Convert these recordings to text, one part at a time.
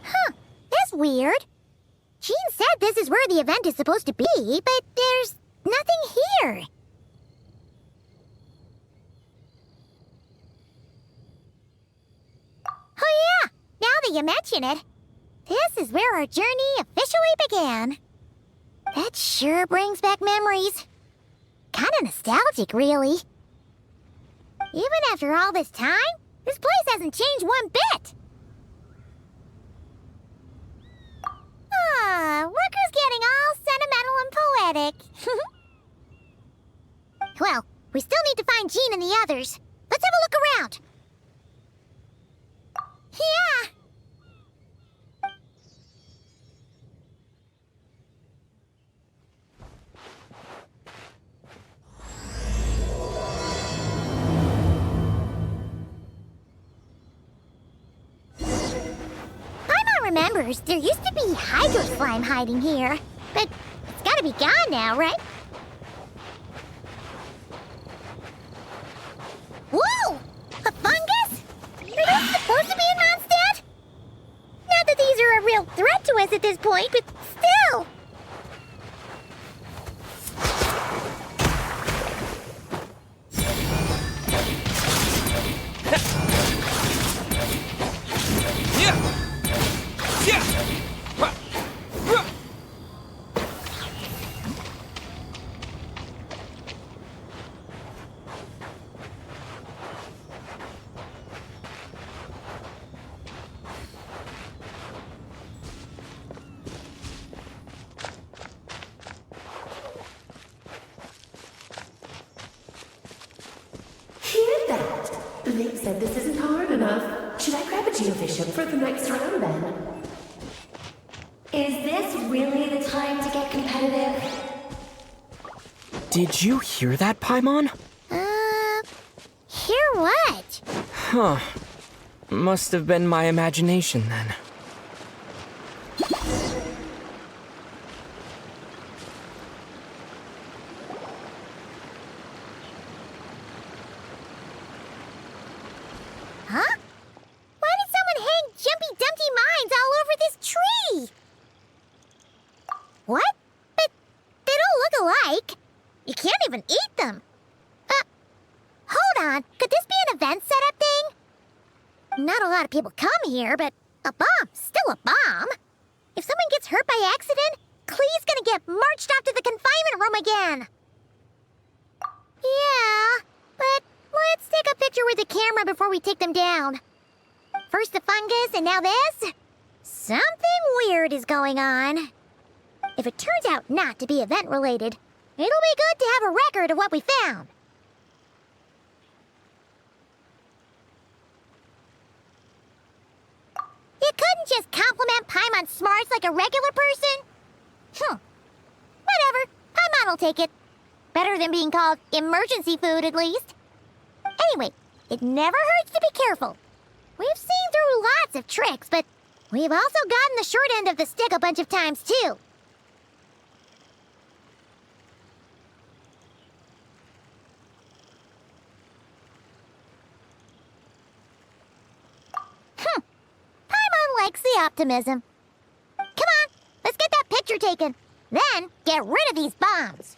Huh, that's weird. Jean said this is where the event is supposed to be, but there's nothing here. Oh yeah, now that you mention it, this is where our journey officially began. That sure brings back memories. Kinda nostalgic, really. Even after all this time, this place hasn't changed one bit. Ah, look who's getting all sentimental and poetic. Well, we still need to find Jean and the others. Let's have a look around. Yeah. Remembers, there used to be hydro slime hiding here, but it's gotta be gone now, right? Whoa! A fungus? Are those supposed to be in Mondstadt? Not that these are a real threat to us at this point, but still! Nick said this isn't hard enough. Should I grab a geofishing for the next round then? Is this really the time to get competitive? Did you hear that, Paimon? Hear what? Huh. Must have been my imagination then. Huh? Why did someone hang Jumpy Dumpty mines all over this tree? What? But they don't look alike. You can't even eat them. Hold on. Could this be an event setup thing? Not a lot of people come here, but a bomb's still a bomb. If someone gets hurt by accident, Clee's gonna get marched off to the confinement room again. Yeah, but let's take a picture with the camera before we take them down. First the fungus, and now this? Something weird is going on. If it turns out not to be event-related, it'll be good to have a record of what we found. You couldn't just compliment Paimon's smarts like a regular person? Whatever. Paimon will take it. Better than being called emergency food, at least. Anyway, it never hurts to be careful. We've seen through lots of tricks, but we've also gotten the short end of the stick a bunch of times, too. Paimon likes the optimism. Come on, let's get that picture taken. Then, get rid of these bombs.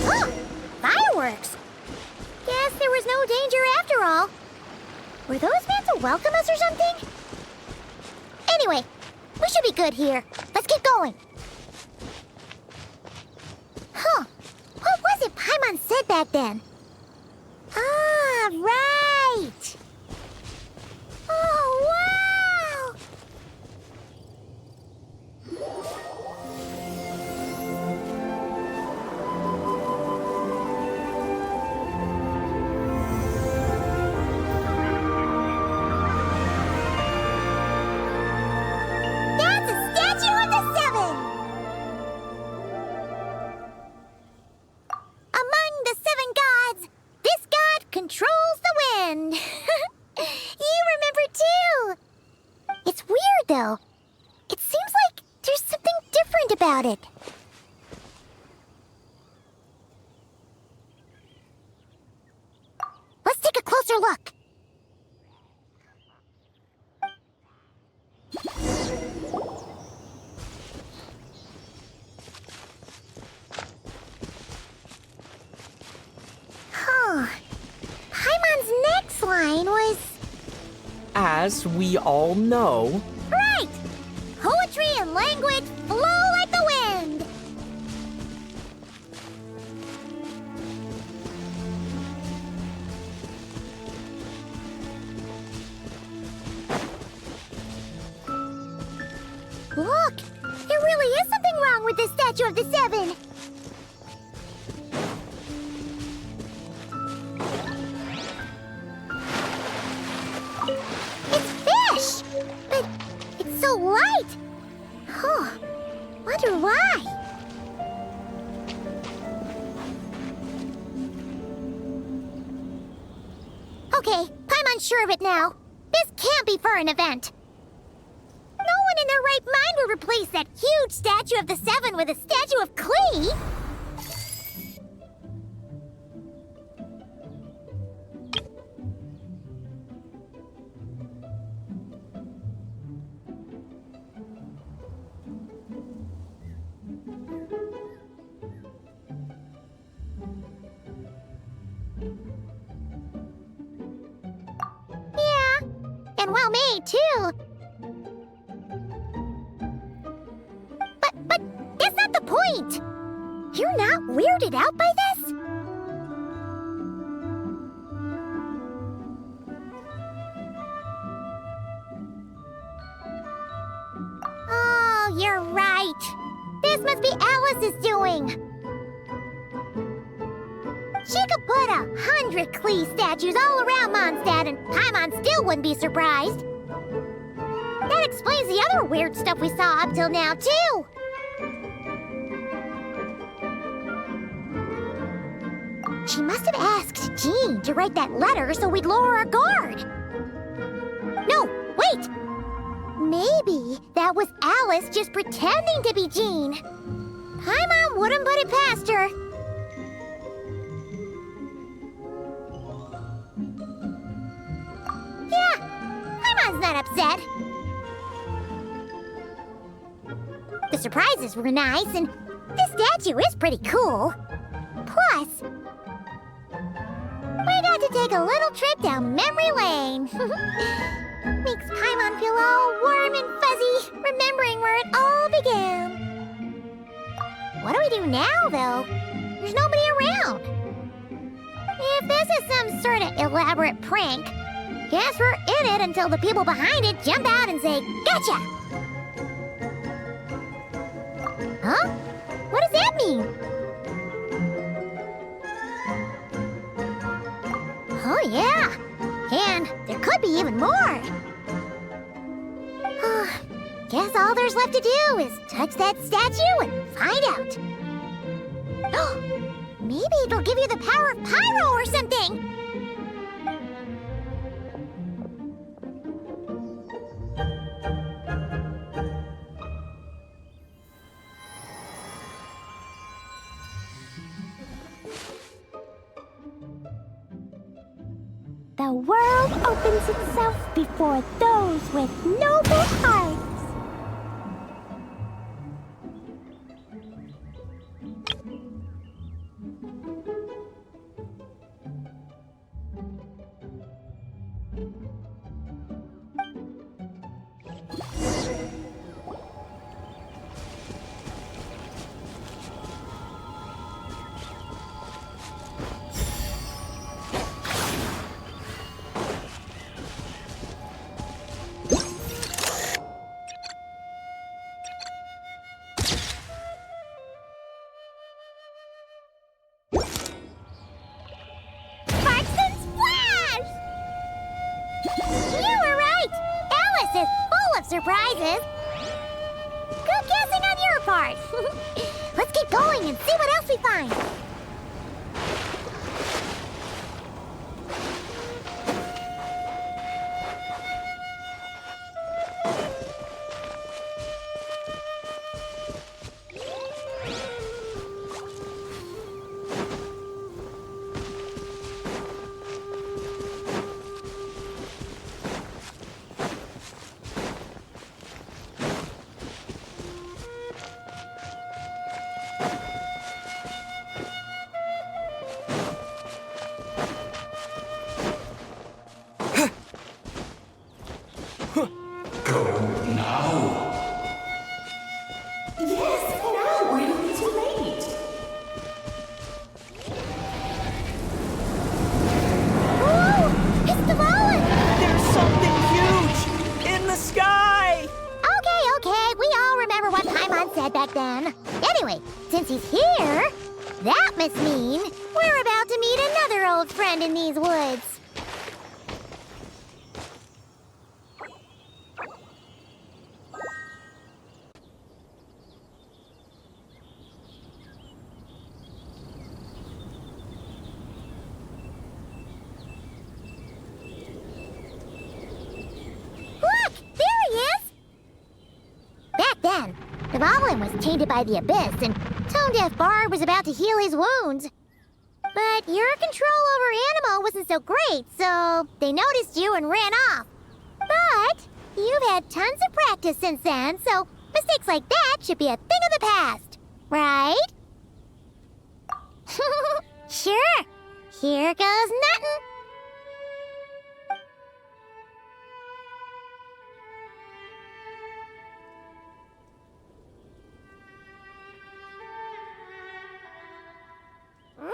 Oh, fireworks! Guess there was no danger after all. Were those meant to welcome us or something? Anyway, we should be good here. Let's get going. Huh. What was it Paimon said back then? Ah, right! Oh, wow! That's a statue of the Seven! though. It seems like there's something different about it. Let's take a closer look. Huh. Paimon's next line was... As we all know, Right! Poetry and language flow like the wind! Look! There really is something wrong with this statue of the Seven! It's fish! But it's so light! Huh. Wonder why? Okay, Paimon's sure of it now. This can't be for an event. No one in their right mind would replace that huge statue of the Seven with a statue of Klee! Yeah, and well made, too. But that's not the point! You're not weirded out by this? Oh, you're right. This must be Alice's doing. She could put 100 Klee statues all around Mondstadt and Paimon still wouldn't be surprised. That explains the other weird stuff we saw up till now, too. She must have asked Jean to write that letter so we'd lower our guard. No, wait! Maybe that was Alice just pretending to be Jean. Paimon wouldn't put it past her. Yeah, Paimon's not upset. The surprises were nice, and this statue is pretty cool. Plus, we got to take a little trip down memory lane. Makes Paimon feel all warm and fuzzy, remembering where it all began. What do we do now, though? There's nobody around. If this is some sort of elaborate prank, guess we're in it until the people behind it jump out and say, "Gotcha!" Huh? What does that mean? Oh, yeah. And there could be even more. Guess all there's left to do is touch that statue and find out. Maybe it'll give you the power of pyro or something. The world opens itself before those with noble hearts. Surprises. Good guessing on your part. Let's keep going and see what else we find. Go now. Yes, now, or it'll be too late. Whoa! It's the Valen! There's something huge in the sky! Okay, we all remember what Paimon said back then. Anyway, since he's here, that must mean we're about to meet another old friend in these woods. Look! There he is! Back then, the Goblin was tainted by the Abyss, and Tone-Deaf Bard was about to heal his wounds. But your control over Animo wasn't so great, so they noticed you and ran off. But you've had tons of practice since then, so mistakes like that should be a thing of the past, right? Sure. Here goes nothing. Rah!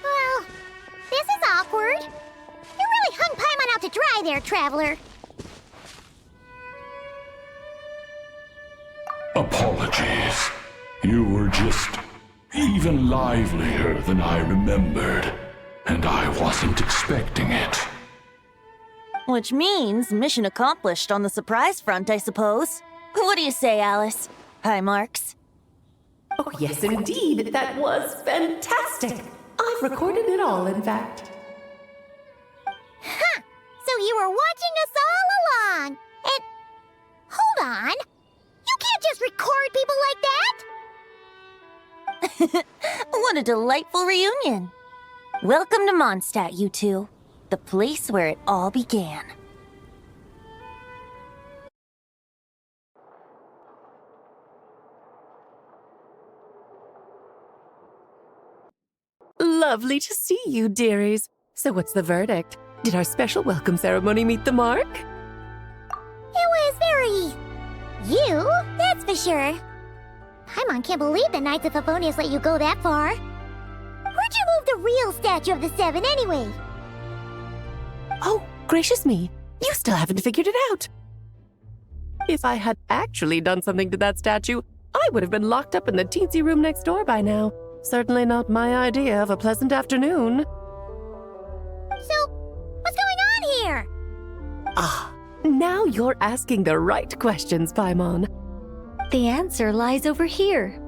Well, this is awkward. You really hung Paimon out to dry there, traveler. Apologies. You were just even livelier than I remembered, and I wasn't expecting it. Which means mission accomplished on the surprise front, I suppose. What do you say, Alice? High marks. Oh, yes, indeed. That was fantastic. I've recorded it all, in fact. Huh! So you were watching us all along. And hold on. You can't just record people like that. What a delightful reunion. Welcome to Mondstadt, you two. The place where it all began. Lovely to see you, dearies. So what's the verdict? Did our special welcome ceremony meet the mark? It was very... you, that's for sure. Paimon can't believe the Knights of Favonius let you go that far. Where'd you move the real statue of the Seven, anyway? Oh, gracious me. You still haven't figured it out. If I had actually done something to that statue, I would have been locked up in the teensy room next door by now. Certainly not my idea of a pleasant afternoon. So, what's going on here? Ah, now you're asking the right questions, Paimon. The answer lies over here.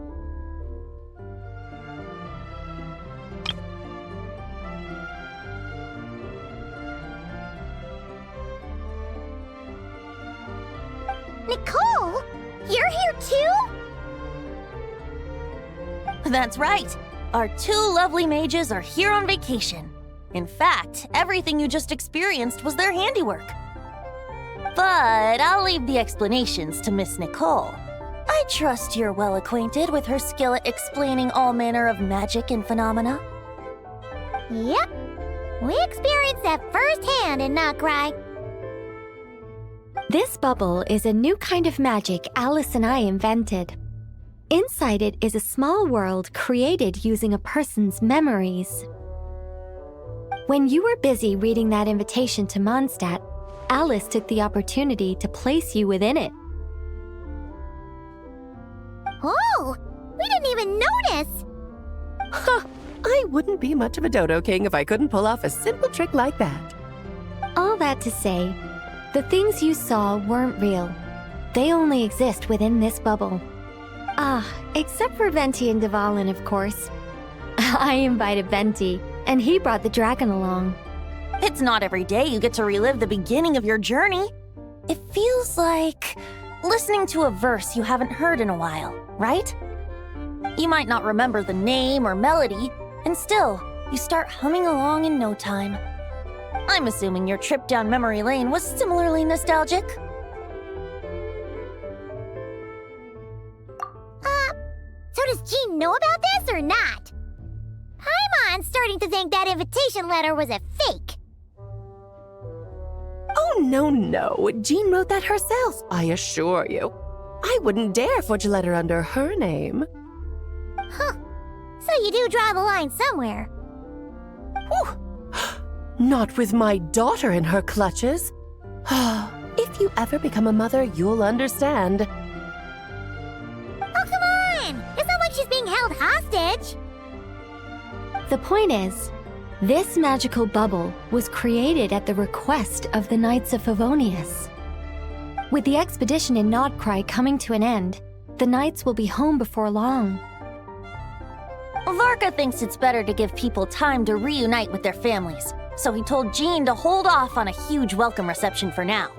Nicole? You're here too? That's right. Our two lovely mages are here on vacation. In fact, everything you just experienced was their handiwork. But I'll leave the explanations to Miss Nicole. I trust you're well acquainted with her skill at explaining all manner of magic and phenomena. Yep. We experienced that firsthand in Nokrai. This bubble is a new kind of magic Alice and I invented. Inside it is a small world created using a person's memories. When you were busy reading that invitation to Mondstadt, Alice took the opportunity to place you within it. Oh, we didn't even notice. Huh, I wouldn't be much of a Dodo King if I couldn't pull off a simple trick like that. All that to say, the things you saw weren't real. They only exist within this bubble. Except for Venti and Dvalin, of course. I invited Venti, and he brought the dragon along. It's not every day you get to relive the beginning of your journey. It feels like listening to a verse you haven't heard in a while, right? You might not remember the name or melody, and still, you start humming along in no time. I'm assuming your trip down memory lane was similarly nostalgic. So does Jean know about this or not? Paimon's starting to think that invitation letter was a fake. Oh, no. Jean wrote that herself, I assure you. I wouldn't dare forge a letter under her name. Huh. So you do draw the line somewhere. Whew. Not with my daughter in her clutches. If you ever become a mother, you'll understand. Oh, come on! It's not like she's being held hostage. The point is, this magical bubble was created at the request of the Knights of Favonius. With the expedition in Nodcry coming to an end, the Knights will be home before long. Varka thinks it's better to give people time to reunite with their families, so he told Jean to hold off on a huge welcome reception for now.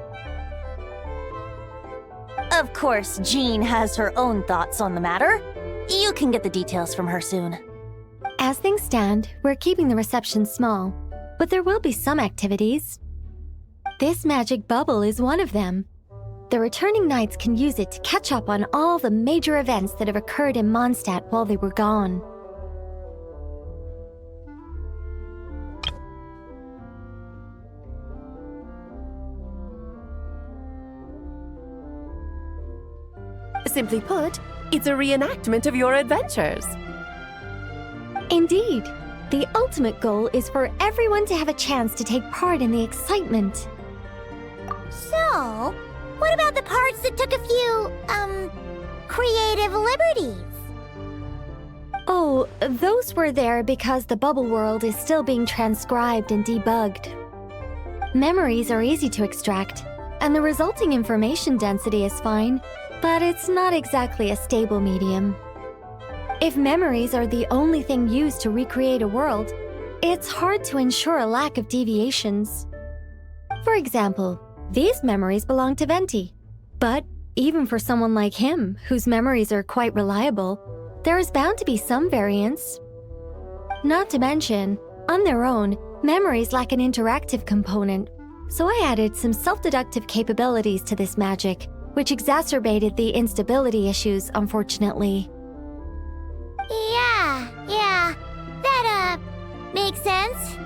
Of course, Jean has her own thoughts on the matter. You can get the details from her soon. As things stand, we're keeping the reception small, but there will be some activities. This magic bubble is one of them. The returning knights can use it to catch up on all the major events that have occurred in Mondstadt while they were gone. Simply put, it's a reenactment of your adventures. Indeed. The ultimate goal is for everyone to have a chance to take part in the excitement. So, what about the parts that took a few, creative liberties? Oh, those were there because the bubble world is still being transcribed and debugged. Memories are easy to extract, and the resulting information density is fine, but it's not exactly a stable medium. If memories are the only thing used to recreate a world, it's hard to ensure a lack of deviations. For example, these memories belong to Venti. But even for someone like him, whose memories are quite reliable, there is bound to be some variance. Not to mention, on their own, memories lack an interactive component, so I added some self-deductive capabilities to this magic, which exacerbated the instability issues, unfortunately. Yeah, that, makes sense.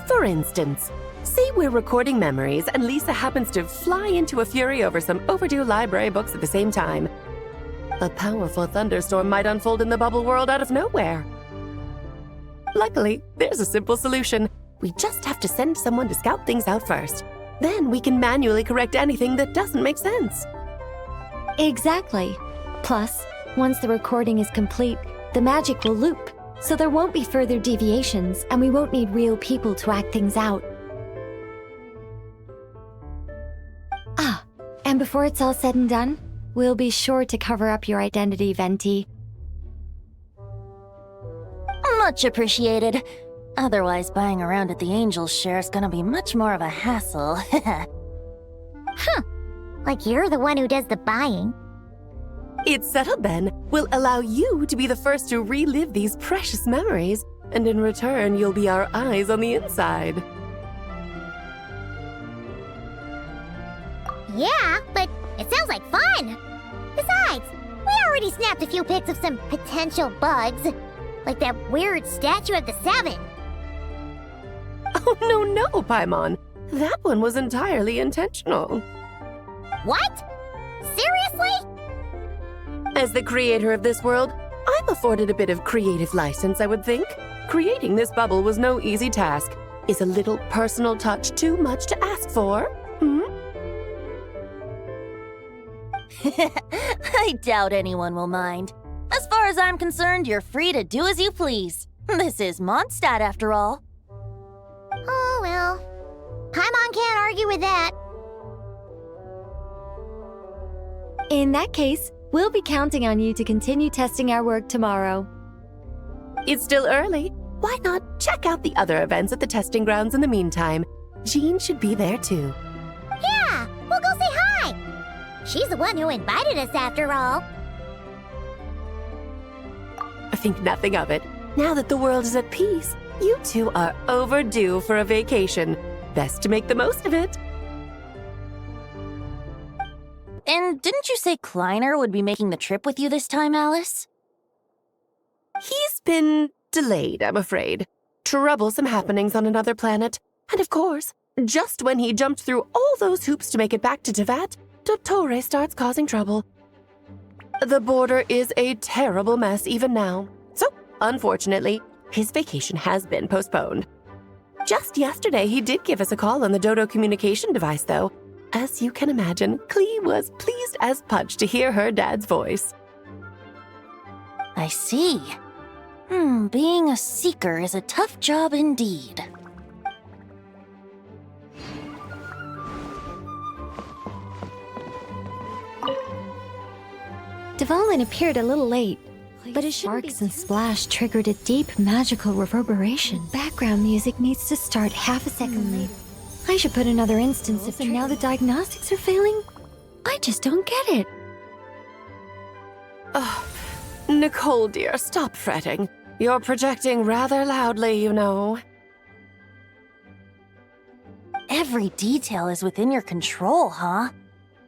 For instance, say we're recording memories and Lisa happens to fly into a fury over some overdue library books at the same time. A powerful thunderstorm might unfold in the bubble world out of nowhere. Luckily, there's a simple solution. We just have to send someone to scout things out first. Then we can manually correct anything that doesn't make sense. Exactly. Plus, once the recording is complete, the magic will loop, so there won't be further deviations, and we won't need real people to act things out. And before it's all said and done, we'll be sure to cover up your identity, Venti. Much appreciated. Otherwise, buying around at the Angels share is gonna be much more of a hassle. Huh. Like you're the one who does the buying. It's settled then. We'll allow you to be the first to relive these precious memories, and in return, you'll be our eyes on the inside. Yeah, but it sounds like fun. Besides, we already snapped a few pics of some potential bugs. Like that weird statue of the Seven. Oh, no, Paimon. That one was entirely intentional. What? Seriously? As the creator of this world, I'm afforded a bit of creative license, I would think. Creating this bubble was no easy task. Is a little personal touch too much to ask for? I doubt anyone will mind. As far as I'm concerned, you're free to do as you please. This is Mondstadt, after all. Oh, well. Paimon can't argue with that. In that case, we'll be counting on you to continue testing our work tomorrow. It's still early. Why not check out the other events at the testing grounds in the meantime? Jean should be there too. Yeah, we'll go say hi. She's the one who invited us after all. Think nothing of it. Now that the world is at peace, you two are overdue for a vacation. Best to make the most of it. And didn't you say Kleiner would be making the trip with you this time, Alice? He's been delayed, I'm afraid. Troublesome happenings on another planet. And of course, just when he jumped through all those hoops to make it back to Tevat, Dottore starts causing trouble. The border is a terrible mess even now. So, unfortunately, his vacation has been postponed. Just yesterday, he did give us a call on the Dodo communication device, though. As you can imagine, Clee was pleased as punch to hear her dad's voice. I see. Being a seeker is a tough job indeed. Dvalin appeared a little late, but his sparks and splash triggered a deep magical reverberation. Background music needs to start half a second late. I should put another instance of now the diagnostics are failing? I just don't get it. Oh, Nicole, dear, stop fretting. You're projecting rather loudly, you know. Every detail is within your control, huh?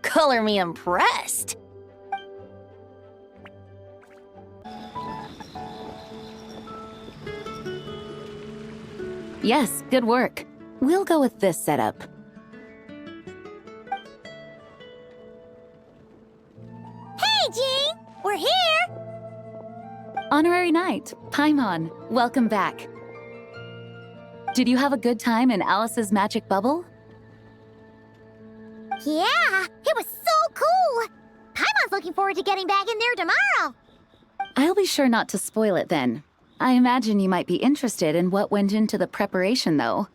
Color me impressed. Yes, good work. We'll go with this setup. Hey, Jean! We're here! Honorary Knight, Paimon, welcome back. Did you have a good time in Alice's magic bubble? Yeah, it was so cool! Paimon's looking forward to getting back in there tomorrow. I'll be sure not to spoil it then. I imagine you might be interested in what went into the preparation, though.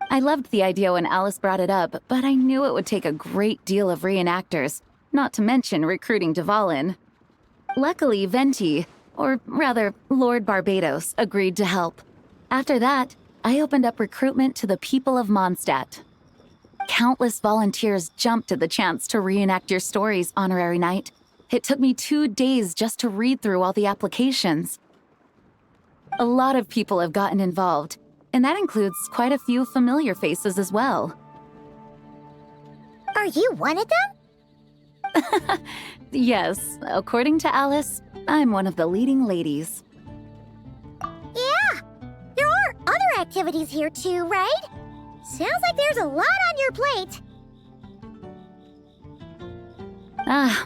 I loved the idea when Alice brought it up, but I knew it would take a great deal of reenactors, not to mention recruiting Dvalin. Luckily, Venti, or rather, Lord Barbados, agreed to help. After that, I opened up recruitment to the people of Mondstadt. Countless volunteers jumped at the chance to reenact your stories, Honorary Knight. It took me 2 days just to read through all the applications. A lot of people have gotten involved, and that includes quite a few familiar faces as well. Are you one of them? Yes, according to Alice, I'm one of the leading ladies. Yeah, there are other activities here too, right? Sounds like there's a lot on your plate.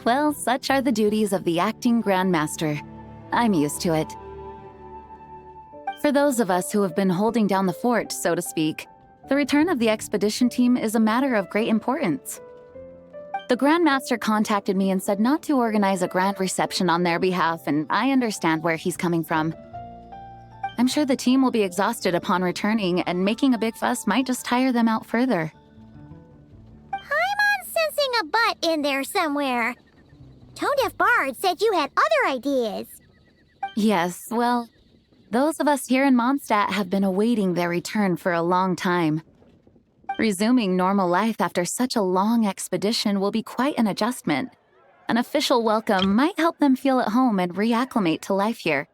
Well, such are the duties of the acting Grandmaster. I'm used to it. For those of us who have been holding down the fort, so to speak, the return of the expedition team is a matter of great importance. The Grandmaster contacted me and said not to organize a grand reception on their behalf, and I understand where he's coming from. I'm sure the team will be exhausted upon returning, and making a big fuss might just tire them out further. I'm sensing a butt in there somewhere. Tone Deaf Bard said you had other ideas. Yes, well, those of us here in Mondstadt have been awaiting their return for a long time. Resuming normal life after such a long expedition will be quite an adjustment. An official welcome might help them feel at home and reacclimate to life here.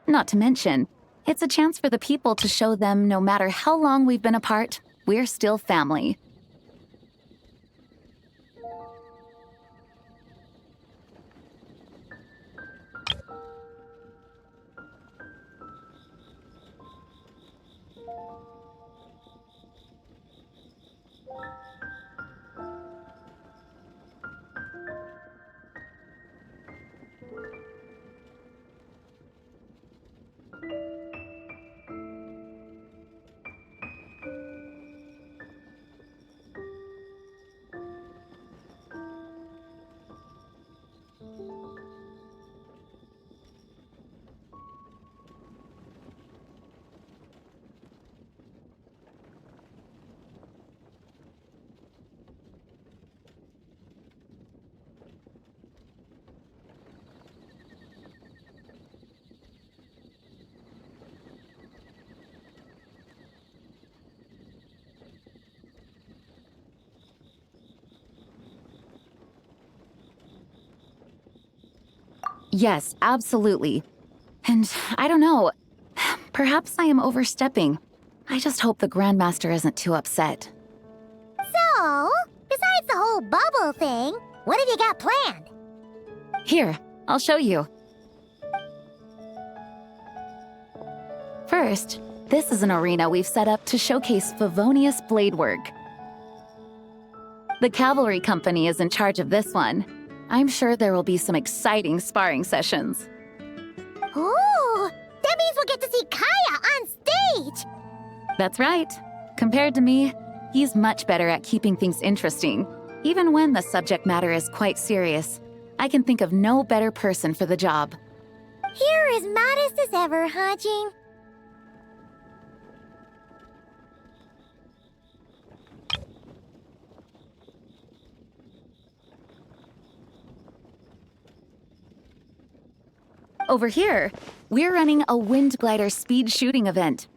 Not to mention, it's a chance for the people to show them no matter how long we've been apart, we're still family. Yes, absolutely. And I don't know, perhaps I am overstepping. I just hope the Grandmaster isn't too upset. So, besides the whole bubble thing, what have you got planned? Here, I'll show you. First, this is an arena we've set up to showcase Favonius blade work. The Cavalry Company is in charge of this one. I'm sure there will be some exciting sparring sessions. Ooh, that means we'll get to see Kaya on stage! That's right. Compared to me, he's much better at keeping things interesting, even when the subject matter is quite serious. I can think of no better person for the job. You're as modest as ever, huh, Jean? Over here, we're running a Wind Glider speed shooting event.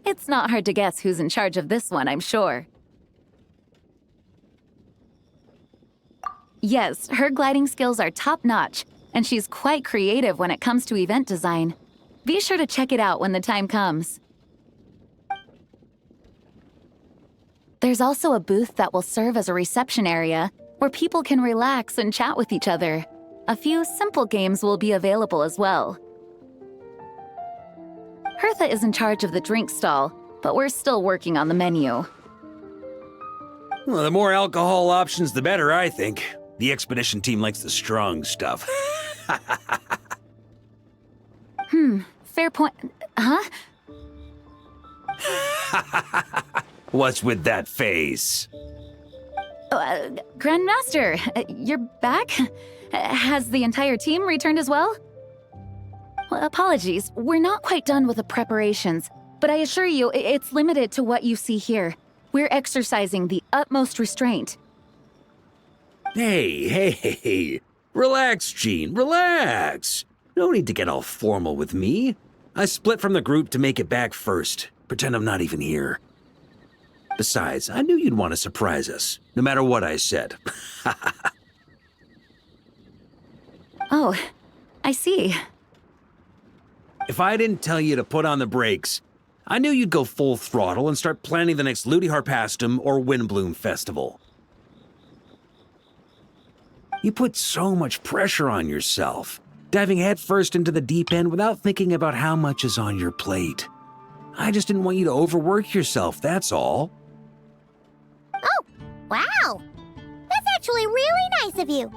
It's not hard to guess who's in charge of this one, I'm sure. Yes, her gliding skills are top-notch, and she's quite creative when it comes to event design. Be sure to check it out when the time comes. There's also a booth that will serve as a reception area where people can relax and chat with each other. A few simple games will be available as well. Hertha is in charge of the drink stall, but we're still working on the menu. Well, the more alcohol options, the better, I think. The expedition team likes the strong stuff. Fair point. Huh? What's with that face? Grandmaster, you're back? Has the entire team returned as well? Well, apologies, we're not quite done with the preparations, but I assure you, it's limited to what you see here. We're exercising the utmost restraint. Hey. Relax, Jean, relax. No need to get all formal with me. I split from the group to make it back first. Pretend I'm not even here. Besides, I knew you'd want to surprise us, no matter what I said. Oh, I see. If I didn't tell you to put on the brakes, I knew you'd go full throttle and start planning the next Ludi Harpastum or Windbloom Festival. You put so much pressure on yourself, diving headfirst into the deep end without thinking about how much is on your plate. I just didn't want you to overwork yourself, that's all. Oh, wow! That's actually really nice of you.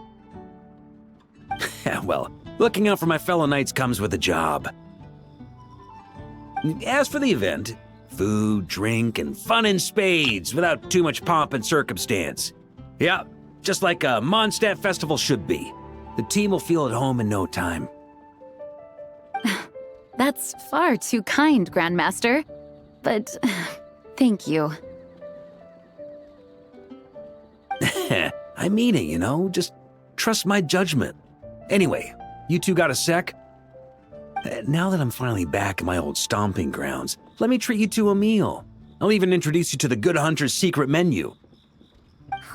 Well, looking out for my fellow knights comes with a job. As for the event, food, drink, and fun in spades without too much pomp and circumstance. Yeah, just like a Mondstadt festival should be. The team will feel at home in no time. That's far too kind, Grandmaster. But thank you. I mean it, you know? Just trust my judgment. Anyway, you two got a sec? Now that I'm finally back in my old stomping grounds, let me treat you to a meal. I'll even introduce you to the Good Hunter's secret menu.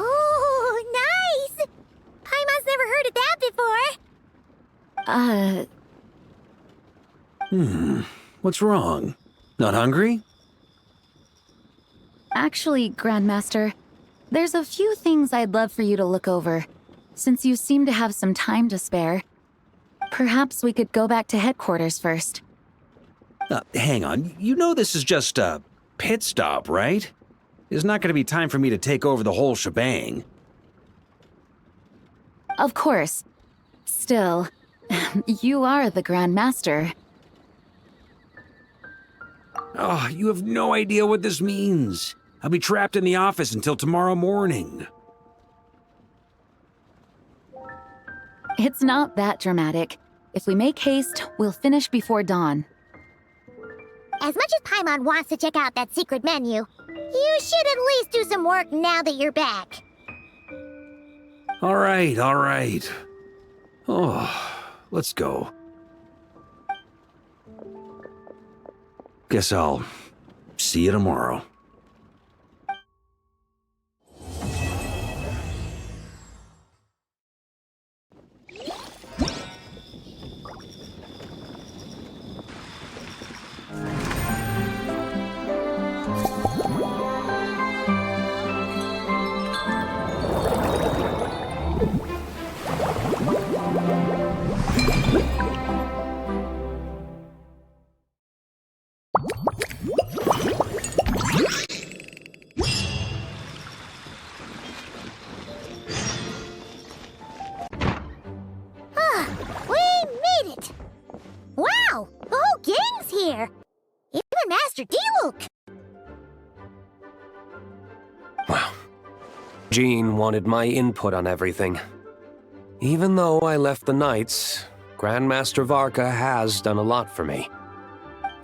Oh, nice! Paimon's never heard of that before. What's wrong? Not hungry? Actually, Grandmaster, there's a few things I'd love for you to look over. Since you seem to have some time to spare, perhaps we could go back to headquarters first. Hang on. You know this is just a pit stop, right? There's not going to be time for me to take over the whole shebang. Of course. Still, you are the Grandmaster. Oh, you have no idea what this means. I'll be trapped in the office until tomorrow morning. It's not that dramatic. If we make haste, we'll finish before dawn. As much as Paimon wants to check out that secret menu, you should at least do some work now that you're back. All right. Oh, let's go. Guess I'll see you tomorrow. Jean wanted my input on everything. Even though I left the Knights, Grandmaster Varka has done a lot for me.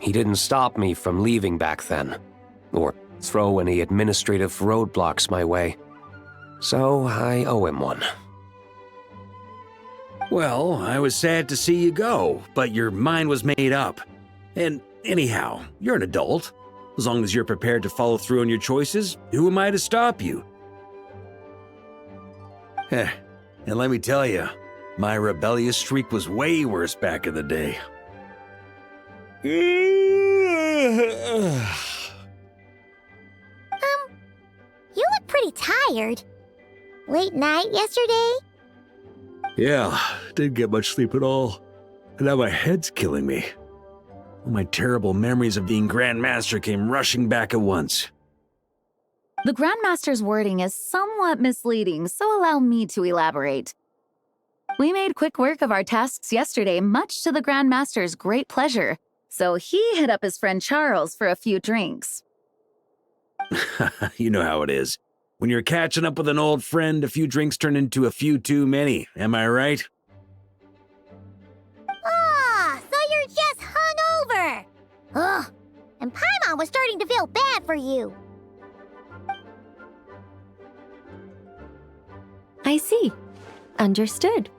He didn't stop me from leaving back then, or throw any administrative roadblocks my way. So I owe him one. Well, I was sad to see you go, but your mind was made up. And anyhow, you're an adult. As long as you're prepared to follow through on your choices, who am I to stop you? And let me tell you, my rebellious streak was way worse back in the day. You look pretty tired. Late night yesterday? Yeah, didn't get much sleep at all. And now my head's killing me. All my terrible memories of being Grandmaster came rushing back at once. The Grandmaster's wording is somewhat misleading, so allow me to elaborate. We made quick work of our tasks yesterday, much to the Grandmaster's great pleasure, so he hit up his friend Charles for a few drinks. You know how it is. When you're catching up with an old friend, a few drinks turn into a few too many, am I right? So you're just hungover. Ugh, and Paimon was starting to feel bad for you. I see. Understood.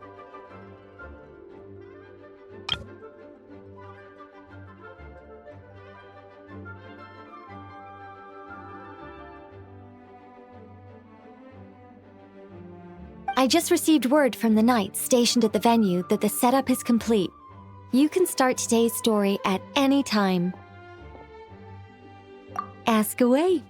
I just received word from the Knights stationed at the venue that the setup is complete. You can start today's story at any time. Ask away.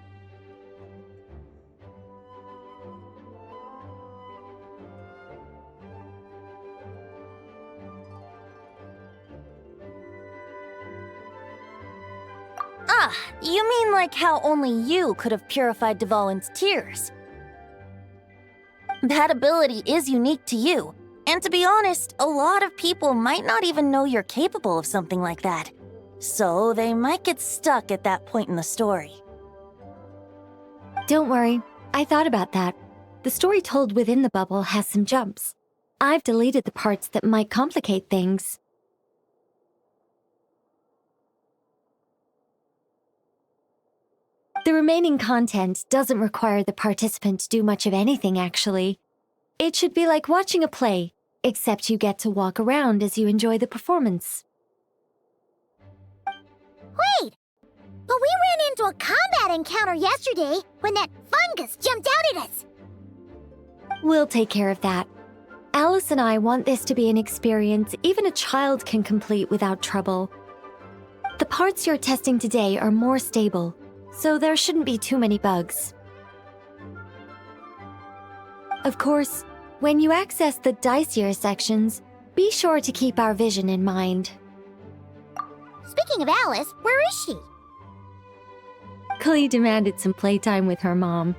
You mean like how only you could have purified Dvalin's tears? That ability is unique to you, and to be honest, a lot of people might not even know you're capable of something like that. So they might get stuck at that point in the story. Don't worry, I thought about that. The story told within the bubble has some jumps. I've deleted the parts that might complicate things. The remaining content doesn't require the participant to do much of anything, actually. It should be like watching a play, except you get to walk around as you enjoy the performance. Wait! But we ran into a combat encounter yesterday when that fungus jumped out at us. We'll take care of that. Alice and I want this to be an experience even a child can complete without trouble. The parts you're testing today are more stable, so there shouldn't be too many bugs. Of course, when you access the dicier sections, be sure to keep our vision in mind. Speaking of Alice, where is she? Klee demanded some playtime with her mom.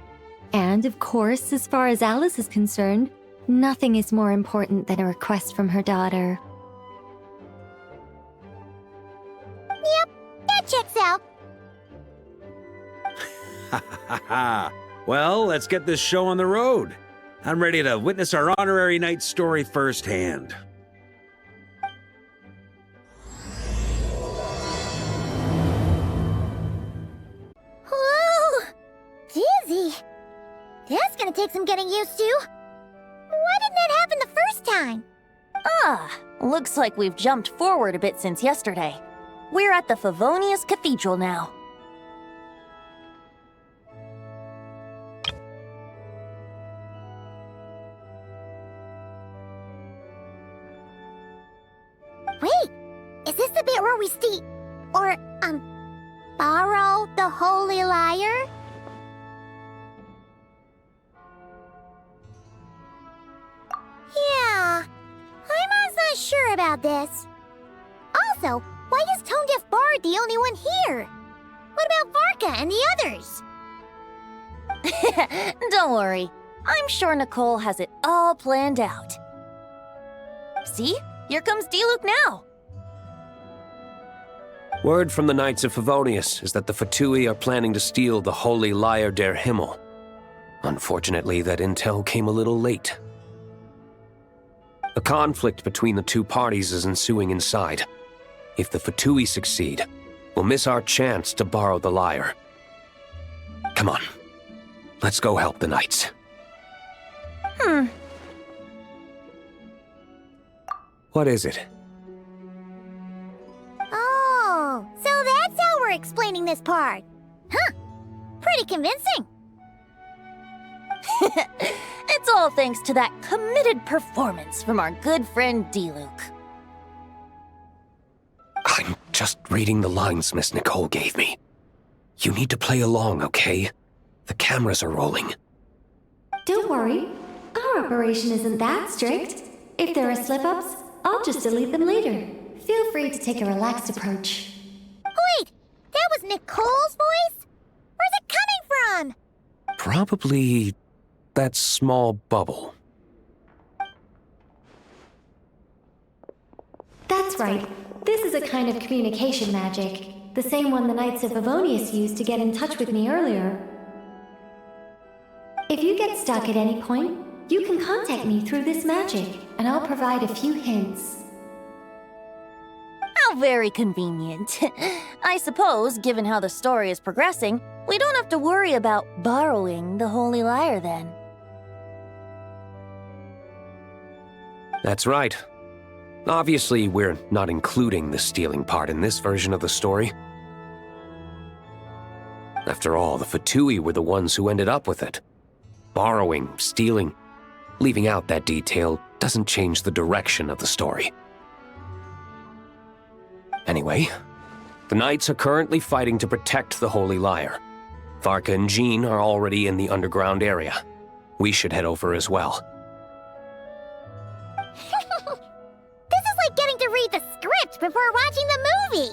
And of course, as far as Alice is concerned, nothing is more important than a request from her daughter. Yep, that checks out. Well, let's get this show on the road. I'm ready to witness our honorary knight story firsthand. Whoa! Dizzy. That's gonna take some getting used to. Why didn't that happen the first time? Looks like we've jumped forward a bit since yesterday. We're at the Favonius Cathedral now. Wait, is this the bit where we borrow the Holy Lyre? Yeah, I'm not sure about this. Also, why is Tone Deaf Bard the only one here? What about Varka and the others? Don't worry, I'm sure Nicole has it all planned out. See? Here comes Diluc now. Word from the Knights of Favonius is that the Fatui are planning to steal the Holy Lyre der Himmel. Unfortunately, that intel came a little late. A conflict between the two parties is ensuing inside. If the Fatui succeed, we'll miss our chance to borrow the lyre. Come on, let's go help the knights. What is it? Oh, so that's how we're explaining this part. Huh. Pretty convincing. It's all thanks to that committed performance from our good friend D-Luke. I'm just reading the lines Miss Nicole gave me. You need to play along, okay? The cameras are rolling. Don't worry. Our operation isn't that strict. If there are slip-ups, I'll just delete them later. Feel free to take a relaxed approach. Wait, that was Nicole's voice? Where's it coming from? Probably that small bubble. That's right. This is a kind of communication magic. The same one the Knights of Favonius used to get in touch with me earlier. If you get stuck at any point, you can contact me through this magic, and I'll provide a few hints. How very convenient. I suppose, given how the story is progressing, we don't have to worry about borrowing the Holy Lyre then. That's right. Obviously, we're not including the stealing part in this version of the story. After all, the Fatui were the ones who ended up with it. Borrowing, stealing, leaving out that detail doesn't change the direction of the story. Anyway, the Knights are currently fighting to protect the Holy Lyre. Varka and Jean are already in the underground area. We should head over as well. This is like getting to read the script before watching the movie.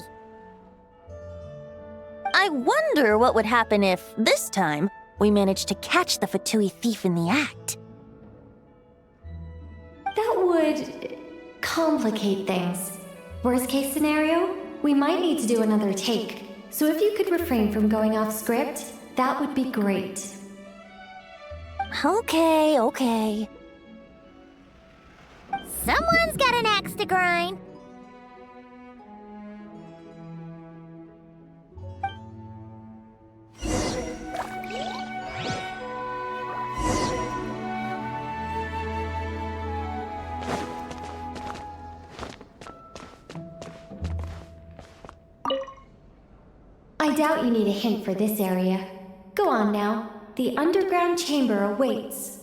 I wonder what would happen if, this time, we managed to catch the Fatui thief in the act. That would complicate things. Worst case scenario, we might need to do another take. So if you could refrain from going off script, that would be great. Okay. Someone's got an axe to grind. I doubt you need a hint for this area. Go on now. The underground chamber awaits.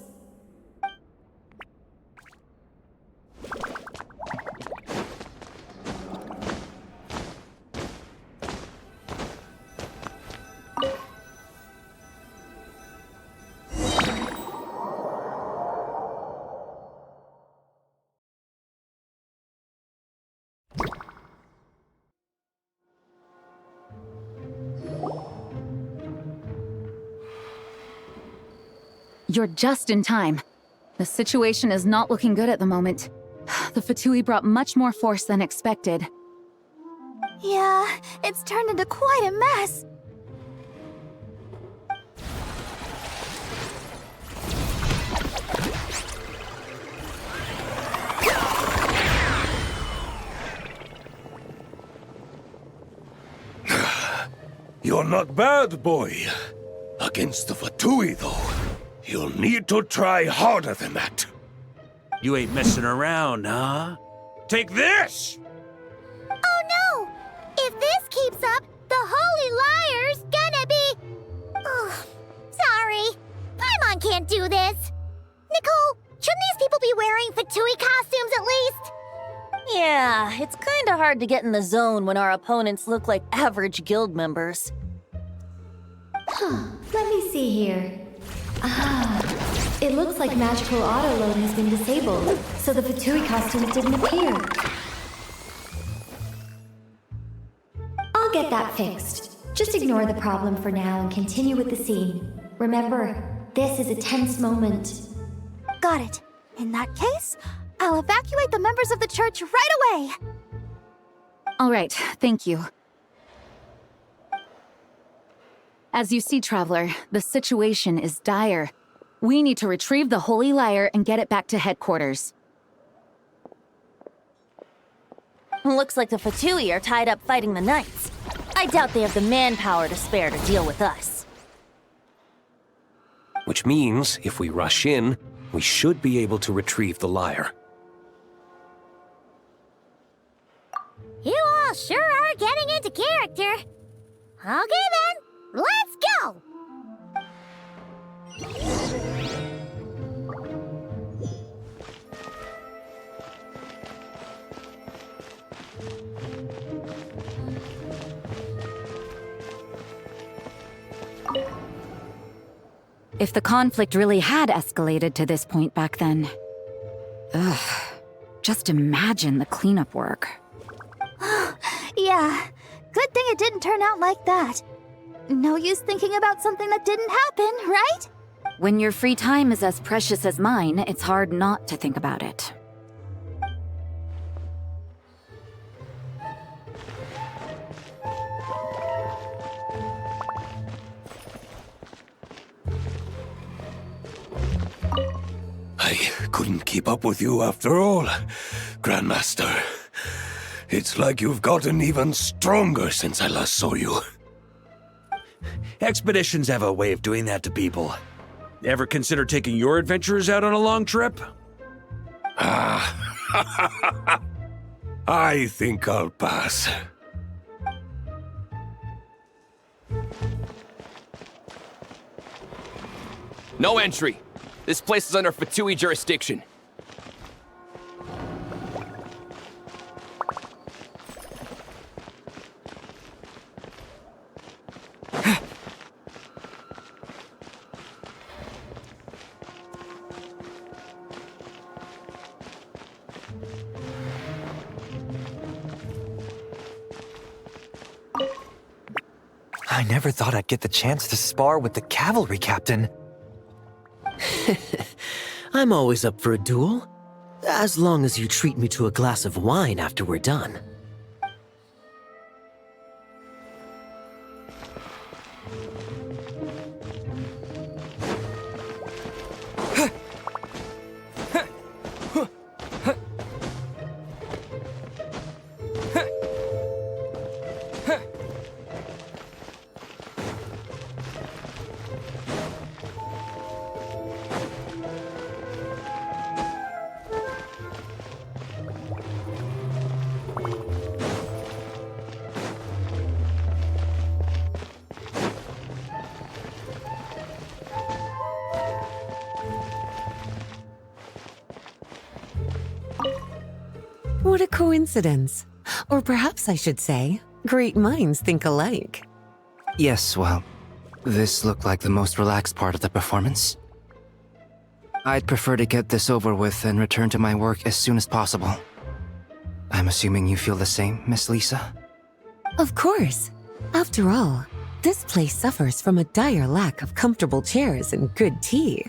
You're just in time. The situation is not looking good at the moment. The Fatui brought much more force than expected. Yeah, it's turned into quite a mess. You're not bad, boy. Against the Fatui, though, you'll need to try harder than that. You ain't messing around, huh? Take this! Oh no! If this keeps up, the Holy Lyre's gonna be... Oh, sorry. Paimon can't do this. Nicole, shouldn't these people be wearing Fatui costumes at least? Yeah, it's kinda hard to get in the zone when our opponents look like average guild members. Let me see here. It looks like magical autoload has been disabled, so the Fatui costumes didn't appear. I'll get that fixed. Just ignore the problem for now and continue with the scene. Remember, this is a tense moment. Got it. In that case, I'll evacuate the members of the church right away. All right, thank you. As you see, Traveler, the situation is dire. We need to retrieve the Holy Lyre and get it back to headquarters. Looks like the Fatui are tied up fighting the Knights. I doubt they have the manpower to spare to deal with us. Which means, if we rush in, we should be able to retrieve the lyre. You all sure are getting into character. Okay then, let's go! If the conflict really had escalated to this point back then. Ugh. Just imagine the cleanup work. Yeah, good thing it didn't turn out like that. No use thinking about something that didn't happen, right? When your free time is as precious as mine, it's hard not to think about it. I couldn't keep up with you after all, Grandmaster. It's like you've gotten even stronger since I last saw you. Expeditions have a way of doing that to people. Ever consider taking your adventurers out on a long trip? I think I'll pass. No entry. This place is under Fatui jurisdiction. I never thought I'd get the chance to spar with the cavalry captain. I'm always up for a duel. As long as you treat me to a glass of wine after we're done. What a coincidence. Or perhaps I should say, great minds think alike. Yes, well, this looked like the most relaxed part of the performance. I'd prefer to get this over with and return to my work as soon as possible. I'm assuming you feel the same, Miss Lisa? Of course. After all, this place suffers from a dire lack of comfortable chairs and good tea.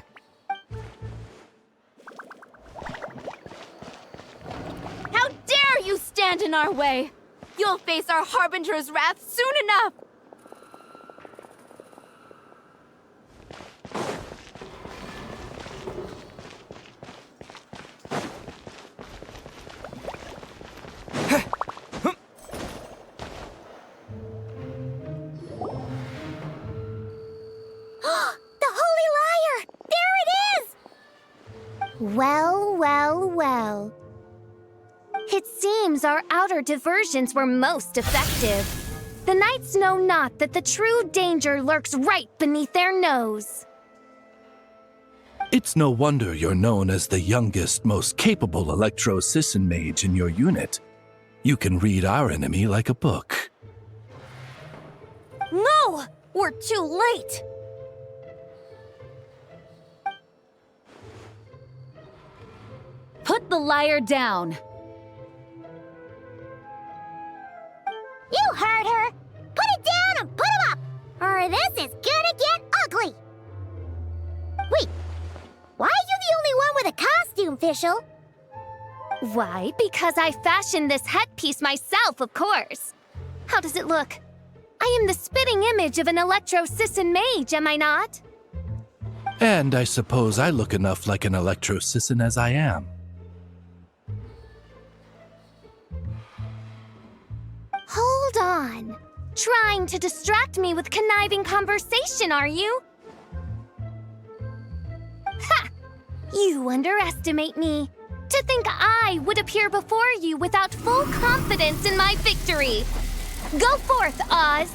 How dare you stand in our way! You'll face our Harbinger's wrath soon enough! Well, well, well. It seems our outer diversions were most effective. The knights know not that the true danger lurks right beneath their nose. It's no wonder you're known as the youngest, most capable Electro-Sisson mage in your unit. You can read our enemy like a book. No! We're too late! Put the lyre down! You heard her! Put it down and put him up! Or this is gonna get ugly! Wait, why are you the only one with a costume, Fischl? Why? Because I fashioned this headpiece myself, of course. How does it look? I am the spitting image of an Electro-Sisson mage, am I not? And I suppose I look enough like an electrocyssin as I am. Hold on. Trying to distract me with conniving conversation, are you? Ha! You underestimate me. To think I would appear before you without full confidence in my victory. Go forth, Oz.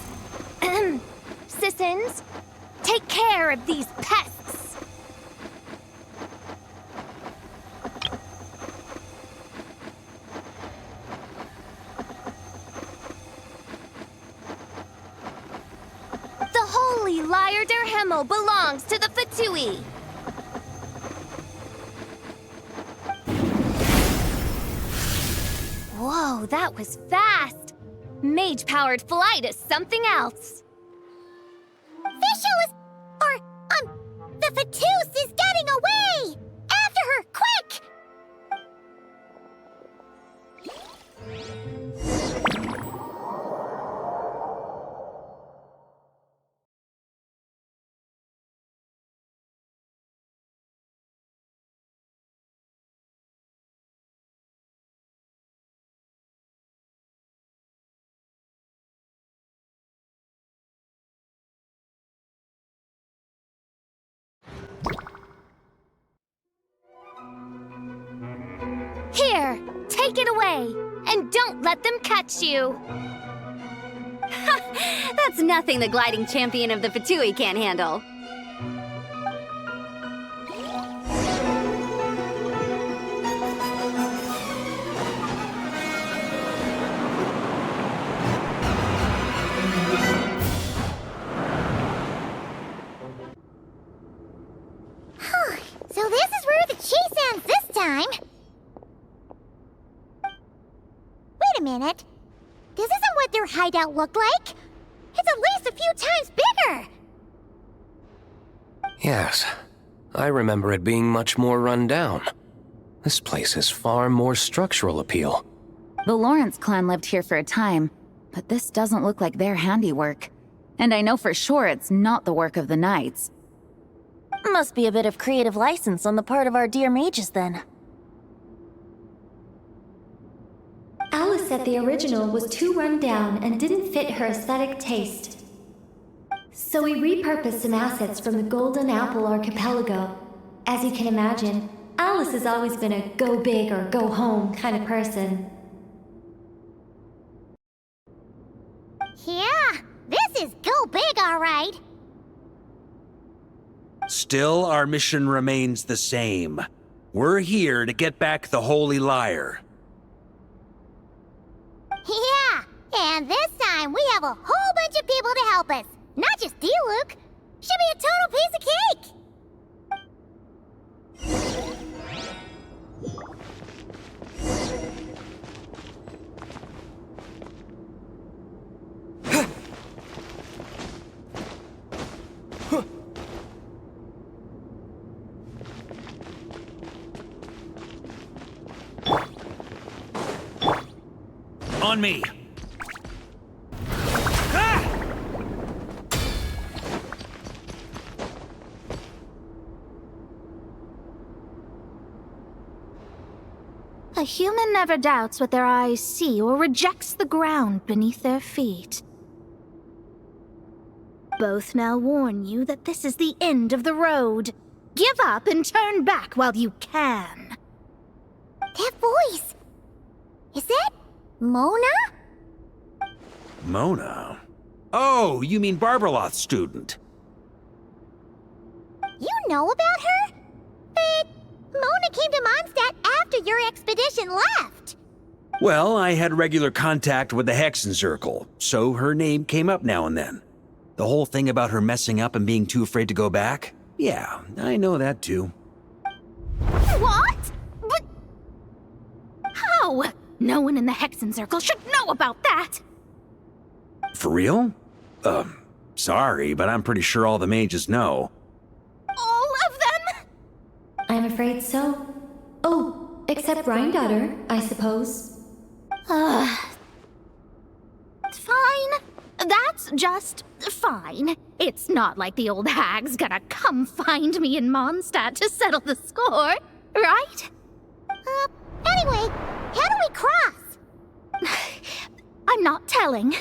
Sissons, take care of these pests. The holy Lyre der Himmel belongs to the Fatui. Whoa, that was fast. Mage-powered flight is something else. The Fatus is getting away! After her, quick! Here, take it away, and don't let them catch you. That's nothing the gliding champion of the Fatui can't handle. So this is where the chase ends this time. Wait a minute. This isn't what their hideout looked like. It's at least a few times bigger. Yes, I remember it being much more run down. This place has far more structural appeal. The Lawrence clan lived here for a time, but this doesn't look like their handiwork. And I know for sure it's not the work of the Knights. Must be a bit of creative license on the part of our dear mages, then. Alice said the original was too run down and didn't fit her aesthetic taste. So we repurposed some assets from the Golden Apple Archipelago. As you can imagine, Alice has always been a go big or go home kind of person. Yeah, this is go big, all right. Still, our mission remains the same. We're here to get back the Holy Lyre. Yeah, and this time we have a whole bunch of people to help us. Not just D-Luke. Should be a total piece of cake. On me! A human never doubts what their eyes see or rejects the ground beneath their feet. Both now warn you that this is the end of the road. Give up and turn back while you can. That voice. Is that Mona? Mona? Oh, you mean Barbarloth's student. You know about her? But Mona came to Mondstadt after your expedition left. Well, I had regular contact with the Hexen Circle, so her name came up now and then. The whole thing about her messing up and being too afraid to go back? Yeah, I know that too. What? But... how? No one in the Hexen Circle should know about that! For real? Sorry, but I'm pretty sure all the mages know. All of them? I'm afraid so. Oh, except Rhindaughter, I suppose. Fine. That's just fine. It's not like the old hag's gonna come find me in Mondstadt to settle the score, right? Anyway, how do we cross? I'm not telling.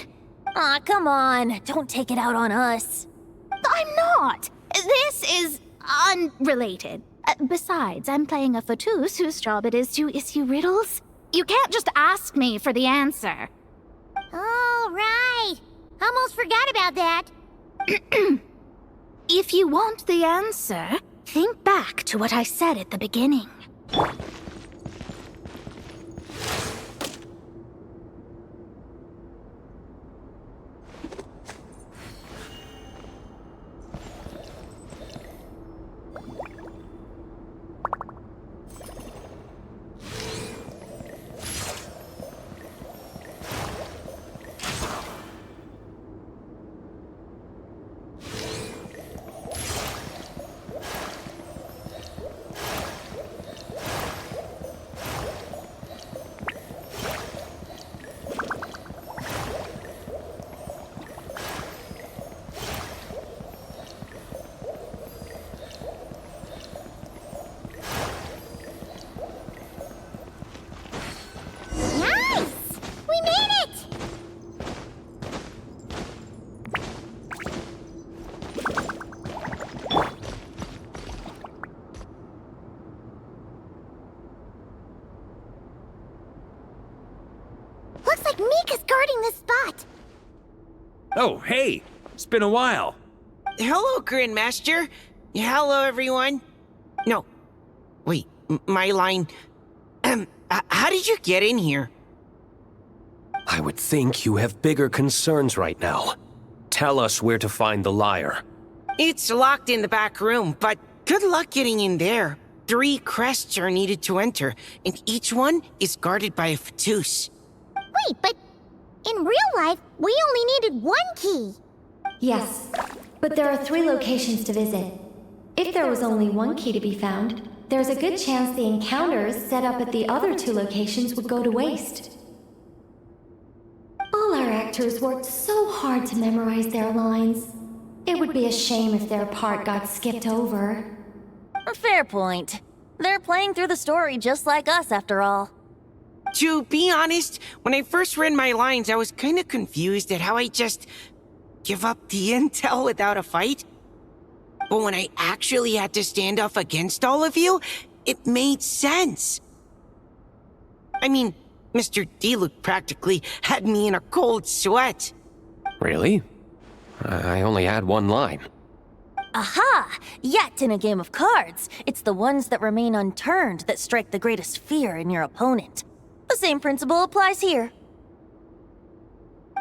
Aw, come on. Don't take it out on us. I'm not. This is unrelated. Besides, I'm playing a fatus whose job it is to issue riddles. You can't just ask me for the answer. All right. Almost forgot about that. If you want the answer, think back to what I said at the beginning. Looks like Mika's guarding this spot. Oh, hey! It's been a while. Hello, Grandmaster. Hello, everyone. No. Wait, my line. How did you get in here? I would think you have bigger concerns right now. Tell us where to find the lyre. It's locked in the back room, but good luck getting in there. 3 crests are needed to enter, and each one is guarded by a fatus. Wait, but in real life, we only needed 1 key. Yes, but there are 3 locations to visit. If there was only 1 key to be found, there's a good chance the encounters set up at the other 2 locations would go to waste. All our actors worked so hard to memorize their lines. It would be a shame if their part got skipped over. Fair point. They're playing through the story just like us, after all. To be honest, when I first read my lines, I was kind of confused at how I just give up the intel without a fight. But when I actually had to stand off against all of you, it made sense. I mean, Mr. Diluc practically had me in a cold sweat. Really? I only had 1 line. Aha! Yet in a game of cards, it's the ones that remain unturned that strike the greatest fear in your opponent. The same principle applies here.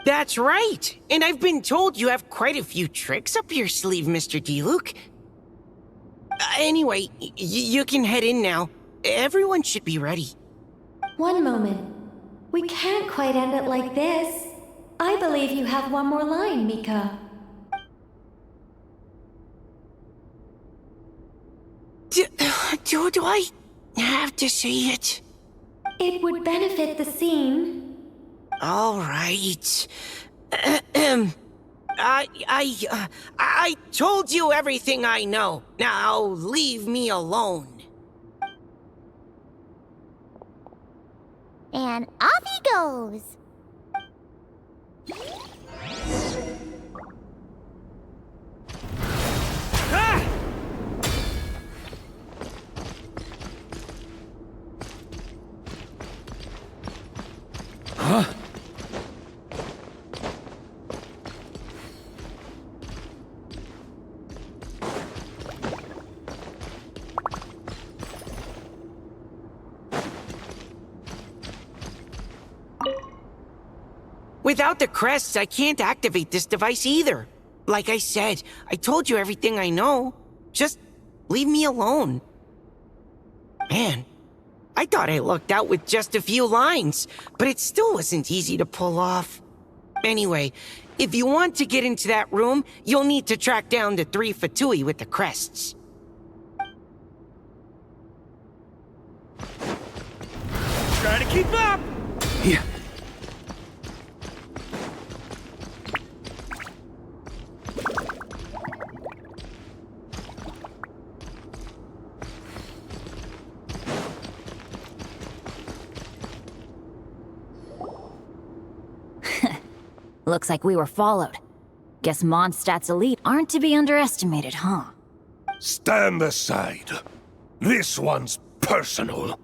That's right. And I've been told you have quite a few tricks up your sleeve, Mr. Diluc. Anyway, you can head in now. Everyone should be ready. One moment. We can't quite end it like this. I believe you have 1 more line, Mika. Do I have to say it? It would benefit the scene. All right. I told you everything I know. Now leave me alone. And off he goes. Huh? Without the crests, I can't activate this device either. Like I said, I told you everything I know. Just leave me alone. Man, I thought I lucked out with just a few lines, but it still wasn't easy to pull off. Anyway, if you want to get into that room, you'll need to track down the 3 Fatui with the crests. Try to keep up! Yeah. Looks like we were followed. Guess Mondstadt's elite aren't to be underestimated, huh? Stand aside. This one's personal.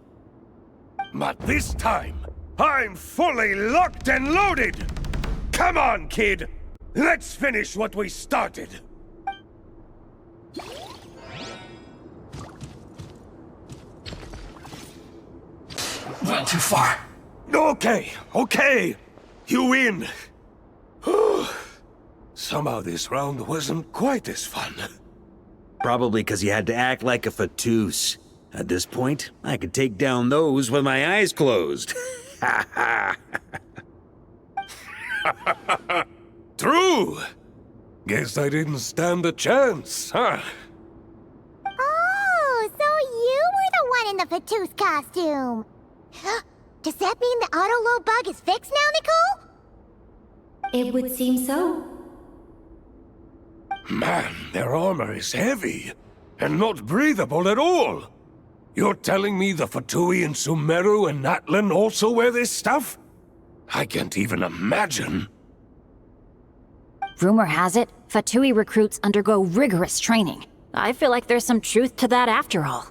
But this time, I'm fully locked and loaded! Come on, kid! Let's finish what we started! Went too far. Okay. You win. Somehow this round wasn't quite as fun. Probably because you had to act like a fatus. At this point, I could take down those with my eyes closed. True! Guess I didn't stand a chance, huh? Oh, so you were the one in the Fatus costume. Does that mean the auto-load bug is fixed now, Nicole? It would seem so. Man, their armor is heavy, and not breathable at all. You're telling me the Fatui in Sumeru and Natlan also wear this stuff? I can't even imagine. Rumor has it, Fatui recruits undergo rigorous training. I feel like there's some truth to that after all.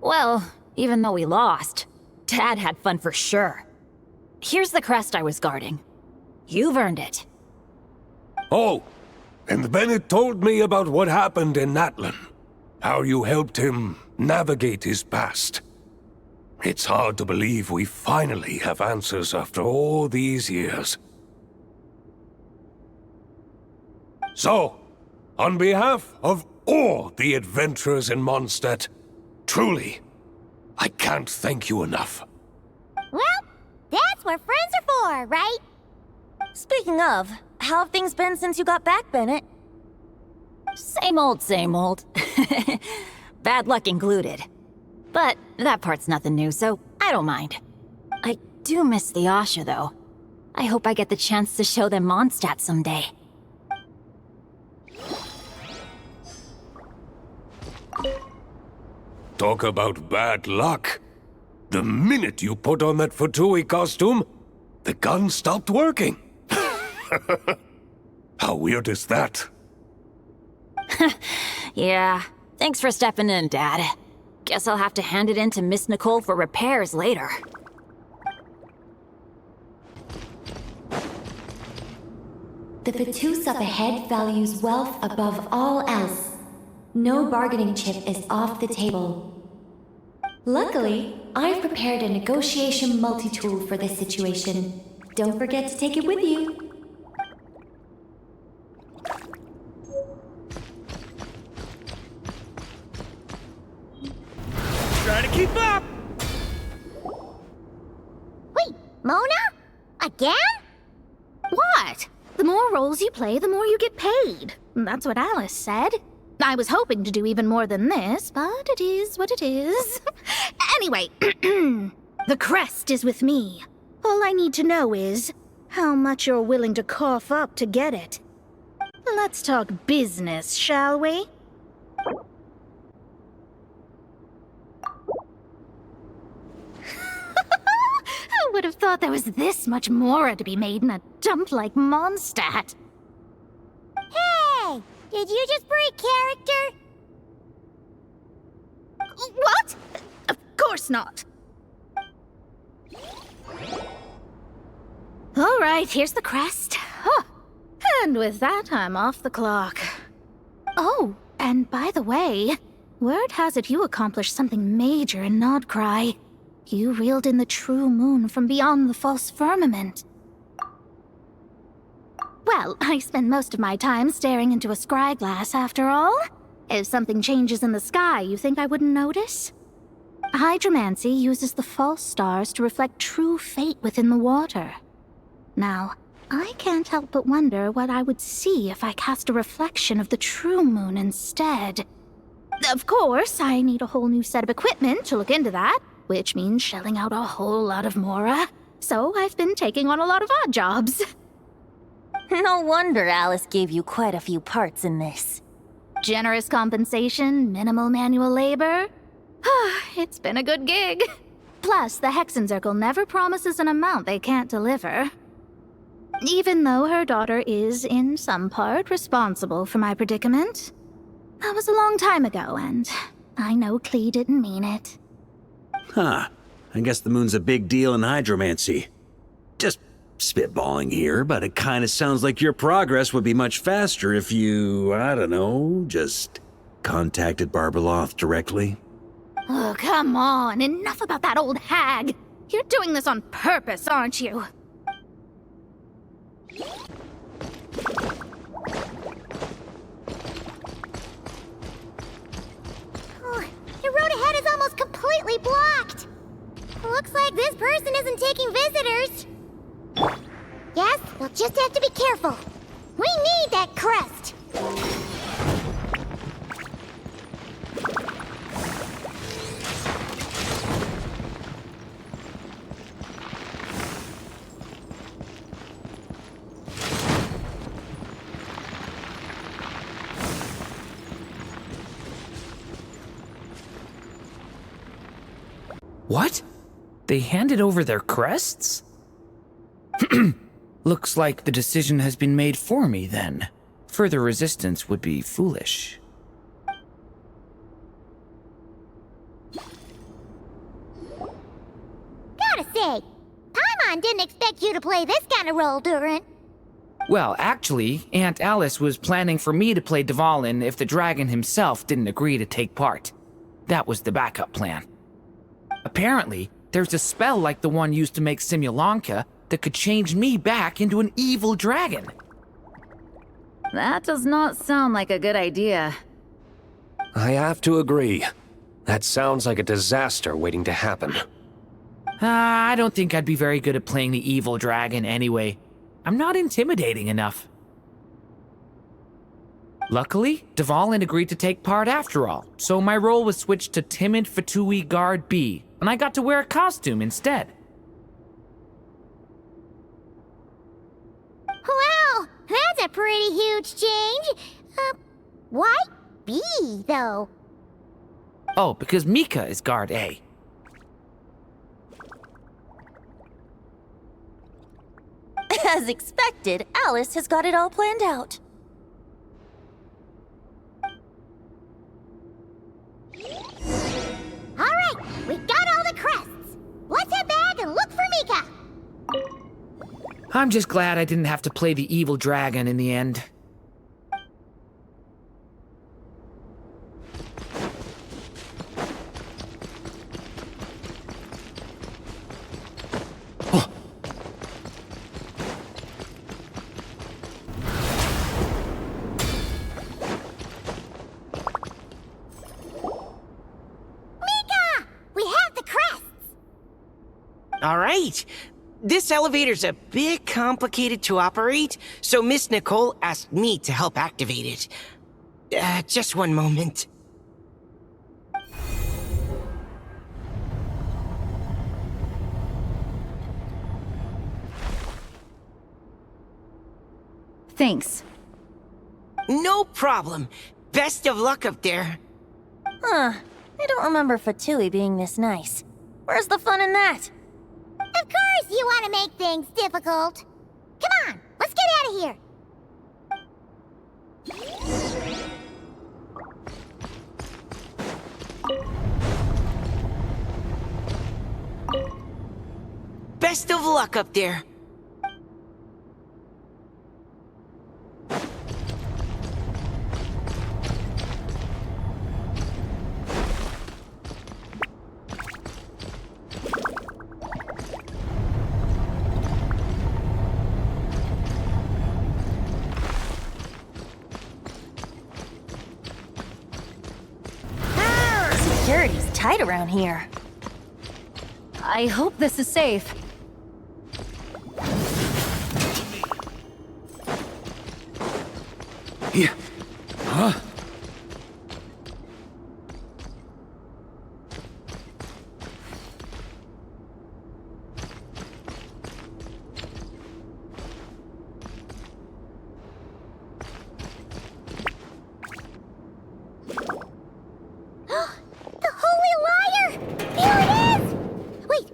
Well, even though we lost, Dad had fun for sure. Here's the crest I was guarding. You've earned it. Oh, and Bennett told me about what happened in Natlan. How you helped him navigate his past. It's hard to believe we finally have answers after all these years. So, on behalf of all the adventurers in Mondstadt, truly, I can't thank you enough. Well, that's what friends are for, right? Speaking of, how have things been since you got back, Bennett? Same old, same old. Bad luck included. But that part's nothing new, so I don't mind. I do miss the Asha, though. I hope I get the chance to show them Mondstadt someday. Talk about bad luck. The minute you put on that Fatui costume, the gun stopped working. How weird is that? Yeah, thanks for stepping in, Dad. Guess I'll have to hand it in to Miss Nicole for repairs later. The Fatus up ahead values wealth above all else. No bargaining chip is off the table. Luckily, I've prepared a negotiation multi-tool for this situation. Don't forget to take it with you. Try to keep up! Wait, Mona? Again? What? The more roles you play, the more you get paid. That's what Alice said. I was hoping to do even more than this, but it is what it is. Anyway, the crest is with me. All I need to know is how much you're willing to cough up to get it. Let's talk business, shall we? I would have thought there was this much more to be made in a dump like Mondstadt. Hey! Did you just break character? What? Of course not. All right, here's the crest. Huh. And with that, I'm off the clock. Oh, and by the way, word has it you accomplished something major in Nodcry. You reeled in the true moon from beyond the false firmament. Well, I spend most of my time staring into a scry glass, after all. If something changes in the sky, you think I wouldn't notice? Hydromancy uses the false stars to reflect true fate within the water. Now, I can't help but wonder what I would see if I cast a reflection of the true moon instead. Of course, I need a whole new set of equipment to look into that, which means shelling out a whole lot of mora. So I've been taking on a lot of odd jobs. No wonder Alice gave you quite a few parts in this. Generous compensation, minimal manual labor. It's been a good gig. Plus, the Hexen Circle never promises an amount they can't deliver. Even though her daughter is, in some part, responsible for my predicament. That was a long time ago, and I know Klee didn't mean it. Huh. I guess the moon's a big deal in hydromancy. Just spitballing here, but it kinda sounds like your progress would be much faster if you, I don't know, just contacted Barbeloth directly. Oh, come on. Enough about that old hag. You're doing this on purpose, aren't you? Oh, the road ahead is almost completely blocked. Looks like this person isn't taking visitors. Yes, we'll just have to be careful. We need that crest. What? They handed over their crests? Looks like the decision has been made for me, then. Further resistance would be foolish. Gotta say, Paimon didn't expect you to play this kind of role, Durin. Well, actually, Aunt Alice was planning for me to play Dvalin if the dragon himself didn't agree to take part. That was the backup plan. Apparently, there's a spell like the one used to make Simulanka that could change me back into an evil dragon. That does not sound like a good idea. I have to agree. That sounds like a disaster waiting to happen. I don't think I'd be very good at playing the evil dragon anyway. I'm not intimidating enough. Luckily, Dvalin agreed to take part after all, so my role was switched to Timid Fatui Guard B, and I got to wear a costume instead. Wow, that's a pretty huge change. Why B, though? Oh, because Mika is Guard A. As expected, Alice has got it all planned out. All right, we got all the crests. Let's head back and look for Mika. I'm just glad I didn't have to play the evil dragon in the end. All right. This elevator's a bit complicated to operate, so Miss Nicole asked me to help activate it. Just one moment. Thanks. No problem. Best of luck up there. Huh. I don't remember Fatui being this nice. Where's the fun in that? Of course you want to make things difficult. Come on, let's get out of here. Best of luck up there. Security's tight around here. I hope this is safe. Yeah. Huh? The Holy Liar! Here it is! Wait,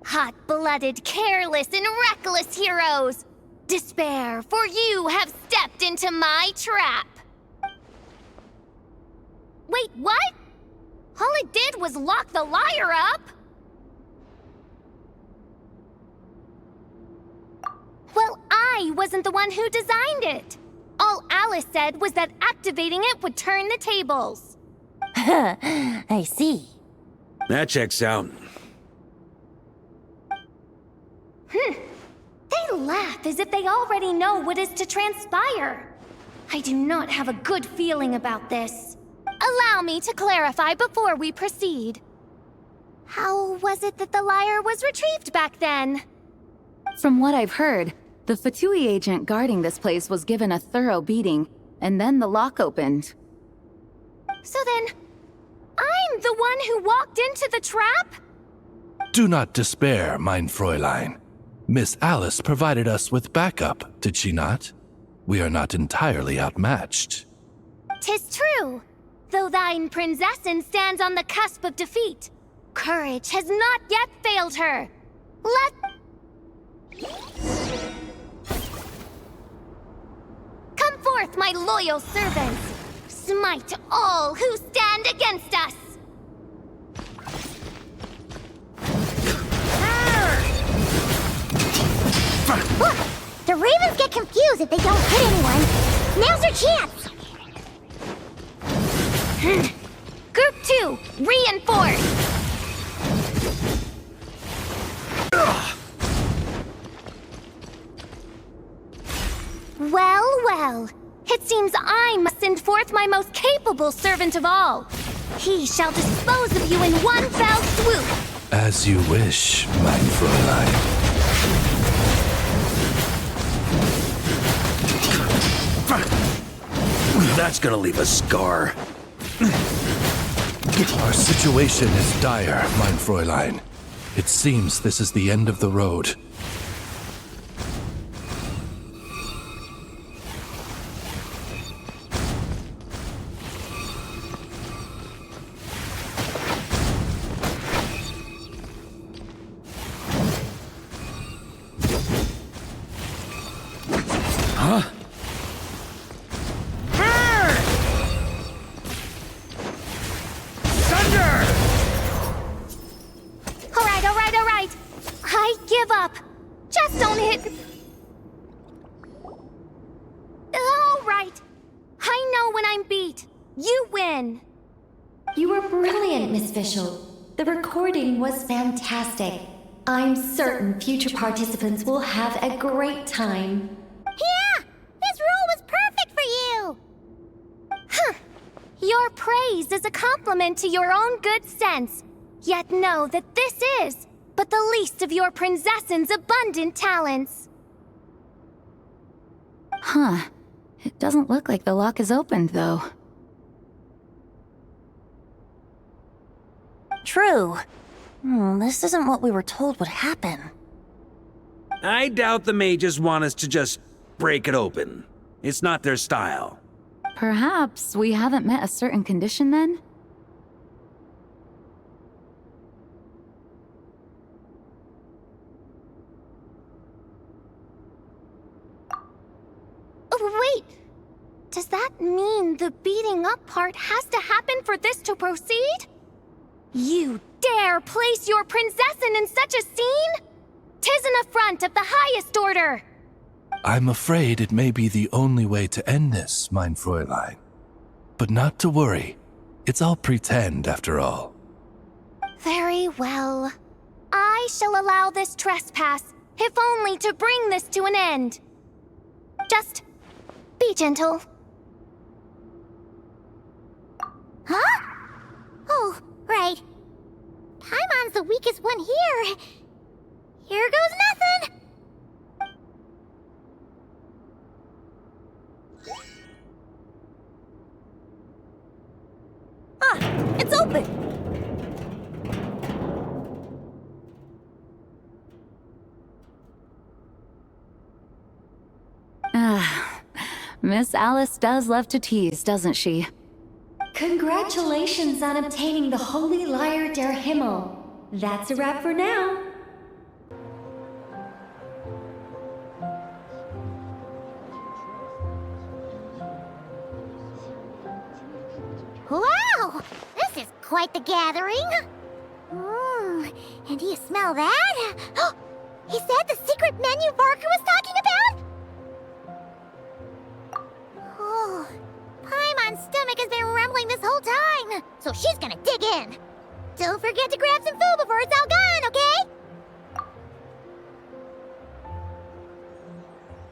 Hot-blooded, careless, and reckless heroes! Despair, for you have stepped into my trap! Wait, what? All it did was lock the liar up! Well, I wasn't the one who designed it. All Alice said was that activating it would turn the tables. I see. That checks out. They laugh as if they already know what is to transpire. I do not have a good feeling about this. Allow me to clarify before we proceed. How was it that the lyre was retrieved back then? From what I've heard, the Fatui agent guarding this place was given a thorough beating, and then the lock opened. So then, I'm the one who walked into the trap? Do not despair, mein Fräulein. Miss Alice provided us with backup, did she not? We are not entirely outmatched. 'Tis true, though thine Prinzessin stands on the cusp of defeat. Courage has not yet failed her. Come forth, my loyal servants! Smite all who stand against us! Look! The Ravens get confused if they don't hit anyone. Now's their chance! Group 2, reinforce! Well, well. It seems I must send forth my most capable servant of all. He shall dispose of you in one fell swoop. As you wish, mein Fräulein. That's gonna leave a scar. Our situation is dire, mein Fräulein. It seems this is the end of the road. Huh? I give up. Just don't hit... All right. I know when I'm beat. You win. You were brilliant, Miss Fischl. The recording was fantastic. I'm certain future participants will have a great time. Yeah! This role was perfect for you! Huh. Your praise is a compliment to your own good sense. Yet know that this is but the least of your Prinzessin's abundant talents. Huh. It doesn't look like the lock is opened, though. True. This isn't what we were told would happen. I doubt the mages want us to just break it open. It's not their style. Perhaps we haven't met a certain condition then? Wait! Does that mean the beating up part has to happen for this to proceed? You dare place your Prinzessin in such a scene? 'Tis an affront of the highest order! I'm afraid it may be the only way to end this, mein Fräulein. But not to worry. It's all pretend, after all. Very well. I shall allow this trespass, if only to bring this to an end. Just be gentle. Huh? Oh, right. Paimon's the weakest one here. Here goes nothing! Ah, it's open! Miss Alice does love to tease, doesn't she? Congratulations on obtaining the Holy Lyre der Himmel. That's a wrap for now. Wow! This is quite the gathering. And do you smell that? Is that the secret menu Barker was talking about? Oh, Paimon's stomach has been rumbling this whole time, so she's gonna dig in. Don't forget to grab some food before it's all gone, okay?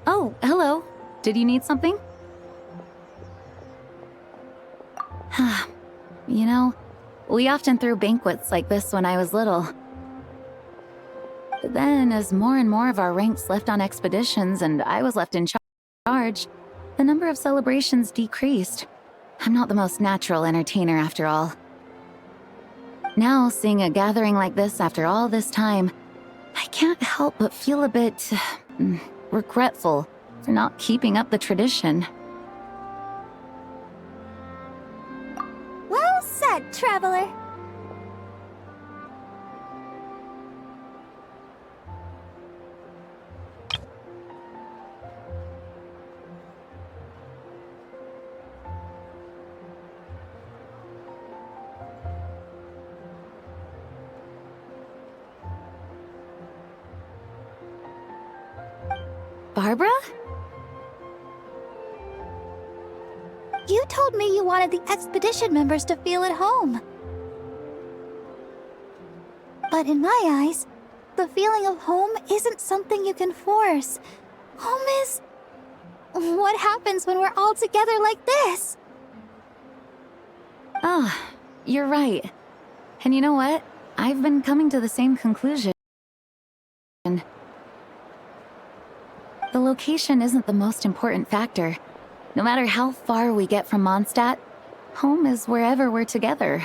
Oh, hello. Did you need something? You know, we often threw banquets like this when I was little. But then, as more and more of our ranks left on expeditions and I was left in charge, the number of celebrations decreased. I'm not the most natural entertainer after all. Now, seeing a gathering like this after all this time, I can't help but feel a bit regretful for not keeping up the tradition. Well said, traveler. Barbara? You told me you wanted the expedition members to feel at home. But in my eyes, the feeling of home isn't something you can force. Home is... what happens when we're all together like this? Ah, you're right. And you know what? I've been coming to the same conclusion. The location isn't the most important factor. No matter how far we get from Mondstadt, home is wherever we're together.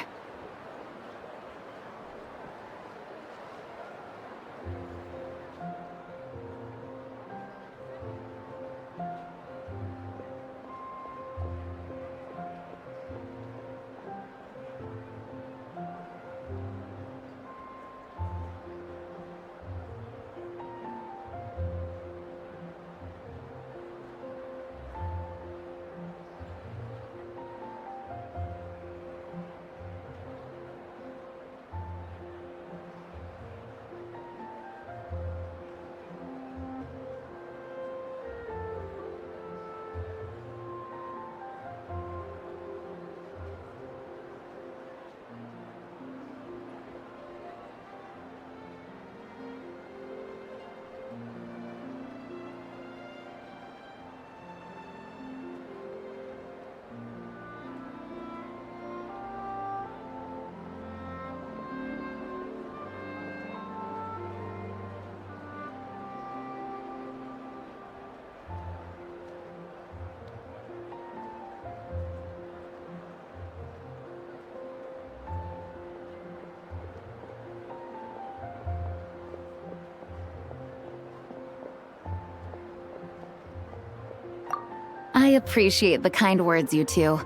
I appreciate the kind words, you two.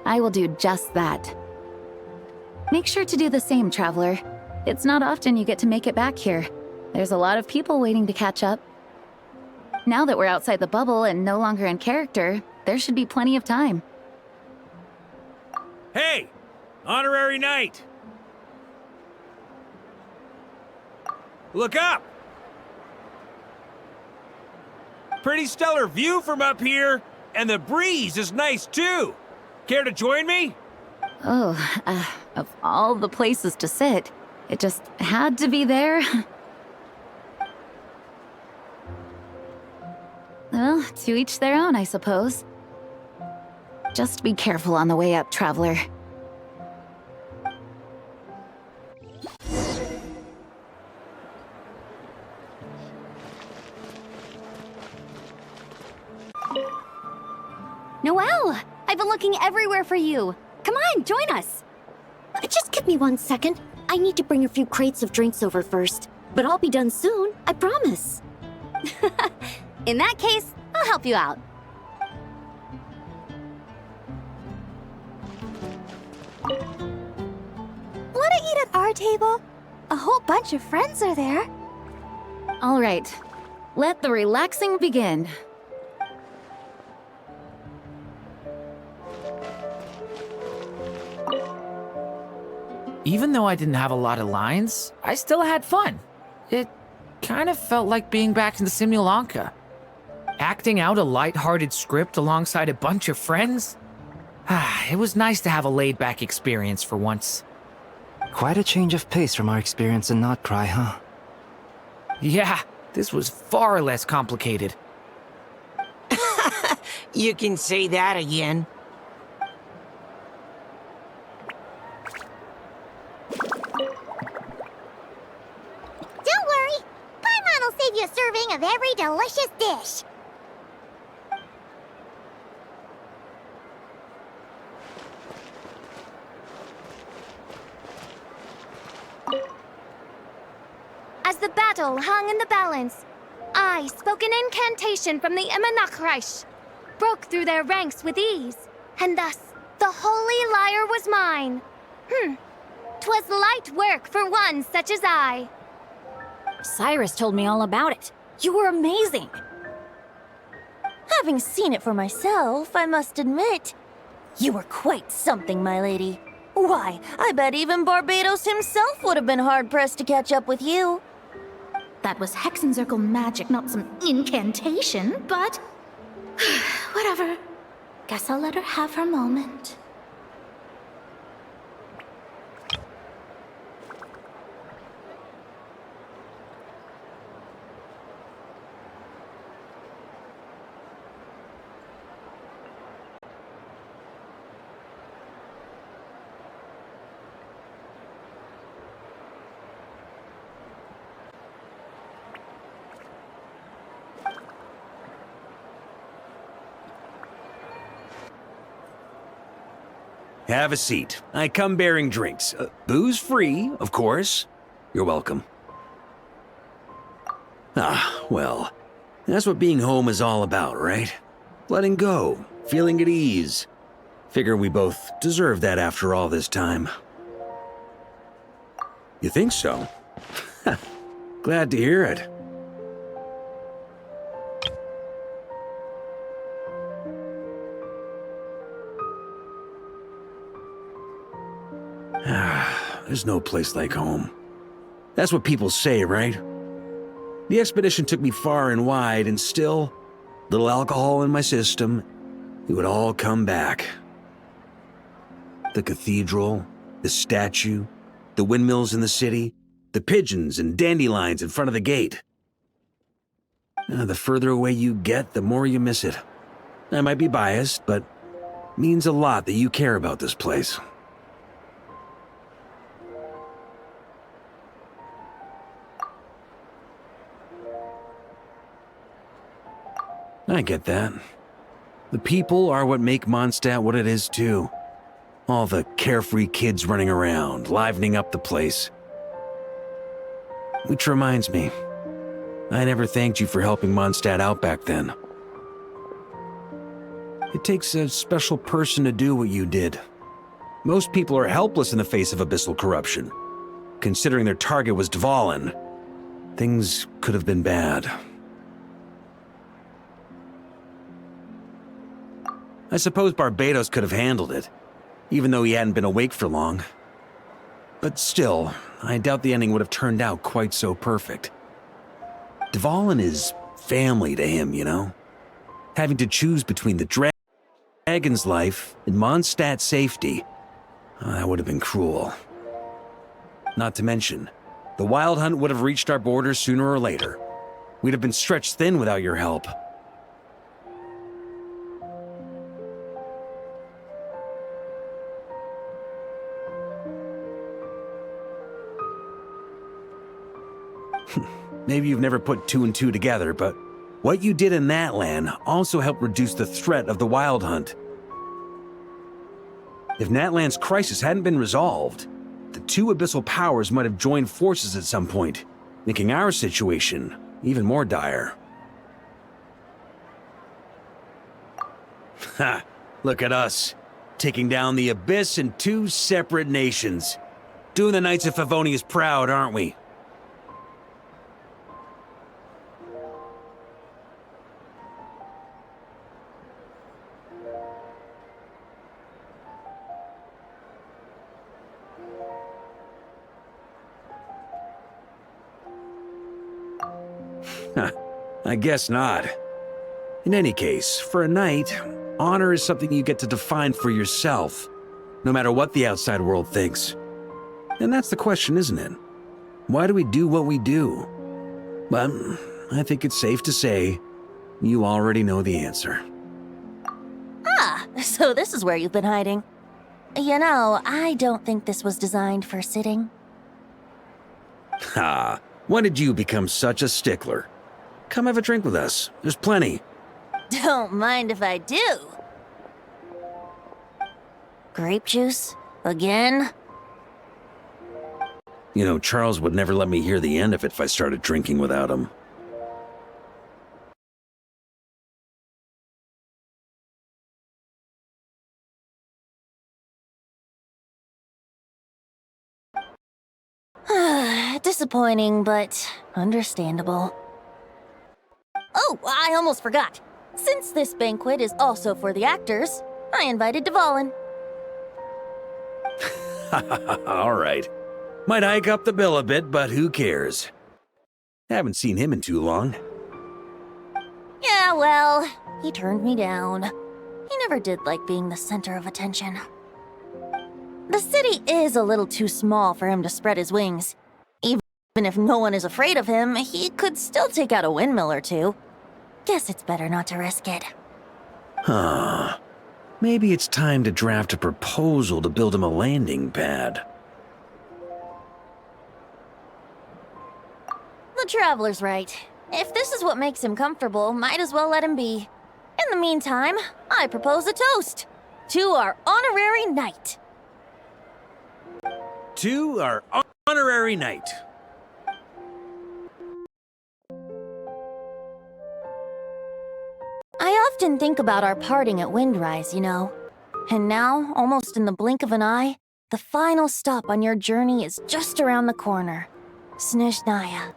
I will do just that. Make sure to do the same, traveler. It's not often you get to make it back here. There's a lot of people waiting to catch up. Now that we're outside the bubble and no longer in character, there should be plenty of time. Hey! Honorary knight! Look up! Pretty stellar view from up here, and the breeze is nice too. Care to join me? Oh, of all the places to sit, it just had to be there. Well, to each their own, I suppose. Just be careful on the way up, traveler. Noelle! I've been looking everywhere for you. Come on, join us. Just give me 1 second. I need to bring a few crates of drinks over first. But I'll be done soon, I promise. In that case, I'll help you out. Wanna eat at our table? A whole bunch of friends are there. All right, let the relaxing begin. Even though I didn't have a lot of lines, I still had fun. It kind of felt like being back in the Simulanka. Acting out a light-hearted script alongside a bunch of friends. It was nice to have a laid-back experience for once. Quite a change of pace from our experience in Not Cry, huh? Yeah, this was far less complicated. You can say that again. Don't worry, Paimon will save you a serving of every delicious dish. As the battle hung in the balance, I spoke an incantation from the Imanakreish, broke through their ranks with ease, and thus the holy lyre was mine. 'Twas light work for one such as I. Cyrus told me all about it. You were amazing. Having seen it for myself, I must admit, you were quite something, my lady. Why, I bet even Barbados himself would have been hard-pressed to catch up with you. That was Hexencircle magic, not some incantation, but... whatever. Guess I'll let her have her moment. Have a seat. I come bearing drinks. Booze free, of course. You're welcome. Well, that's what being home is all about, right? Letting go, feeling at ease. Figure we both deserve that after all this time. You think so? Glad to hear it. There's no place like home. That's what people say, right? The expedition took me far and wide, and still, little alcohol in my system, it would all come back. The cathedral, the statue, the windmills in the city, the pigeons and dandelions in front of the gate. The further away you get, the more you miss it. I might be biased, but it means a lot that you care about this place. I get that. The people are what make Mondstadt what it is, too. All the carefree kids running around, livening up the place. Which reminds me, I never thanked you for helping Mondstadt out back then. It takes a special person to do what you did. Most people are helpless in the face of abyssal corruption. Considering their target was Dvalin, things could have been bad. I suppose Barbados could have handled it, even though he hadn't been awake for long. But still, I doubt the ending would have turned out quite so perfect. Dvalin is family to him, you know? Having to choose between the dragon's life and Mondstadt's safety, that would have been cruel. Not to mention, the Wild Hunt would have reached our borders sooner or later. We'd have been stretched thin without your help. Maybe you've never put two and two together, but what you did in that land also helped reduce the threat of the Wild Hunt. If Natlan's crisis hadn't been resolved, the two abyssal powers might have joined forces at some point, making our situation even more dire. Ha! Look at us, taking down the Abyss in two separate nations. Doing the Knights of Favonius proud, aren't we? I guess not. In any case, for a knight, honor is something you get to define for yourself, no matter what the outside world thinks. And that's the question, isn't it? Why do we do what we do? But I think it's safe to say you already know the answer. Ah, so this is where you've been hiding. You know, I don't think this was designed for sitting. Ha! When did you become such a stickler? Come have a drink with us. There's plenty. Don't mind if I do. Grape juice? Again? You know, Charles would never let me hear the end of it if I started drinking without him. Disappointing, but understandable. Oh, I almost forgot. Since this banquet is also for the actors, I invited Dvalin. All right. Might hike up the bill a bit, but who cares? Haven't seen him in too long. Yeah, well, he turned me down. He never did like being the center of attention. The city is a little too small for him to spread his wings. Even if no one is afraid of him, he could still take out a windmill or two. Guess it's better not to risk it. Huh. Maybe it's time to draft a proposal to build him a landing pad. The Traveler's right. If this is what makes him comfortable, might as well let him be. In the meantime, I propose a toast to our honorary knight. To our honorary knight. I often think about our parting at Windrise, you know. And now, almost in the blink of an eye, the final stop on your journey is just around the corner. Snezhnaya.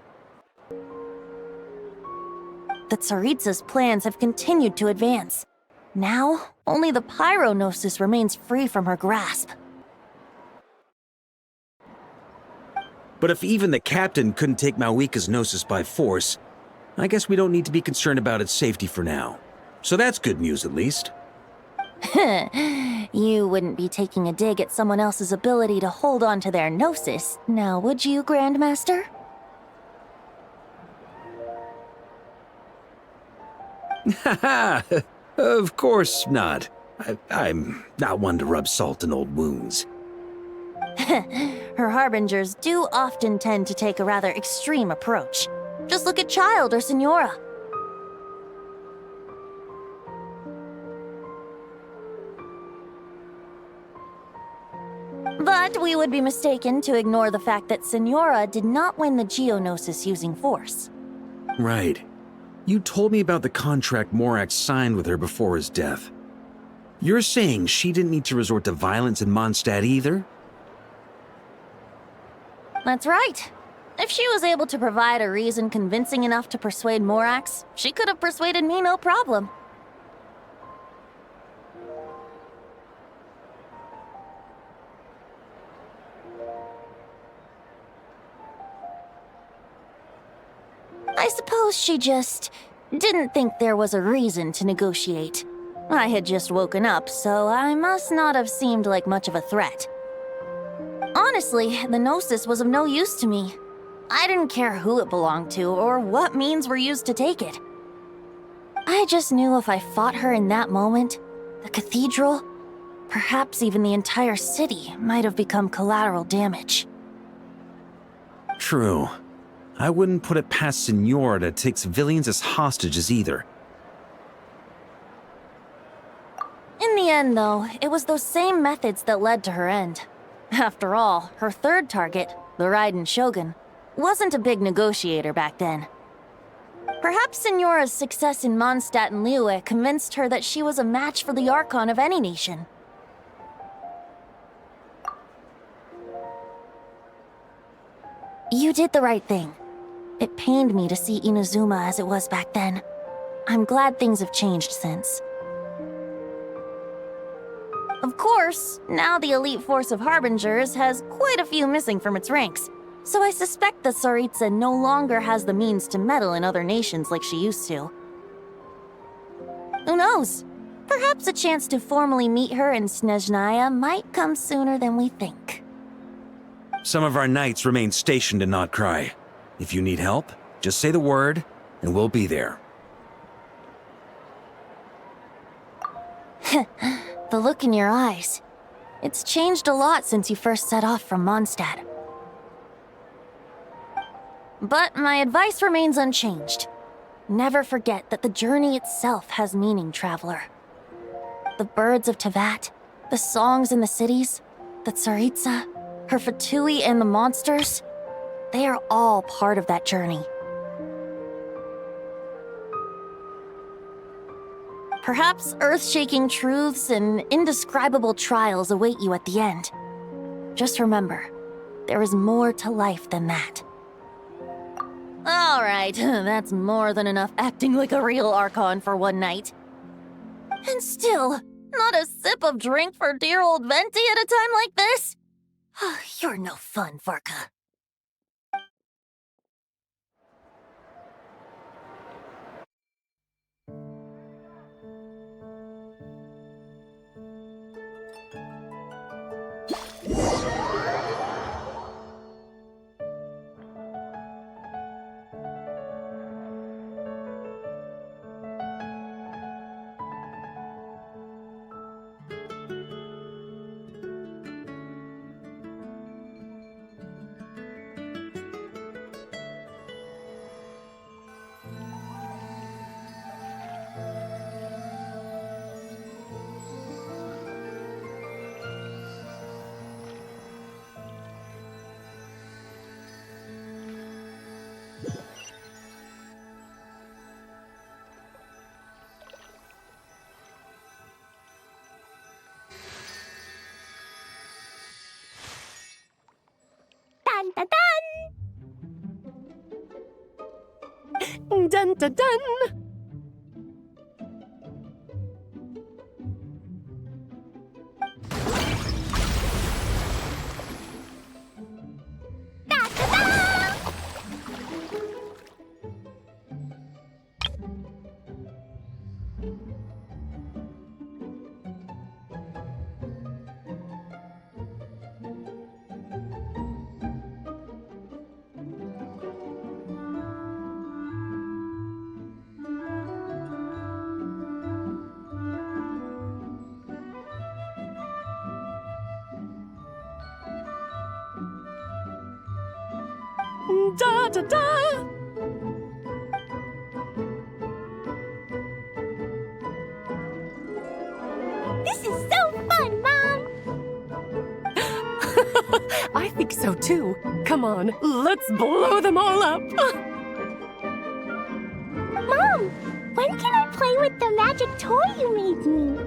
The Tsaritsa's plans have continued to advance. Now, only the Pyronosis remains free from her grasp. But if even the captain couldn't take Malwika's Gnosis by force, I guess we don't need to be concerned about its safety for now. So that's good news, at least. You wouldn't be taking a dig at someone else's ability to hold on to their Gnosis, now would you, Grandmaster? Haha! Of course not. I'm not one to rub salt in old wounds. Her harbingers do often tend to take a rather extreme approach. Just look at Child or Senora. But we would be mistaken to ignore the fact that Senora did not win the Geonosis using force. Right. You told me about the contract Morax signed with her before his death. You're saying she didn't need to resort to violence in Mondstadt either? That's right. If she was able to provide a reason convincing enough to persuade Morax, she could have persuaded me no problem. I suppose she just didn't think there was a reason to negotiate. I had just woken up, so I must not have seemed like much of a threat. Honestly, the Gnosis was of no use to me. I didn't care who it belonged to or what means were used to take it. I just knew if I fought her in that moment, the cathedral, perhaps even the entire city, might have become collateral damage. True. I wouldn't put it past Senora to take civilians as hostages either. In the end, though, it was those same methods that led to her end. After all, her third target, the Raiden Shogun, wasn't a big negotiator back then. Perhaps Senora's success in Mondstadt and Liyue convinced her that she was a match for the Archon of any nation. You did the right thing. It pained me to see Inazuma as it was back then. I'm glad things have changed since. Of course, now the elite force of Harbingers has quite a few missing from its ranks, so I suspect the Tsaritsa no longer has the means to meddle in other nations like she used to. Who knows? Perhaps a chance to formally meet her in Snezhnaya might come sooner than we think. Some of our knights remain stationed in Not Cry. If you need help, just say the word, and we'll be there. The look in your eyes. It's changed a lot since you first set off from Mondstadt. But my advice remains unchanged. Never forget that the journey itself has meaning, traveler. The birds of Tevat, the songs in the cities, the Tsaritsa, her Fatui and the monsters, they are all part of that journey. Perhaps earth-shaking truths and indescribable trials await you at the end. Just remember, there is more to life than that. All right, that's more than enough acting like a real Archon for one night. And still, not a sip of drink for dear old Venti at a time like this? You're no fun, Varka. Dun dun dun! Dun dun dun! Da da da! This is so fun, Mom! I think so too. Come on, let's blow them all up! Mom, when can I play with the magic toy you made me?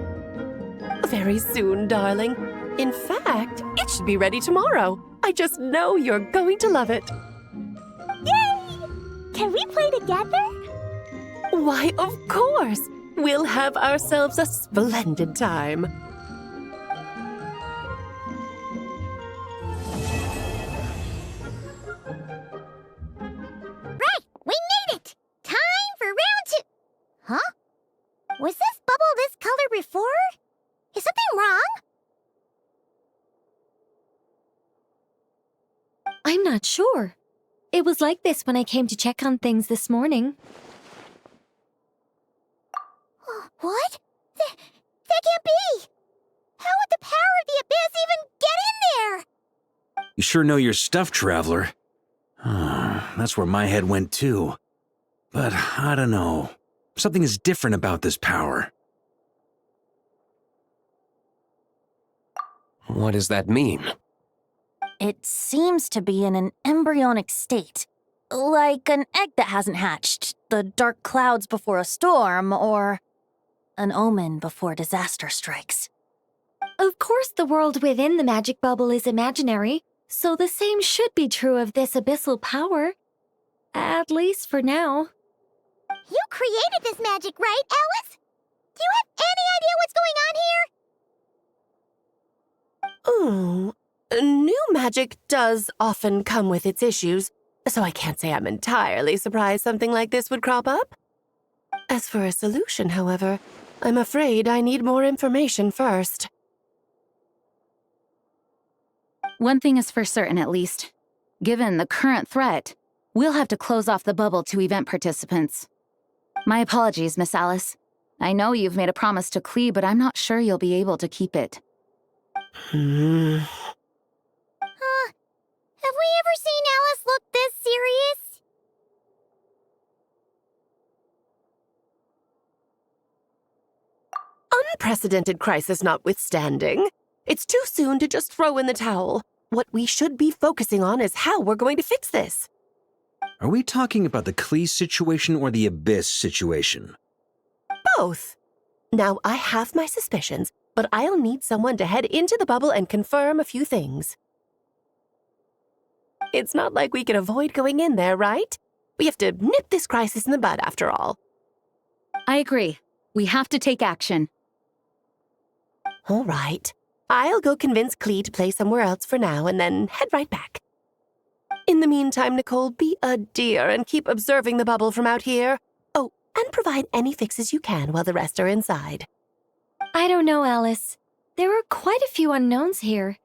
Very soon, darling. In fact, it should be ready tomorrow. I just know you're going to love it. Yay! Can we play together? Why, of course! We'll have ourselves a splendid time. Right! We made it! Time for round 2! Huh? Was this bubble this color before? Is something wrong? I'm not sure. It was like this when I came to check on things this morning. What? That can't be! How would the power of the abyss even get in there? You sure know your stuff, traveler. That's where my head went too. But I don't know. Something is different about this power. What does that mean? It seems to be in an embryonic state. Like an egg that hasn't hatched, the dark clouds before a storm, or an omen before disaster strikes. Of course the world within the magic bubble is imaginary, So the same should be true of this abyssal power. At least for now. You created this magic, right, Alice? Do you have any idea what's going on here? Ooh, new magic does often come with its issues, so I can't say I'm entirely surprised something like this would crop up. As for a solution, however, I'm afraid I need more information first. One thing is for certain, at least. Given the current threat, we'll have to close off the bubble to event participants. My apologies, Miss Alice. I know you've made a promise to Klee, but I'm not sure you'll be able to keep it. Have we ever seen Alice look this serious? Unprecedented crisis notwithstanding, it's too soon to just throw in the towel. What we should be focusing on is how we're going to fix this. Are we talking about the Klee situation or the Abyss situation? Both. Now, I have my suspicions, but I'll need someone to head into the bubble and confirm a few things. It's not like we can avoid going in there, right? We have to nip this crisis in the bud, after all. I agree. We have to take action. All right. I'll go convince Klee to play somewhere else for now and then head right back. In the meantime, Nicole, be a dear and keep observing the bubble from out here. Oh, and provide any fixes you can while the rest are inside. I don't know, Alice. There are quite a few unknowns here.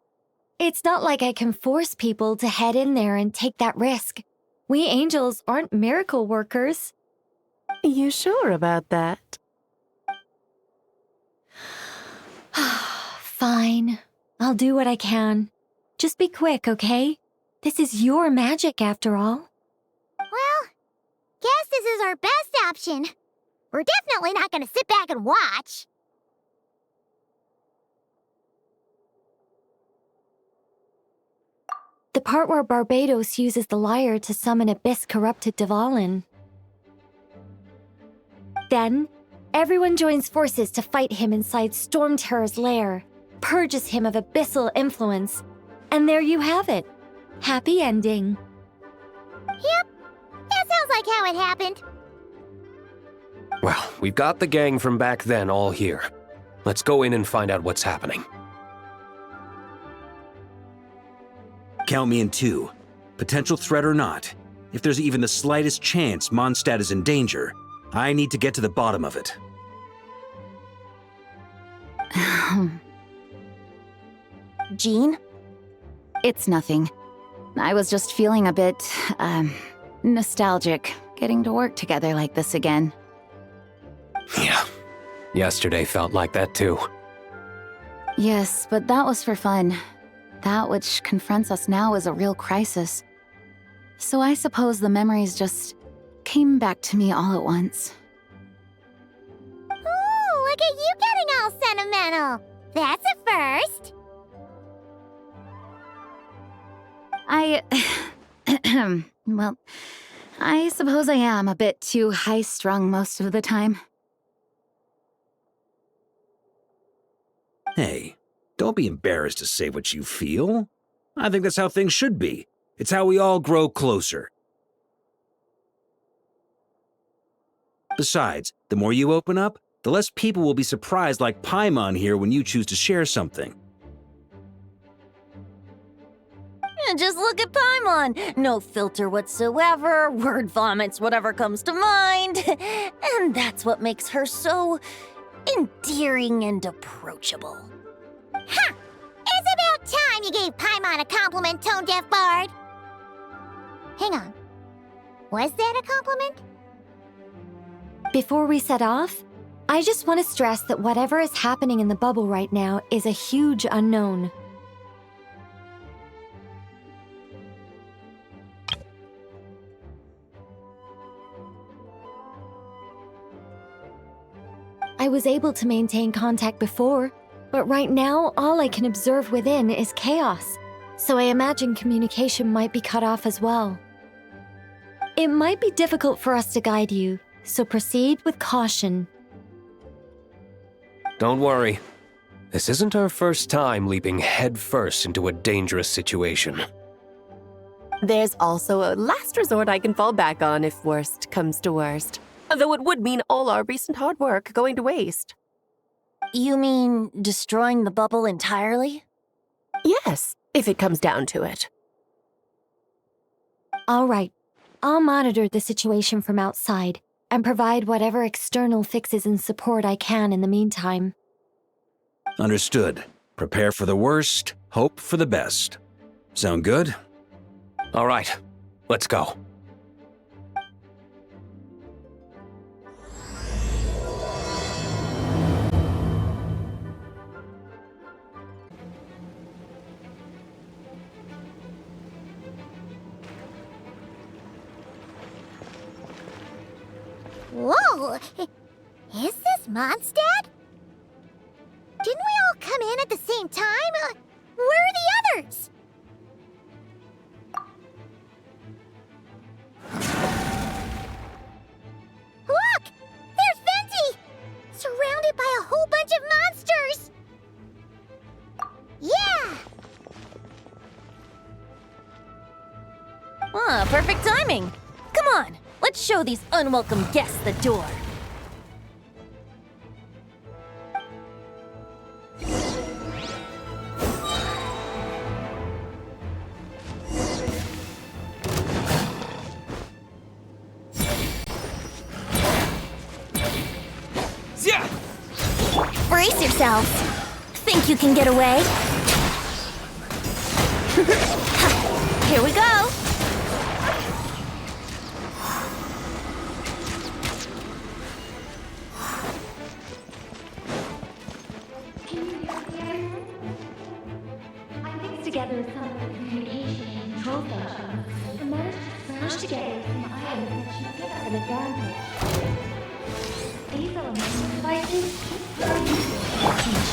It's not like I can force people to head in there and take that risk. We angels aren't miracle workers. You sure about that? Fine. I'll do what I can. Just be quick, okay? This is your magic, after all. Well, guess this is our best option. We're definitely not gonna sit back and watch. The part where Barbados uses the lyre to summon Abyss-corrupted Dvalin. Then, everyone joins forces to fight him inside Storm Terror's lair, purges him of abyssal influence, and there you have it. Happy ending. Yep, that sounds like how it happened. Well, we've got the gang from back then all here. Let's go in and find out what's happening. Count me in 2. Potential threat or not, if there's even the slightest chance Mondstadt is in danger, I need to get to the bottom of it. Jean? It's nothing. I was just feeling a bit, nostalgic, getting to work together like this again. Yeah, yesterday felt like that too. Yes, but that was for fun. That which confronts us now is a real crisis. So I suppose the memories just came back to me all at once. Ooh, look at you getting all sentimental. That's a first. Well, I suppose I am a bit too high-strung most of the time. Hey, don't be embarrassed to say what you feel. I think that's how things should be. It's how we all grow closer. Besides, the more you open up, the less people will be surprised like Paimon here when you choose to share something. Just look at Paimon. No filter whatsoever, word vomits whatever comes to mind. And that's what makes her so endearing and approachable. Ha! It's about time you gave Paimon a compliment, tone-deaf bard. Hang on. Was that a compliment? Before we set off, I just want to stress that whatever is happening in the bubble right now is a huge unknown. I was able to maintain contact before, but right now all I can observe within is chaos, so I imagine communication might be cut off as well. It might be difficult for us to guide you, so proceed with caution. Don't worry. This isn't our first time leaping headfirst into a dangerous situation. There's also a last resort I can fall back on if worst comes to worst. Though it would mean all our recent hard work going to waste. You mean destroying the bubble entirely? Yes, if it comes down to it. All right, I'll monitor the situation from outside and provide whatever external fixes and support I can in the meantime. Understood. Prepare for the worst, hope for the best. Sound good? All right, let's go. Whoa! Is this Mondstadt? Didn't we all come in at the same time? Where are the others? Look! There's Venti! Surrounded by a whole bunch of monsters! Yeah! Ah, perfect timing. Come on, let's show these unwelcome guests the door. Brace yourselves. Think you can get away? Here we go. I mixed together some communication and control functions and managed to smash together some items that should give us an advantage. These elements and devices are useful to teach.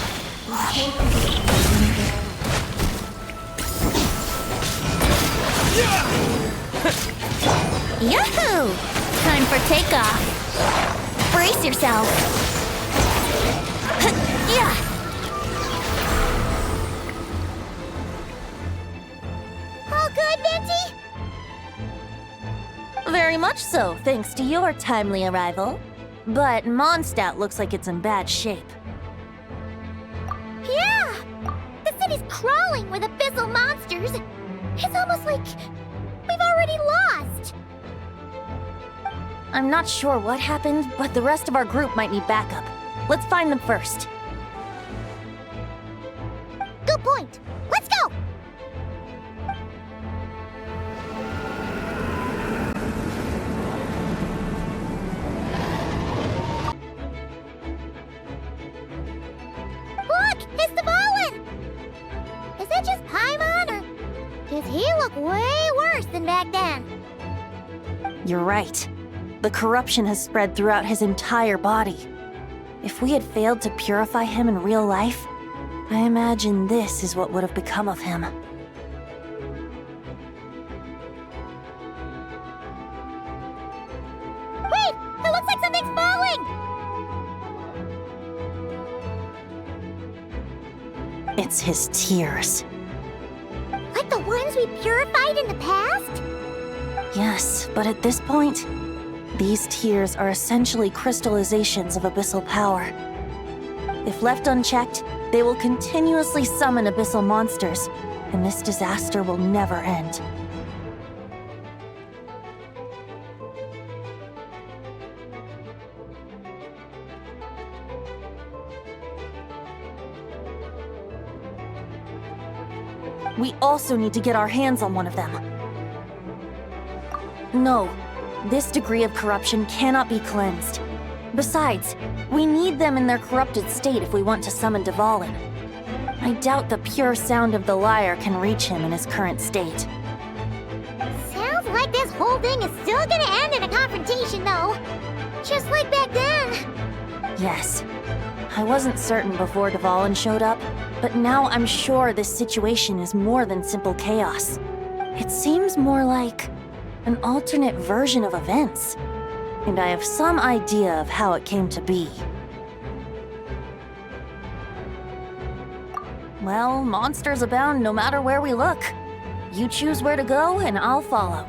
Yahoo! Time for takeoff. Brace yourself. Yeah. All good, Venti? Very much so, thanks to your timely arrival. But Mondstadt looks like it's in bad shape. Yeah! The city's crawling with abyssal monsters. It's almost like we've already lost. I'm not sure what happened, but the rest of our group might need backup. Let's find them first. Good point. Let's go! Look! It's the Volin! Is it just Paimon, or does he look way worse than back then? You're right. The corruption has spread throughout his entire body. If we had failed to purify him in real life, I imagine this is what would have become of him. Wait! It looks like something's falling! It's his tears. Like the ones we purified in the past? Yes, but at this point, these tears are essentially crystallizations of abyssal power. If left unchecked, they will continuously summon abyssal monsters, and this disaster will never end. We also need to get our hands on one of them. No, this degree of corruption cannot be cleansed. Besides, we need them in their corrupted state if we want to summon Dvalin. I doubt the pure sound of the lyre can reach him in his current state. Sounds like this whole thing is still gonna end in a confrontation, though. Just like back then. Yes. I wasn't certain before Dvalin showed up, but now I'm sure this situation is more than simple chaos. It seems more like an alternate version of events, and I have some idea of how it came to be. Well, monsters abound no matter where we look. You choose where to go, and I'll follow.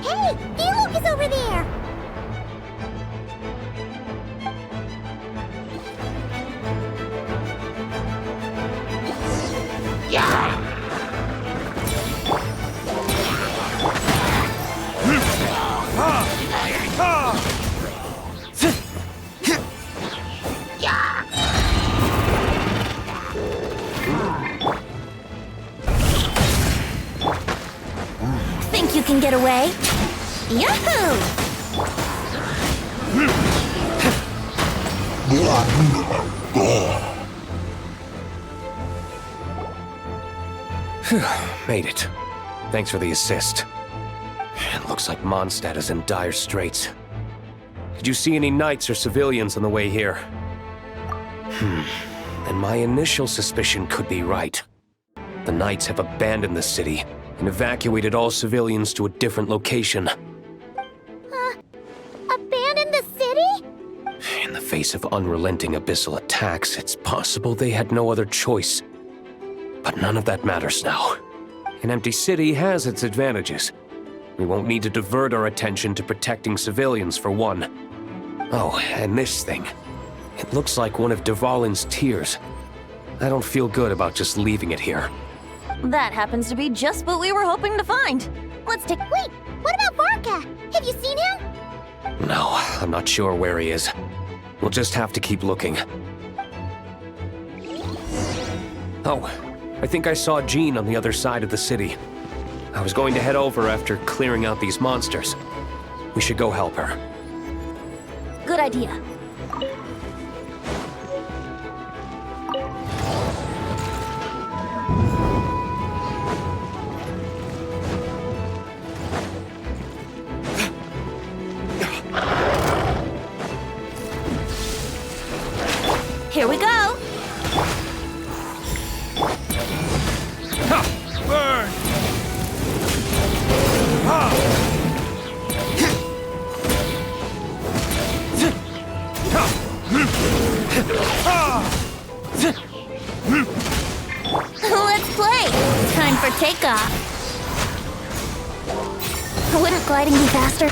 Hey, Diluc is over there! Think you can get away? Yahoo! Made it. Thanks for the assist. It looks like Mondstadt is in dire straits. Did you see any knights or civilians on the way here? And my initial suspicion could be right. The knights have abandoned the city and evacuated all civilians to a different location. Abandon the city? In the face of unrelenting abyssal attacks, it's possible they had no other choice. But none of that matters now. An empty city has its advantages. We won't need to divert our attention to protecting civilians, for one. Oh, and this thing. It looks like one of Dvalin's tears. I don't feel good about just leaving it here. That happens to be just what we were hoping to find. Let's take... Wait, what about Varka? Have you seen him? No, I'm not sure where he is. We'll just have to keep looking. Oh, I think I saw Jean on the other side of the city. I was going to head over after clearing out these monsters. We should go help her. Good idea. Here we go! Burn! Let's play! Time for takeoff! Wouldn't gliding be faster?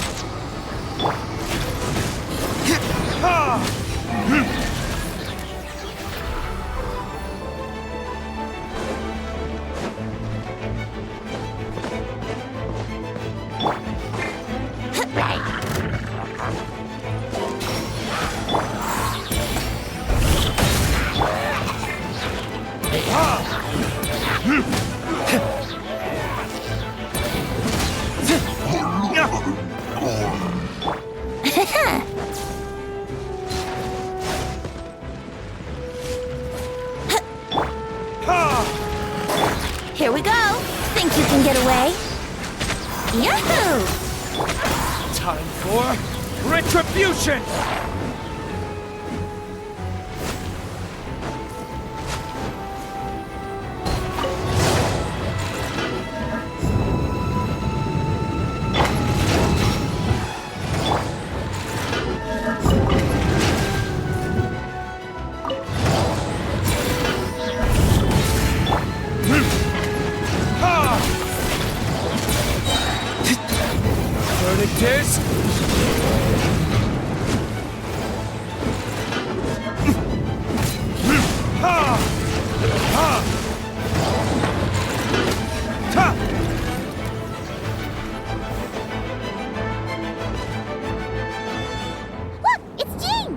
Here we go! Think you can get away? Yahoo! Time for retribution! Verdict is... Look, it's Jean!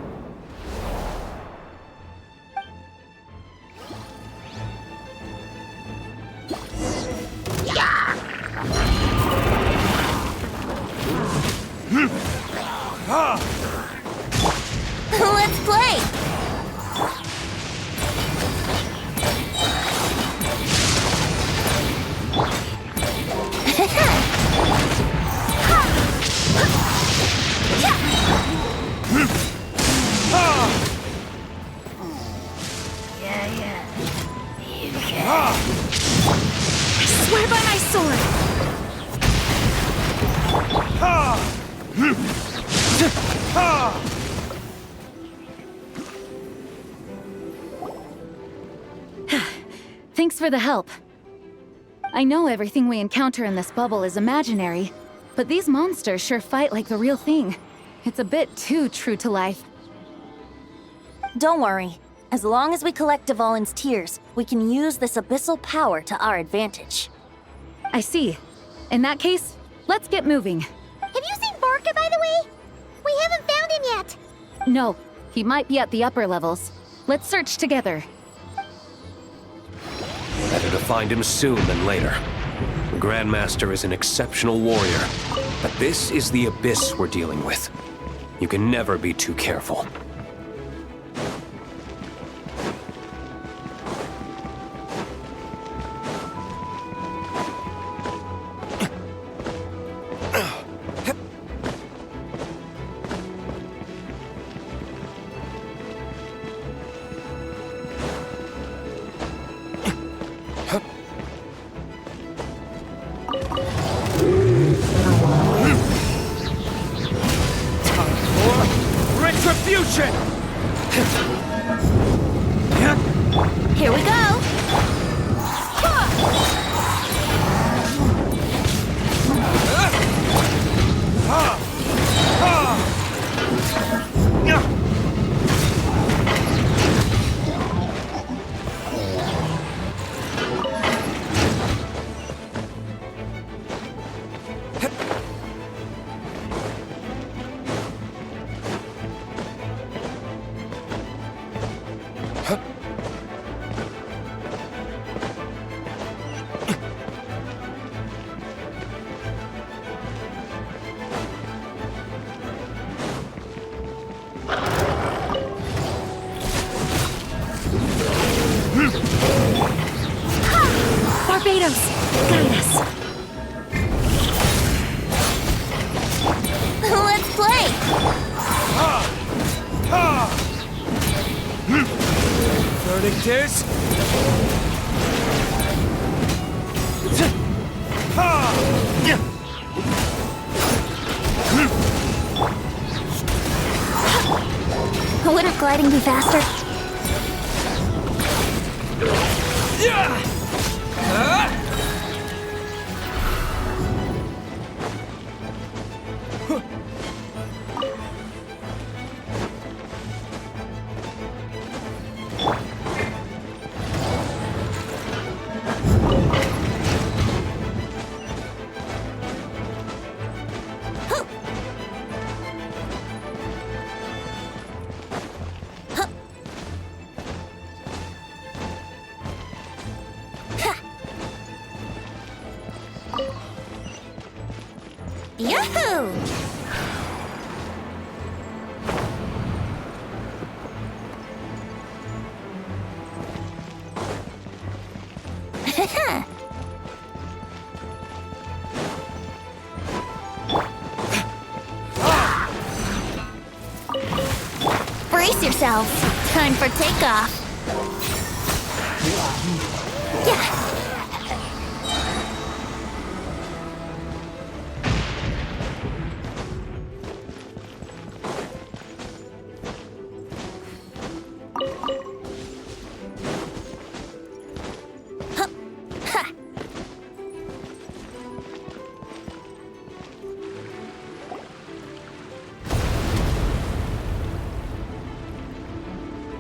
Let's play! I swear by my sword! Thanks for the help. I know everything we encounter in this bubble is imaginary, but these monsters sure fight like the real thing. It's a bit too true to life. Don't worry. As long as we collect Dvalin's tears, we can use this abyssal power to our advantage. I see. In that case, let's get moving. Have you seen Vorka, by the way? We haven't found him yet. No, he might be at the upper levels. Let's search together. Better to find him soon than later. The Grandmaster is an exceptional warrior, but this is the abyss we're dealing with. You can never be too careful. Retribution! Here we go! Barbados, guide us. Let's play! Verdict is... Wouldn't gliding be faster? Yahoo! Brace yourselves. Time for takeoff. Yeah.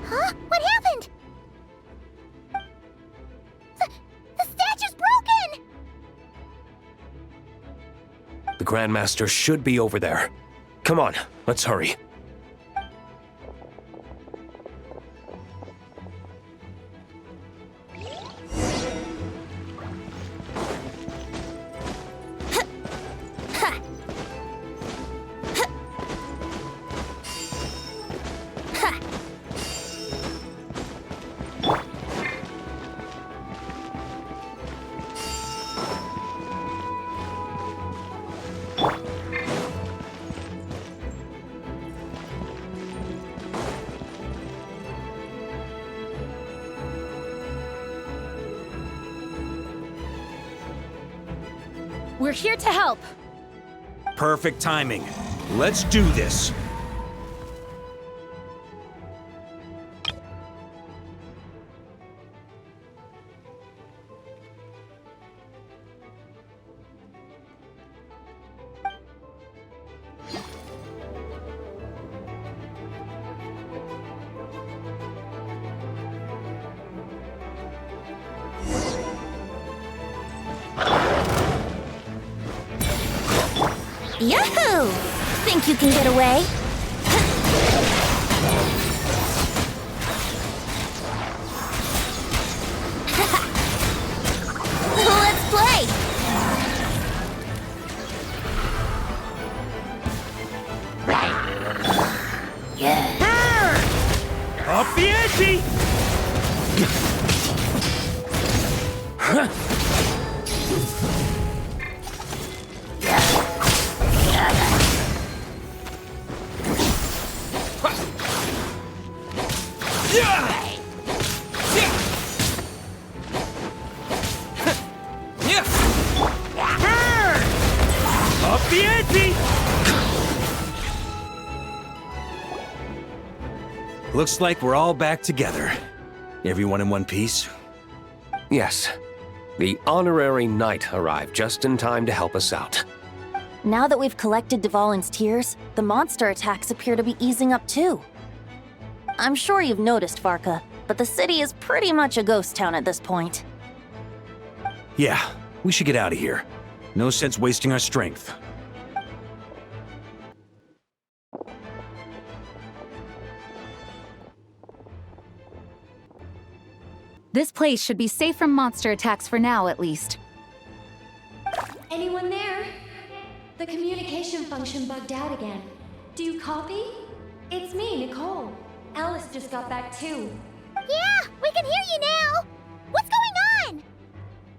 Huh? What happened? The statue's broken! The Grandmaster should be over there. Come on, let's hurry. We're here to help. Perfect timing. Let's do this. Yahoo! Think you can get away? Let's play! Yeah. Burn! Off the edgy! Looks like we're all back together. Everyone in one piece? Yes. The honorary knight arrived just in time to help us out. Now that we've collected Dvalin's tears, the monster attacks appear to be easing up too. I'm sure you've noticed, Varka, but the city is pretty much a ghost town at this point. Yeah, we should get out of here. No sense wasting our strength. This place should be safe from monster attacks for now, at least. Anyone there? The communication function bugged out again. Do you copy? It's me, Nicole. Alice just got back too. Yeah, we can hear you now! What's going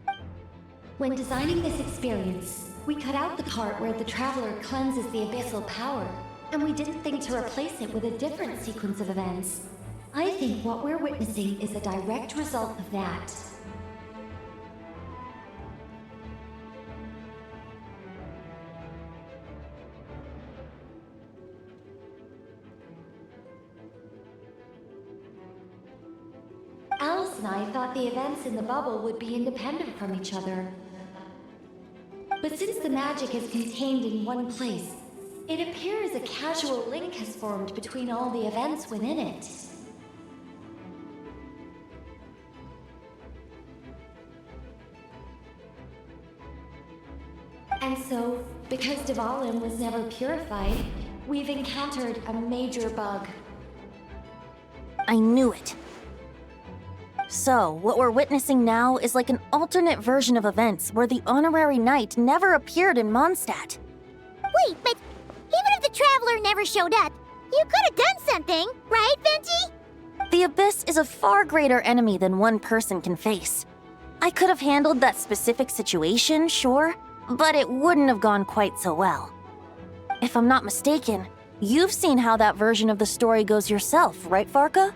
on? When designing this experience, we cut out the part where the Traveler cleanses the abyssal power, and we didn't think to replace it with a different sequence of events. I think what we're witnessing is a direct result of that. Alice and I thought the events in the bubble would be independent from each other. But since the magic is contained in one place, it appears a casual link has formed between all the events within it. And so, because Dvalin was never purified, we've encountered a major bug. I knew it. So, what we're witnessing now is like an alternate version of events where the honorary knight never appeared in Mondstadt. Wait, but even if the Traveler never showed up, you could have done something, right, Venti? The Abyss is a far greater enemy than one person can face. I could have handled that specific situation, sure, but it wouldn't have gone quite so well. If I'm not mistaken, you've seen how that version of the story goes yourself, right, Varka?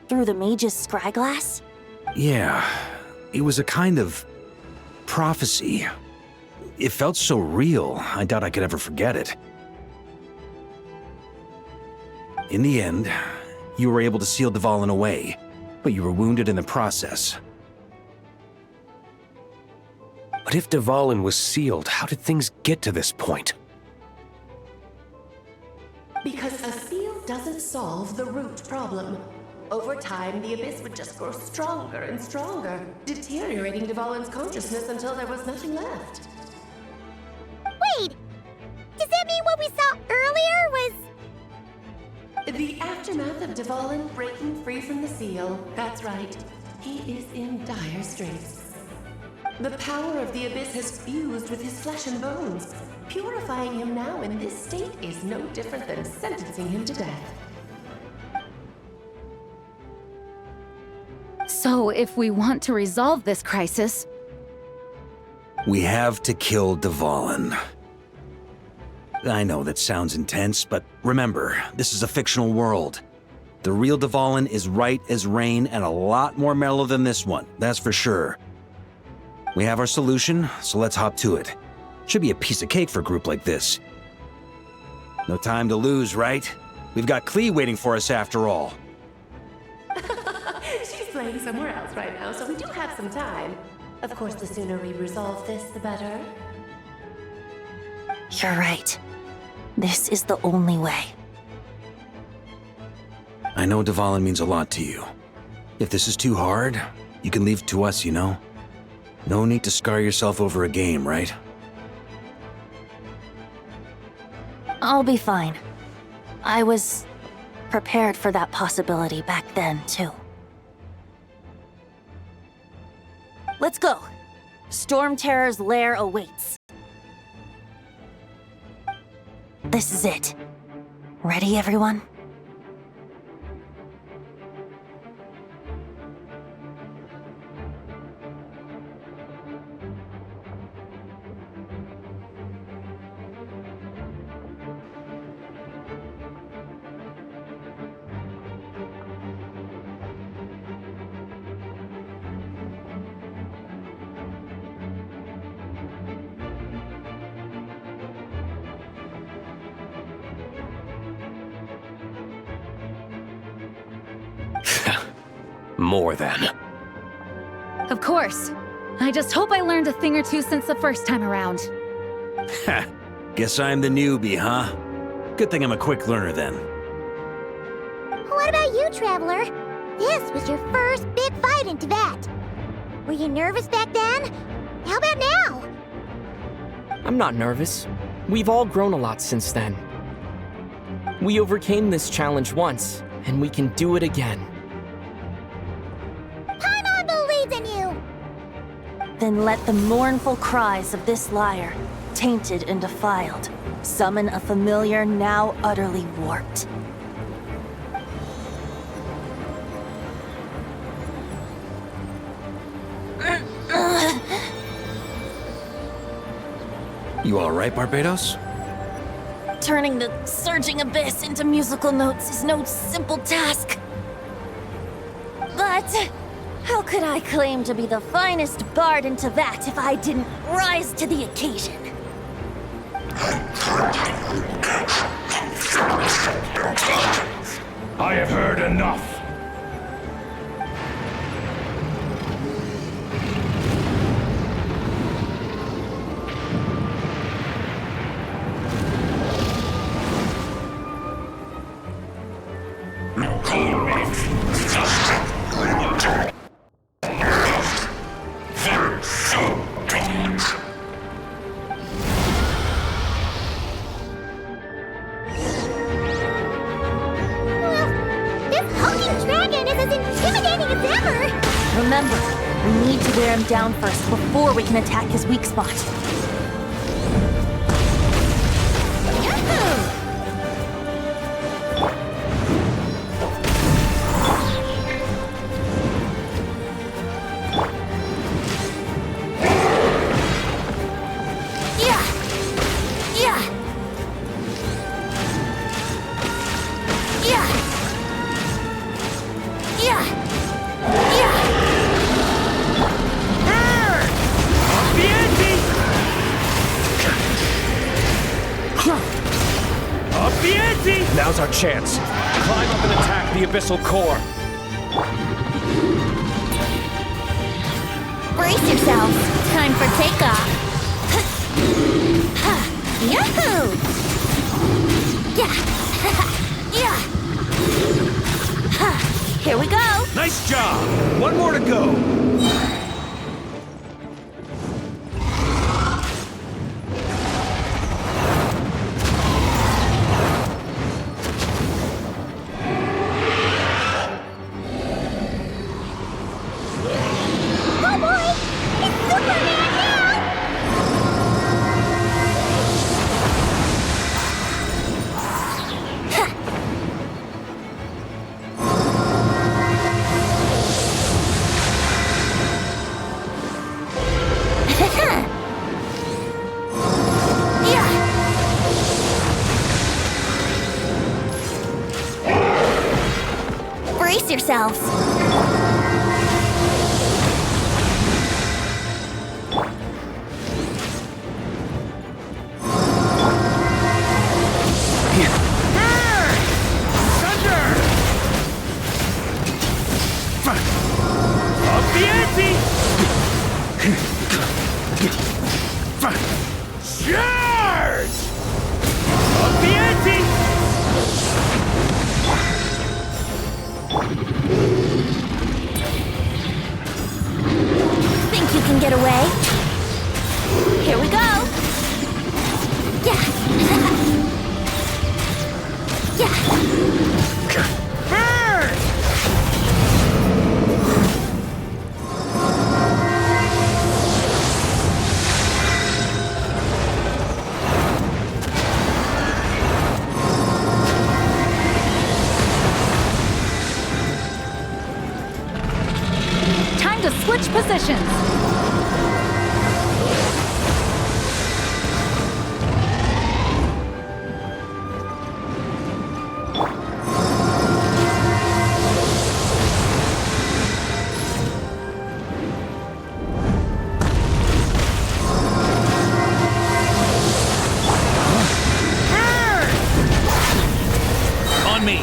Through the mage's scryglass? Yeah, it was a kind of prophecy. It felt so real, I doubt I could ever forget it. In the end, you were able to seal Dvalin away, but you were wounded in the process. But if Dvalin was sealed, how did things get to this point? Because a seal doesn't solve the root problem. Over time, the Abyss would just grow stronger and stronger, deteriorating Dvalin's consciousness until there was nothing left. Wait! Does that mean what we saw earlier was... The aftermath of Dvalin breaking free from the seal. That's right. He is in dire straits. The power of the Abyss has fused with his flesh and bones. Purifying him now in this state is no different than sentencing him to death. So, if we want to resolve this crisis... We have to kill Dvalin. I know that sounds intense, but remember, this is a fictional world. The real Dvalin is right as rain and a lot more mellow than this one, that's for sure. We have our solution, so let's hop to it. Should be a piece of cake for a group like this. No time to lose, right? We've got Klee waiting for us after all. She's playing somewhere else right now, so we do have some time. Of course, the sooner we resolve this, the better. You're right. This is the only way. I know Dvalin means a lot to you. If this is too hard, you can leave it to us, you know? No need to scar yourself over a game, right? I'll be fine. I was prepared for that possibility back then, too. Let's go. Storm Terror's lair awaits. This is it. Ready, everyone? More than. Of course. I just hope I learned a thing or two since the first time around. Ha! Guess I'm the newbie, huh? Good thing I'm a quick learner then. What about you, Traveler? This was your first big fight in Tibet. Were you nervous back then? How about now? I'm not nervous. We've all grown a lot since then. We overcame this challenge once, and we can do it again. Paimon believes in you! Then let the mournful cries of this lyre, tainted and defiled, summon a familiar now utterly warped. You alright, Barbados? Turning the surging abyss into musical notes is no simple task. But how could I claim to be the finest bard in Tibet if I didn't rise to the occasion? I have heard enough. Remember, we need to wear him down first before we can attack his weak spot. Now's our chance. Climb up and attack the abyssal core. Brace yourselves. Time for takeoff. Yahoo! Yeah! Here we go! Nice job! One more to go! Brace yourselves. the ante! Charge! Up the ante! Think you can get away? Here we go! Yeah! Yeah! Burn! Time to switch positions. On me!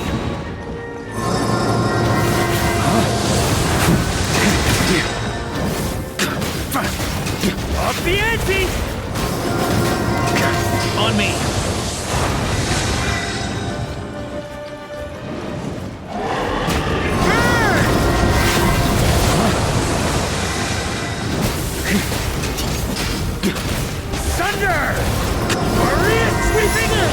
Up the ante! On me! Thunder! Maria sweeping in!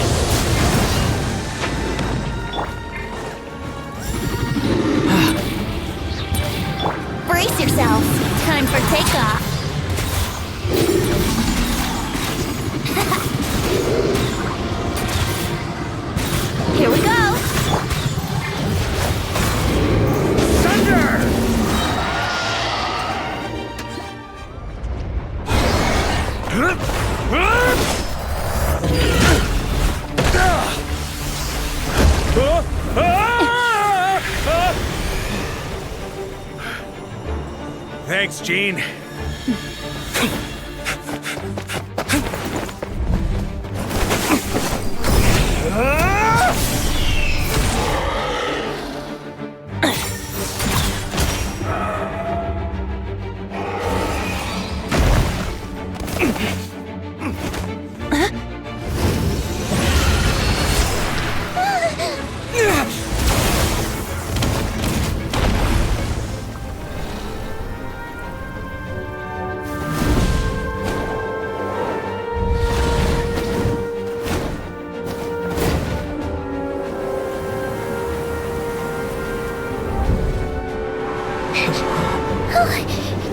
Brace yourselves. Time for takeoff. Here we go. Thunder! Thanks, Gene.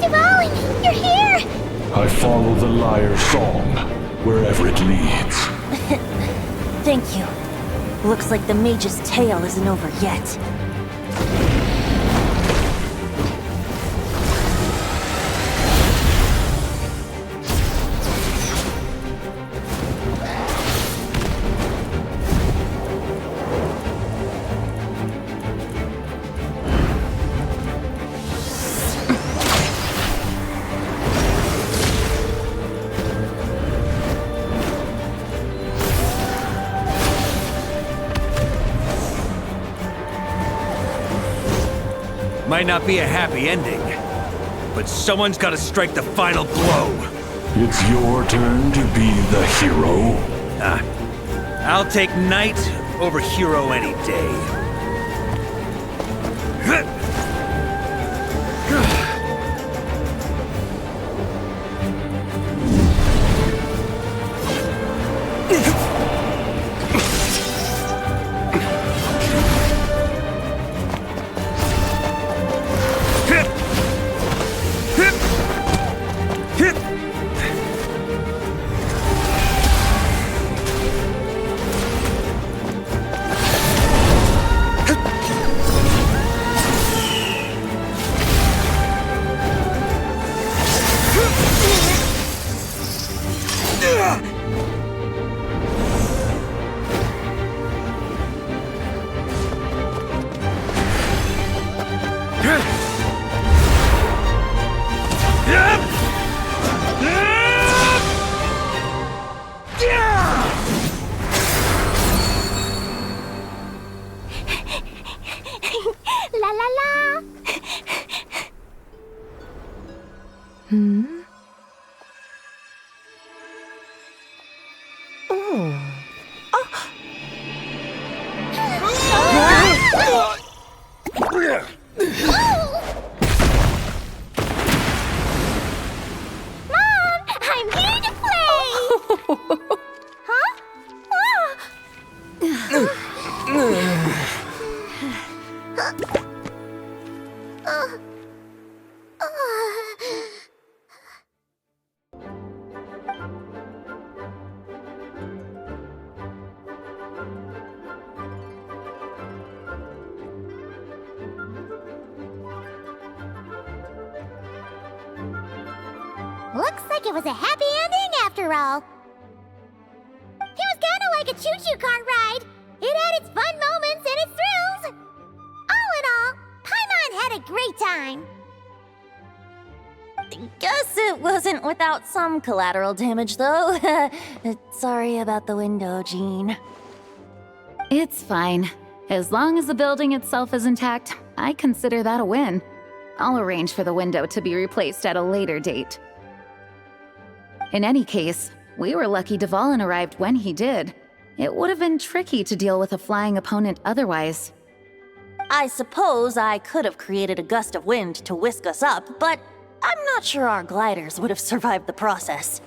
Devouring, you're here! I follow the lyre's song, wherever it leads. Thank you. Looks like the mage's tale isn't over yet. Might not be a happy ending, but someone's gotta strike the final blow. It's your turn to be the hero. I'll take knight over hero any day. Oh. Mom, I'm here to play! Huh? Looks like it was a happy ending after all. It was kinda like a choo-choo cart ride. It had its fun moments and its thrills. All in all, Paimon had a great time. Guess it wasn't without some collateral damage, though. Sorry about the window, Jean. It's fine. As long as the building itself is intact, I consider that a win. I'll arrange for the window to be replaced at a later date. In any case, we were lucky Dvalin arrived when he did. It would have been tricky to deal with a flying opponent otherwise. I suppose I could have created a gust of wind to whisk us up, but I'm not sure our gliders would have survived the process.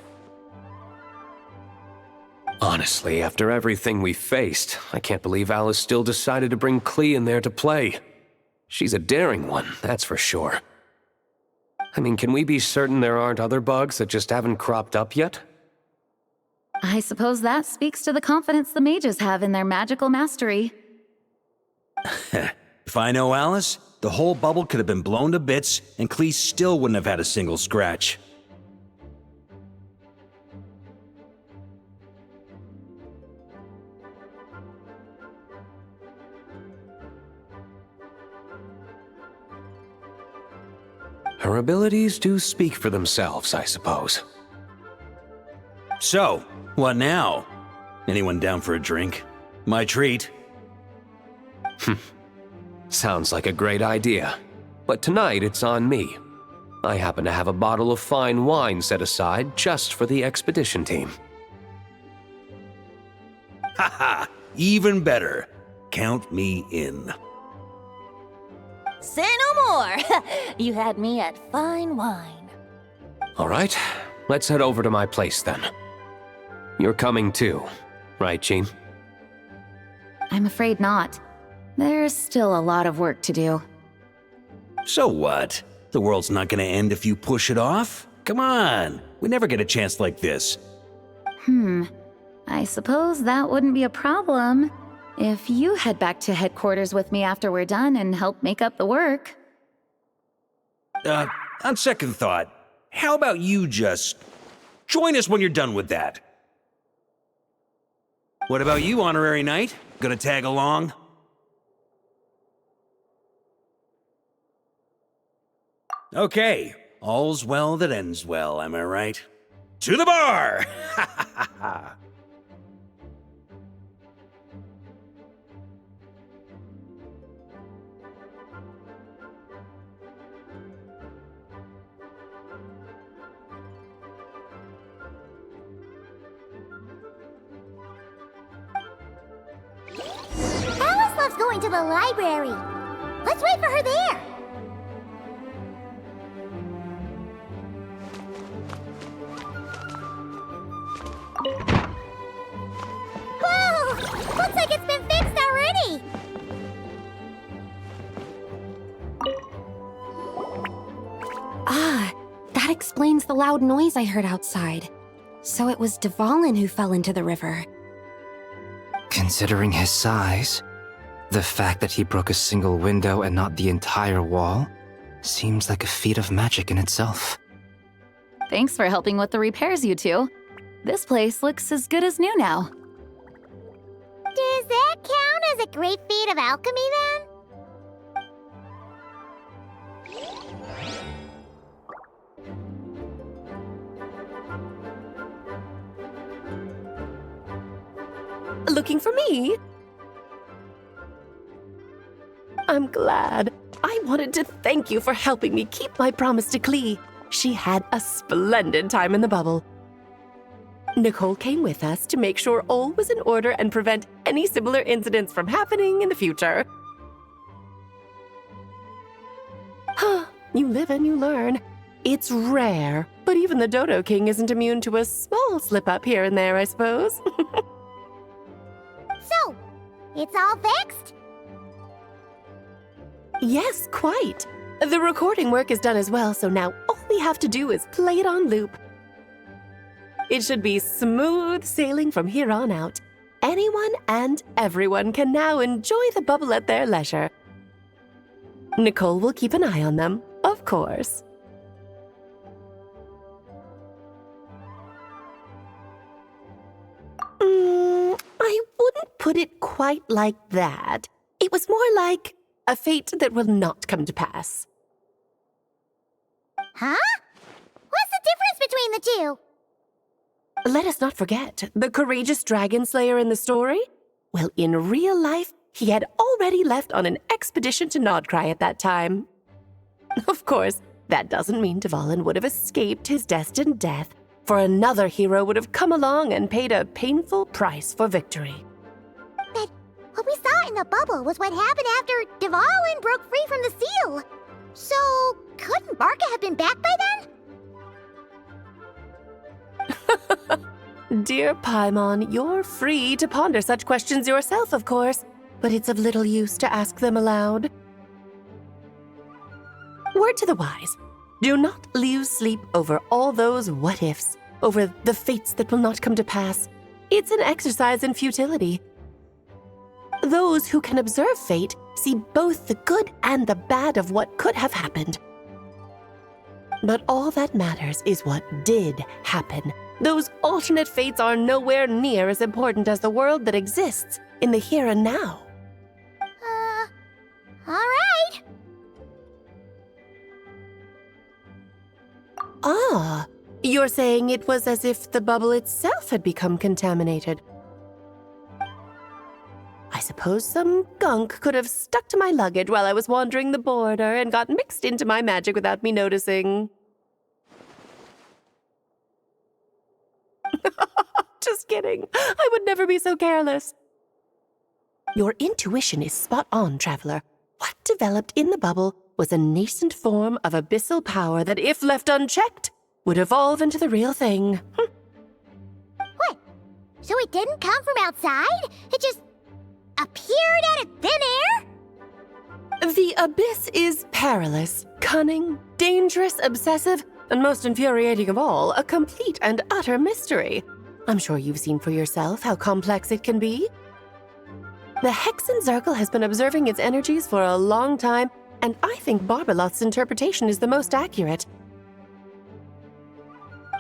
Honestly, after everything we faced, I can't believe Alice still decided to bring Klee in there to play. She's a daring one, that's for sure. I mean, can we be certain there aren't other bugs that just haven't cropped up yet? I suppose that speaks to the confidence the mages have in their magical mastery. If I know Alice, the whole bubble could have been blown to bits, and Klee still wouldn't have had a single scratch. Her abilities do speak for themselves, I suppose. So, what now? Anyone down for a drink? My treat. Sounds like a great idea. But tonight it's on me. I happen to have a bottle of fine wine set aside just for the expedition team. Haha, even better. Count me in. Say no more! You had me at fine wine. All right, let's head over to my place then. You're coming too, right, Jean? I'm afraid not. There's still a lot of work to do. So what? The world's not gonna end if you push it off? Come on, we never get a chance like this. I suppose that wouldn't be a problem if you head back to headquarters with me after we're done and help make up the work. On second thought, how about you just join us when you're done with that? What about you, Honorary Knight? Gonna tag along? Okay, all's well that ends well, am I right? To the bar! Ha ha ha ha! Alice loves going to the library. Let's wait for her there. Whoa! Looks like it's been fixed already. Ah, that explains the loud noise I heard outside. So it was Dvalin who fell into the river. Considering his size, the fact that he broke a single window and not the entire wall seems like a feat of magic in itself. Thanks for helping with the repairs, you two. This place looks as good as new now. Does that count as a great feat of alchemy then? Looking for me? I'm glad. I wanted to thank you for helping me keep my promise to Klee. She had a splendid time in the bubble. Nicole came with us to make sure all was in order and prevent any similar incidents from happening in the future. You live and you learn. It's rare, but even the Dodo King isn't immune to a small slip-up here and there, I suppose. So, it's all fixed? Yes, quite. The recording work is done as well, so now all we have to do is play it on loop. It should be smooth sailing from here on out. Anyone and everyone can now enjoy the bubble at their leisure. Nicole will keep an eye on them, of course. I wouldn't put it quite like that. It was more like a fate that will not come to pass. Huh? What's the difference between the two? Let us not forget the courageous dragon slayer in the story. Well, in real life, he had already left on an expedition to Nodcry at that time. Of course, that doesn't mean Dvalin would have escaped his destined death, for another hero would have come along and paid a painful price for victory. But what we saw in the bubble was what happened after Dvalin broke free from the seal. So, couldn't Barca have been back by then? Dear Paimon, you're free to ponder such questions yourself, of course, but it's of little use to ask them aloud. Word to the wise, do not lose sleep over all those what-ifs, over the fates that will not come to pass. It's an exercise in futility. Those who can observe fate see both the good and the bad of what could have happened. But all that matters is what did happen. Those alternate fates are nowhere near as important as the world that exists in the here and now. All right. Ah, you're saying it was as if the bubble itself had become contaminated. I suppose some gunk could have stuck to my luggage while I was wandering the border and got mixed into my magic without me noticing. Just kidding. I would never be so careless. Your intuition is spot on, Traveler. What developed in the bubble was a nascent form of abyssal power that, if left unchecked, would evolve into the real thing. What? So it didn't come from outside? It just appeared out of thin air? The abyss is perilous, cunning, dangerous, obsessive, and most infuriating of all, a complete and utter mystery. I'm sure you've seen for yourself how complex it can be. The Hexen Circle has been observing its energies for a long time, and I think Barbalot's interpretation is the most accurate.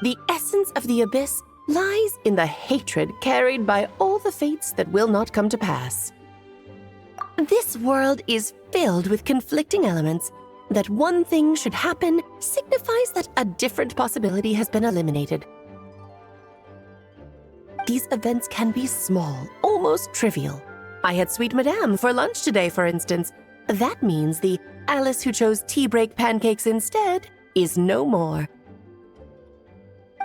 The essence of the abyss lies in the hatred carried by all the fates that will not come to pass. This world is filled with conflicting elements. That one thing should happen signifies that a different possibility has been eliminated. These events can be small, almost trivial. I had Sweet Madame for lunch today, for instance. That means the Alice who chose tea break pancakes instead is no more.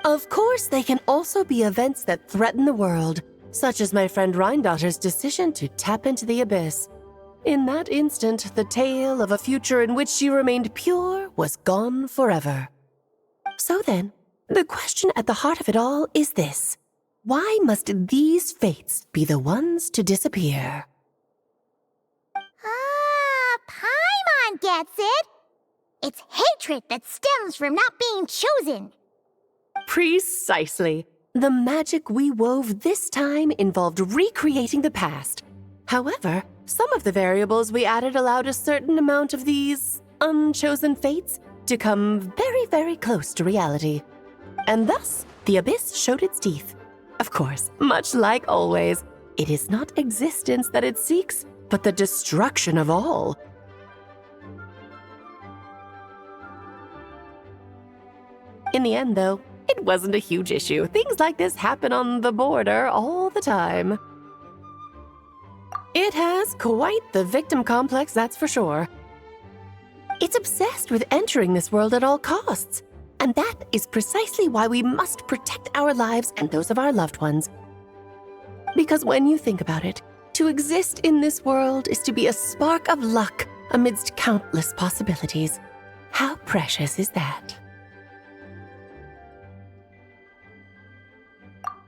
Of course, they can also be events that threaten the world, such as my friend Rhindotter's decision to tap into the abyss. In that instant, the tale of a future in which she remained pure was gone forever. So then, the question at the heart of it all is this. Why must these fates be the ones to disappear? Paimon gets it. It's hatred that stems from not being chosen. Precisely. The magic we wove this time involved recreating the past. However, some of the variables we added allowed a certain amount of these unchosen fates to come very, very close to reality. And thus, the abyss showed its teeth. Of course, much like always, it is not existence that it seeks, but the destruction of all. In the end, though, it wasn't a huge issue. Things like this happen on the border all the time. It has quite the victim complex, that's for sure. It's obsessed with entering this world at all costs. And that is precisely why we must protect our lives and those of our loved ones. Because when you think about it, to exist in this world is to be a spark of luck amidst countless possibilities. How precious is that?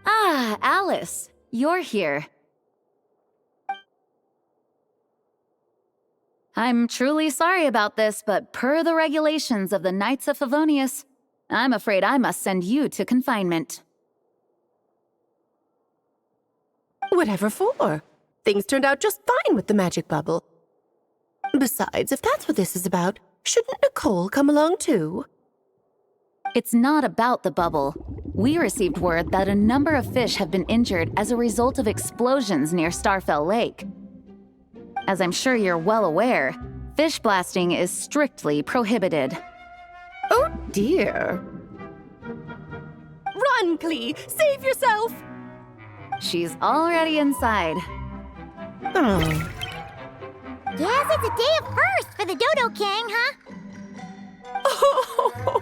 Ah, Alice, you're here. I'm truly sorry about this, but per the regulations of the Knights of Favonius, I'm afraid I must send you to confinement. Whatever for? Things turned out just fine with the magic bubble. Besides, if that's what this is about, shouldn't Nicole come along too? It's not about the bubble. We received word that a number of fish have been injured as a result of explosions near Starfell Lake. As I'm sure you're well aware, fish blasting is strictly prohibited. Oh dear. Run, Klee! Save yourself! She's already inside. Oh. Guess it's a day of first for the Dodo King, huh? Oh,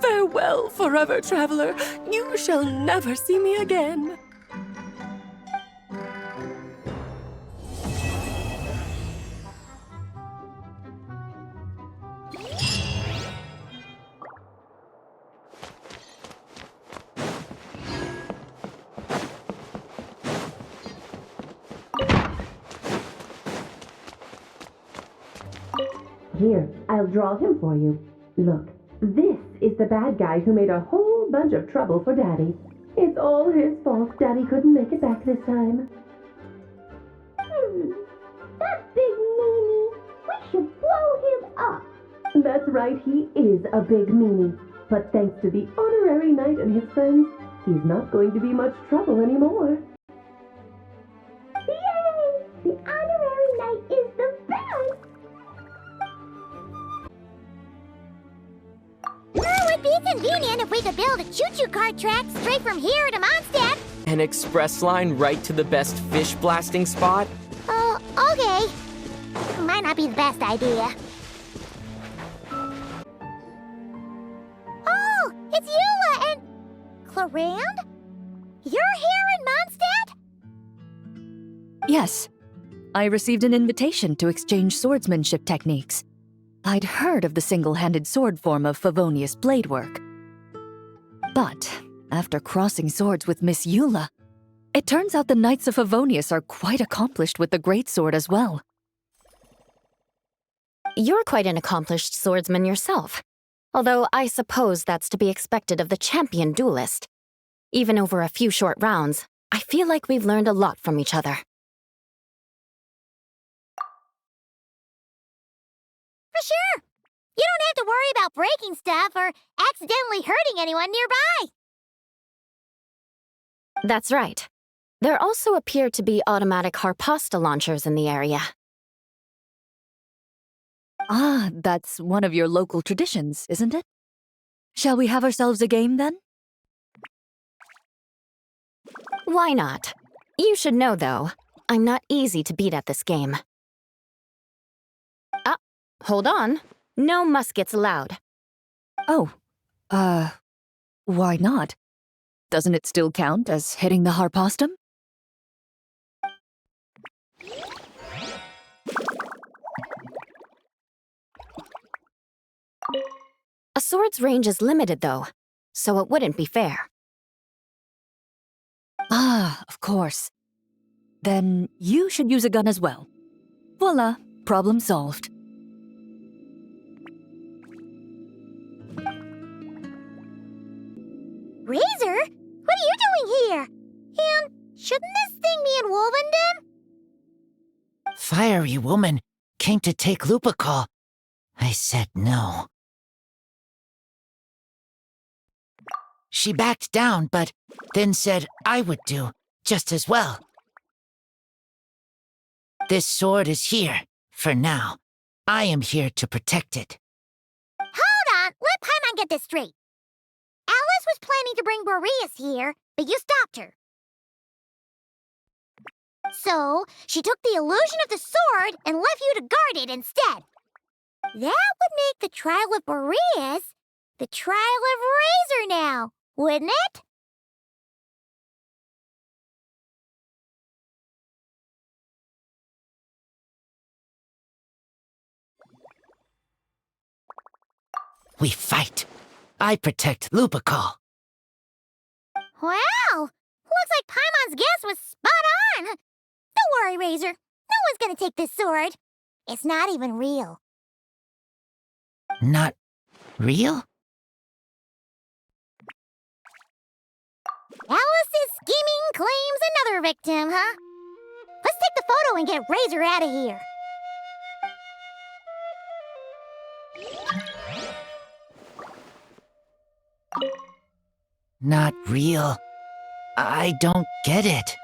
farewell, forever traveler. You shall never see me again. Here, I'll draw him for you. Look, this is the bad guy who made a whole bunch of trouble for Daddy. It's all his fault Daddy couldn't make it back this time. That big meanie! We should blow him up! That's right, he is a big meanie. But thanks to the honorary knight and his friends, he's not going to be much trouble anymore. Yay! The honorary knight is the best! It would be convenient if we could build a choo-choo cart track straight from here to Mondstadt. An express line right to the best fish blasting spot? Oh, okay. Might not be the best idea. Oh, it's Eula and... Clarand? You're here in Mondstadt? Yes. I received an invitation to exchange swordsmanship techniques. I'd heard of the single-handed sword form of Favonius blade work. But after crossing swords with Miss Eula, it turns out the Knights of Favonius are quite accomplished with the greatsword as well. You're quite an accomplished swordsman yourself, although I suppose that's to be expected of the champion duelist. Even over a few short rounds, I feel like we've learned a lot from each other. For sure. You don't have to worry about breaking stuff or accidentally hurting anyone nearby. That's right. There also appear to be automatic harpasta launchers in the area. Ah, that's one of your local traditions, isn't it? Shall we have ourselves a game then? Why not? You should know, though, I'm not easy to beat at this game. Ah, hold on. No muskets allowed. Oh, why not? Doesn't it still count as hitting the harpastum? A sword's range is limited, though, so it wouldn't be fair. Ah, of course. Then you should use a gun as well. Voila, problem solved. Razor? What are you doing here? And shouldn't this thing be in Wolvenden? Fiery woman came to take Lupical. I said no. She backed down, but then said I would do just as well. This sword is here, for now. I am here to protect it. Hold on, let Paimon get this straight. Alice was planning to bring Boreas here, but you stopped her. So, she took the illusion of the sword and left you to guard it instead. That would make the trial of Boreas the trial of Razor now, wouldn't it? We fight. I protect Lupacol. Wow! Looks like Paimon's guess was spot on. Don't worry, Razor. No one's gonna take this sword. It's not even real. Not real? Alice's scheming claims another victim, huh? Let's take the photo and get Razor out of here. Not real. I don't get it.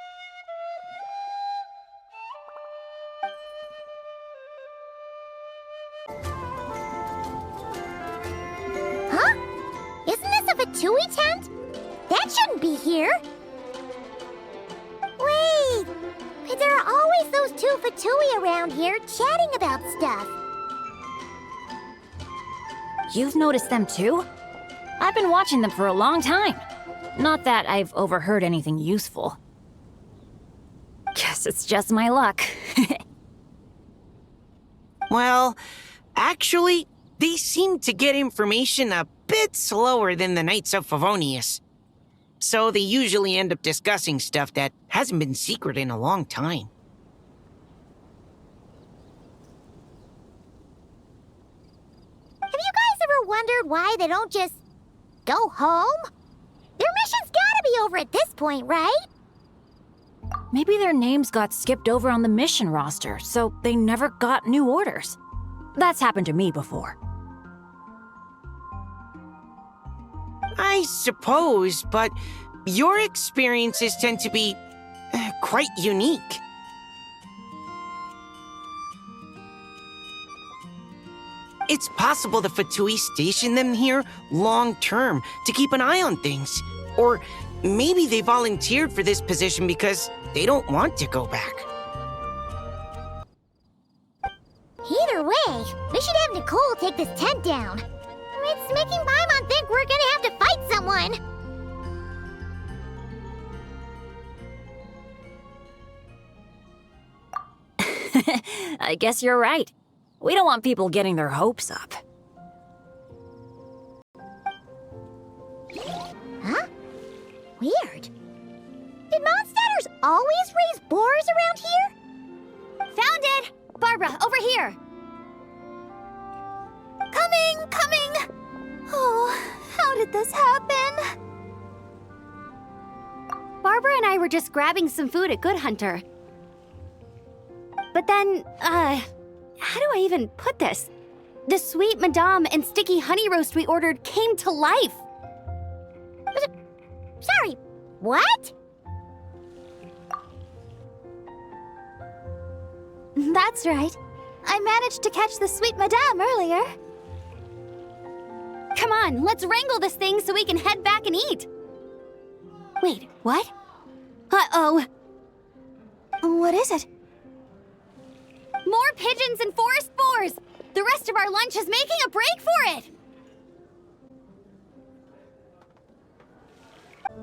Huh? Isn't this a Fatui tent? That shouldn't be here. Wait, but there are always those two Fatui around here chatting about stuff. You've noticed them too? I've been watching them for a long time. Not that I've overheard anything useful. Guess it's just my luck. Well, actually, they seem to get information a bit slower than the Knights of Favonius. So they usually end up discussing stuff that hasn't been secret in a long time. Have you guys ever wondered why they don't just go home? Their mission's gotta be over at this point, right? Maybe their names got skipped over on the mission roster, so they never got new orders. That's happened to me before. I suppose, but your experiences tend to be quite unique. It's possible the Fatui stationed them here long-term to keep an eye on things. Or maybe they volunteered for this position because they don't want to go back. Either way, we should have Nicole take this tent down. It's making Paimon think we're gonna have to fight someone. I guess you're right. We don't want people getting their hopes up. Huh? Weird. Did Mondstadters always raise boars around here? Found it! Barbara, over here! Coming! Oh, how did this happen? Barbara and I were just grabbing some food at Good Hunter. But then, how do I even put this? The sweet madame and sticky honey roast we ordered came to life. Sorry, what? That's right. I managed to catch the sweet madame earlier. Come on, let's wrangle this thing so we can head back and eat. Wait, what? Uh-oh. What is it? More pigeons and forest boars! The rest of our lunch is making a break for it!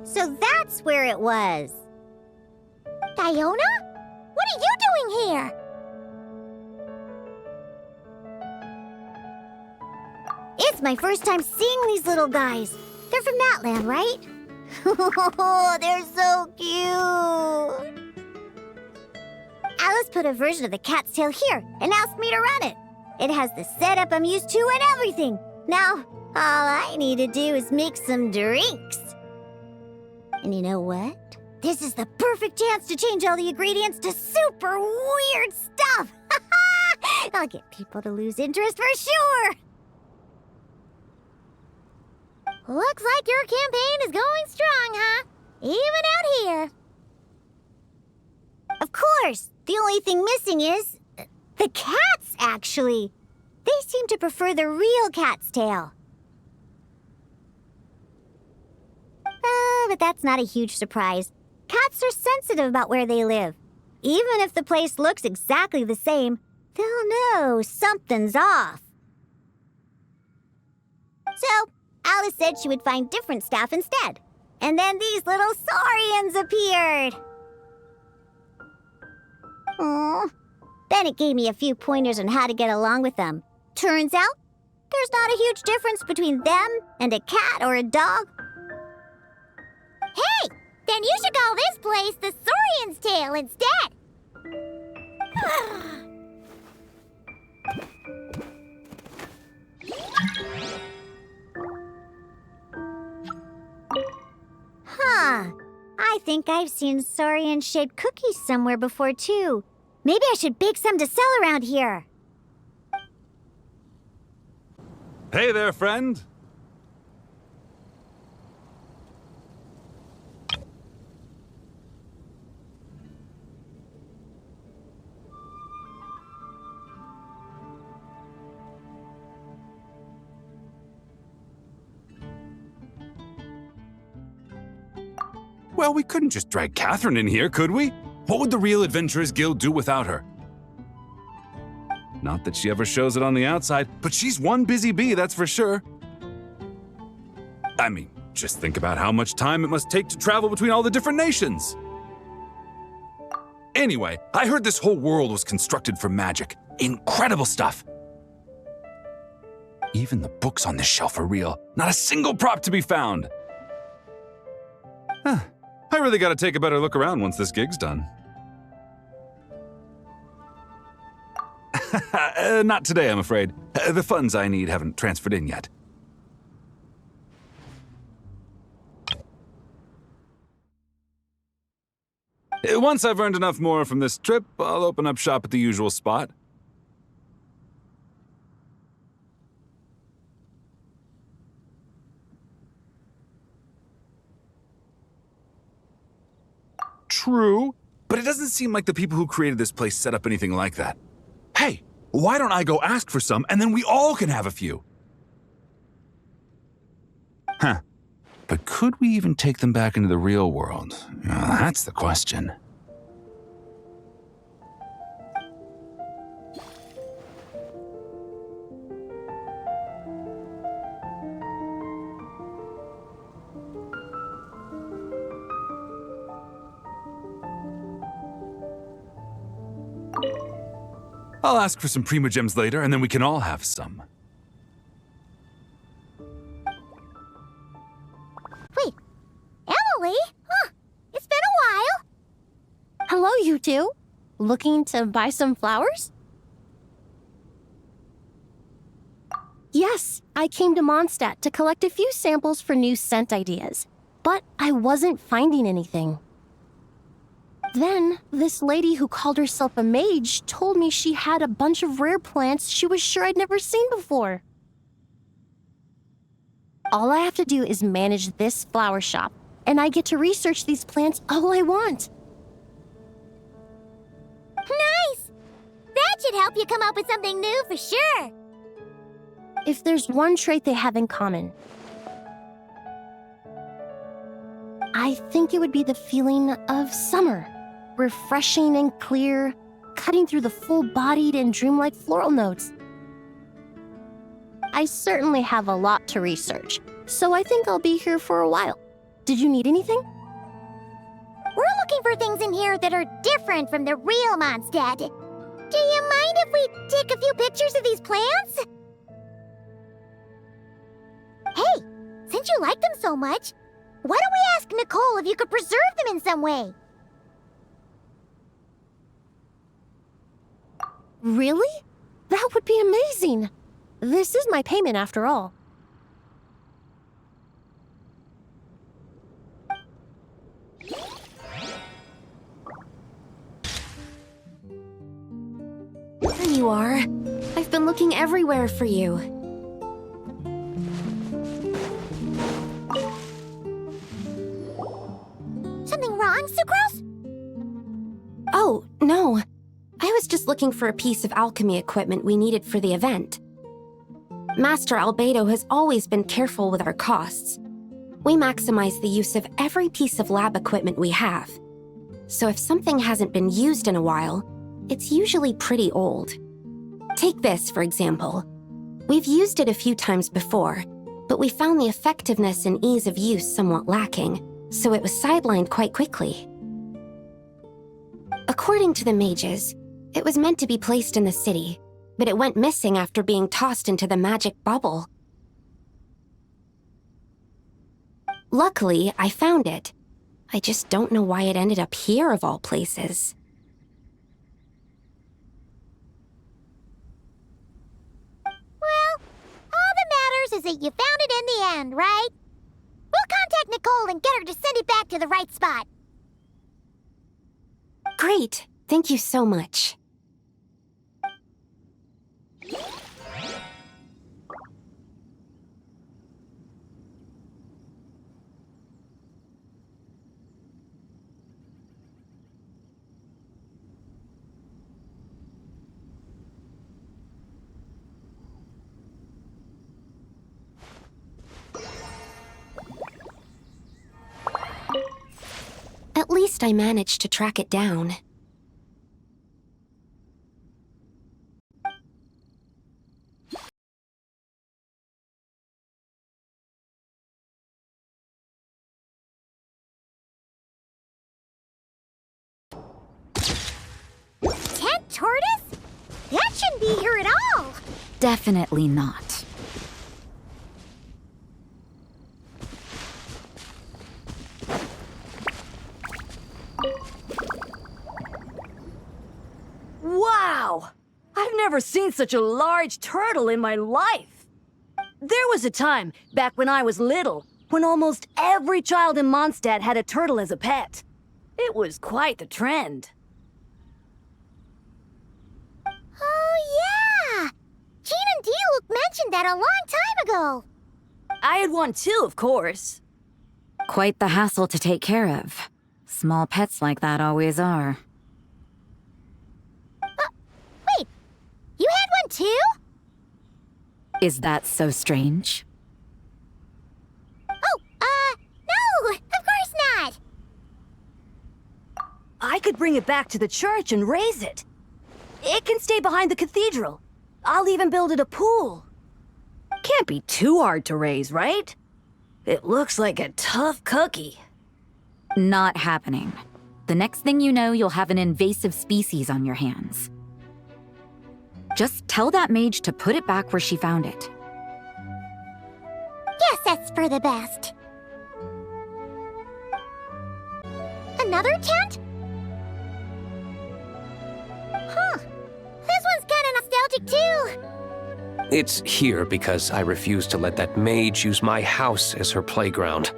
So that's where it was. Diona? What are you doing here? It's my first time seeing these little guys. They're from Natland, right? They're so cute. Alice put a version of the cat's tail here and asked me to run it. It has the setup I'm used to and everything. Now, all I need to do is make some drinks. And you know what? This is the perfect chance to change all the ingredients to super weird stuff. I'll get people to lose interest for sure. Looks like your campaign is going strong, huh? Even out here. Of course, the only thing missing is the cats, actually. They seem to prefer the real cat's tail. But that's not a huge surprise. Cats are sensitive about where they live. Even if the place looks exactly the same, they'll know something's off. So, Alice said she would find different staff instead. And then these little saurians appeared. Aww. Bennett gave me a few pointers on how to get along with them. Turns out, there's not a huge difference between them and a cat or a dog. Hey! Then you should call this place the Saurian's Tail instead! Huh. I think I've seen saurian-shaped cookies somewhere before, too. Maybe I should bake some to sell around here. Hey there, friend. Well, we couldn't just drag Catherine in here, could we? What would the Real Adventurers Guild do without her? Not that she ever shows it on the outside, but she's one busy bee, that's for sure. I mean, just think about how much time it must take to travel between all the different nations. Anyway, I heard this whole world was constructed for magic. Incredible stuff. Even the books on this shelf are real. Not a single prop to be found. Huh. I really gotta take a better look around once this gig's done. Not today, I'm afraid. The funds I need haven't transferred in yet. Once I've earned enough more from this trip, I'll open up shop at the usual spot. True, but it doesn't seem like the people who created this place set up anything like that. Hey, why don't I go ask for some, and then we all can have a few? Huh. But could we even take them back into the real world? Well, that's the question. I'll ask for some Prima Gems later, and then we can all have some. Wait, Emily? Huh, it's been a while. Hello, you two. Looking to buy some flowers? Yes, I came to Mondstadt to collect a few samples for new scent ideas, but I wasn't finding anything. Then, this lady who called herself a mage told me she had a bunch of rare plants she was sure I'd never seen before. All I have to do is manage this flower shop, and I get to research these plants all I want. Nice! That should help you come up with something new for sure. If there's one trait they have in common, I think it would be the feeling of summer. Refreshing and clear, cutting through the full-bodied and dreamlike floral notes. I certainly have a lot to research, so I think I'll be here for a while. Did you need anything? We're looking for things in here that are different from the real Mondstadt. Do you mind if we take a few pictures of these plants? Hey, since you like them so much, why don't we ask Nicole if you could preserve them in some way? Really? That would be amazing. This is my payment after all. There you are. I've been looking everywhere for you. Something wrong, Sucrose? Oh, no. I was just looking for a piece of alchemy equipment we needed for the event. Master Albedo has always been careful with our costs. We maximize the use of every piece of lab equipment we have. So if something hasn't been used in a while, it's usually pretty old. Take this, for example. We've used it a few times before, but we found the effectiveness and ease of use somewhat lacking, so it was sidelined quite quickly. According to the mages, it was meant to be placed in the city, but it went missing after being tossed into the magic bubble. Luckily, I found it. I just don't know why it ended up here of all places. Well, all that matters is that you found it in the end, right? We'll contact Nicole and get her to send it back to the right spot. Great. Thank you so much. At least I managed to track it down. Tent tortoise? That shouldn't be here at all. Definitely not. Wow! I've never seen such a large turtle in my life. There was a time, back when I was little, when almost every child in Mondstadt had a turtle as a pet. It was quite the trend. Oh, yeah! Jean and D-Luke mentioned that a long time ago. I had one too, of course. Quite the hassle to take care of. Small pets like that always are. Wait, you had one too? Is that so strange? Oh, no, of course not. I could bring it back to the church and raise it. It can stay behind the cathedral. I'll even build it a pool. Can't be too hard to raise, right? It looks like a tough cookie. Not happening. The next thing you know, you'll have an invasive species on your hands. Just tell that mage to put it back where she found it. Guess that's for the best. Another tent? Huh. This one's kinda nostalgic too. It's here because I refused to let that mage use my house as her playground.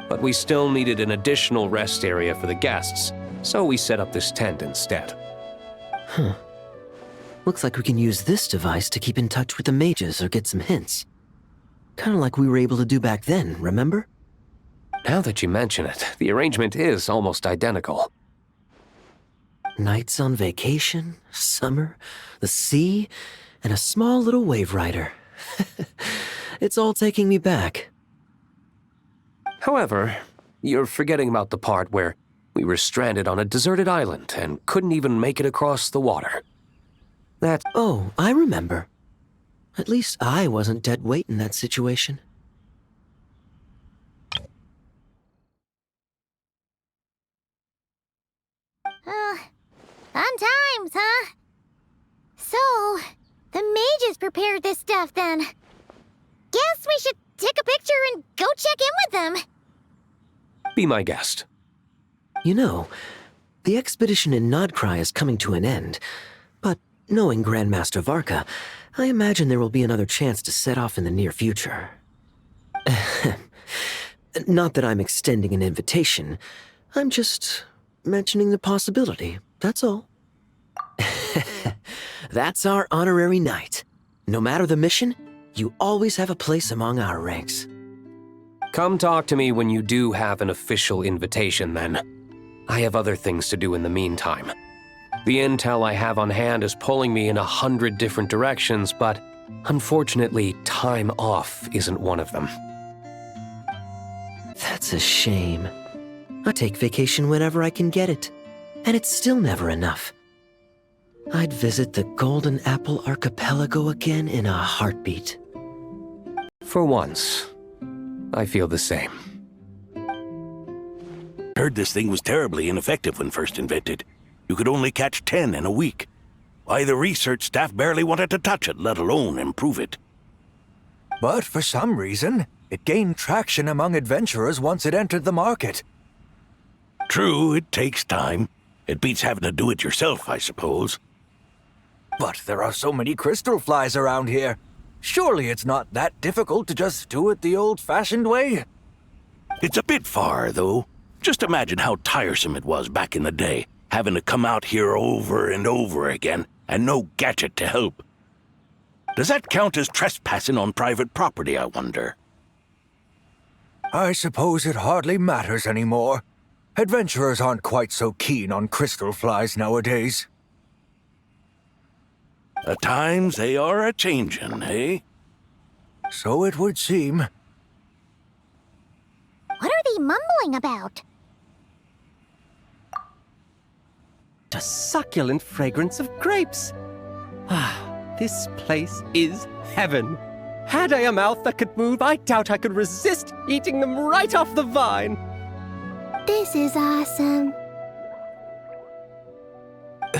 But we still needed an additional rest area for the guests, so we set up this tent instead. Huh. Looks like we can use this device to keep in touch with the mages or get some hints. Kinda like we were able to do back then, remember? Now that you mention it, the arrangement is almost identical. Nights on vacation, summer, the sea, and a small little wave rider. It's all taking me back. However, you're forgetting about the part where we were stranded on a deserted island and couldn't even make it across the water. Oh, I remember. At least I wasn't dead weight in that situation. Fun times, huh? So, the mages prepared this stuff then. Guess we should take a picture and go check in with them. Be my guest. You know, the expedition in Nodcry is coming to an end, but knowing Grandmaster Varka, I imagine there will be another chance to set off in the near future. Not that I'm extending an invitation, I'm just mentioning the possibility, that's all. That's our honorary knight. No matter the mission, you always have a place among our ranks. Come talk to me when you do have an official invitation, then. I have other things to do in the meantime. The intel I have on hand is pulling me in 100 different directions, but unfortunately, time off isn't one of them. That's a shame. I take vacation whenever I can get it, and it's still never enough. I'd visit the Golden Apple Archipelago again in a heartbeat. For once, I feel the same. Heard this thing was terribly ineffective when first invented. You could only catch 10 in a week. Why, the research staff barely wanted to touch it, let alone improve it. But for some reason, it gained traction among adventurers once it entered the market. True, it takes time. It beats having to do it yourself, I suppose. But there are so many crystal flies around here. Surely it's not that difficult to just do it the old-fashioned way? It's a bit far, though. Just imagine how tiresome it was back in the day, having to come out here over and over again, and no gadget to help. Does that count as trespassing on private property, I wonder? I suppose it hardly matters anymore. Adventurers aren't quite so keen on crystal flies nowadays. The times they are a-changin', eh? So it would seem. What are they mumbling about? The succulent fragrance of grapes. Ah, this place is heaven. Had I a mouth that could move, I doubt I could resist eating them right off the vine. This is awesome.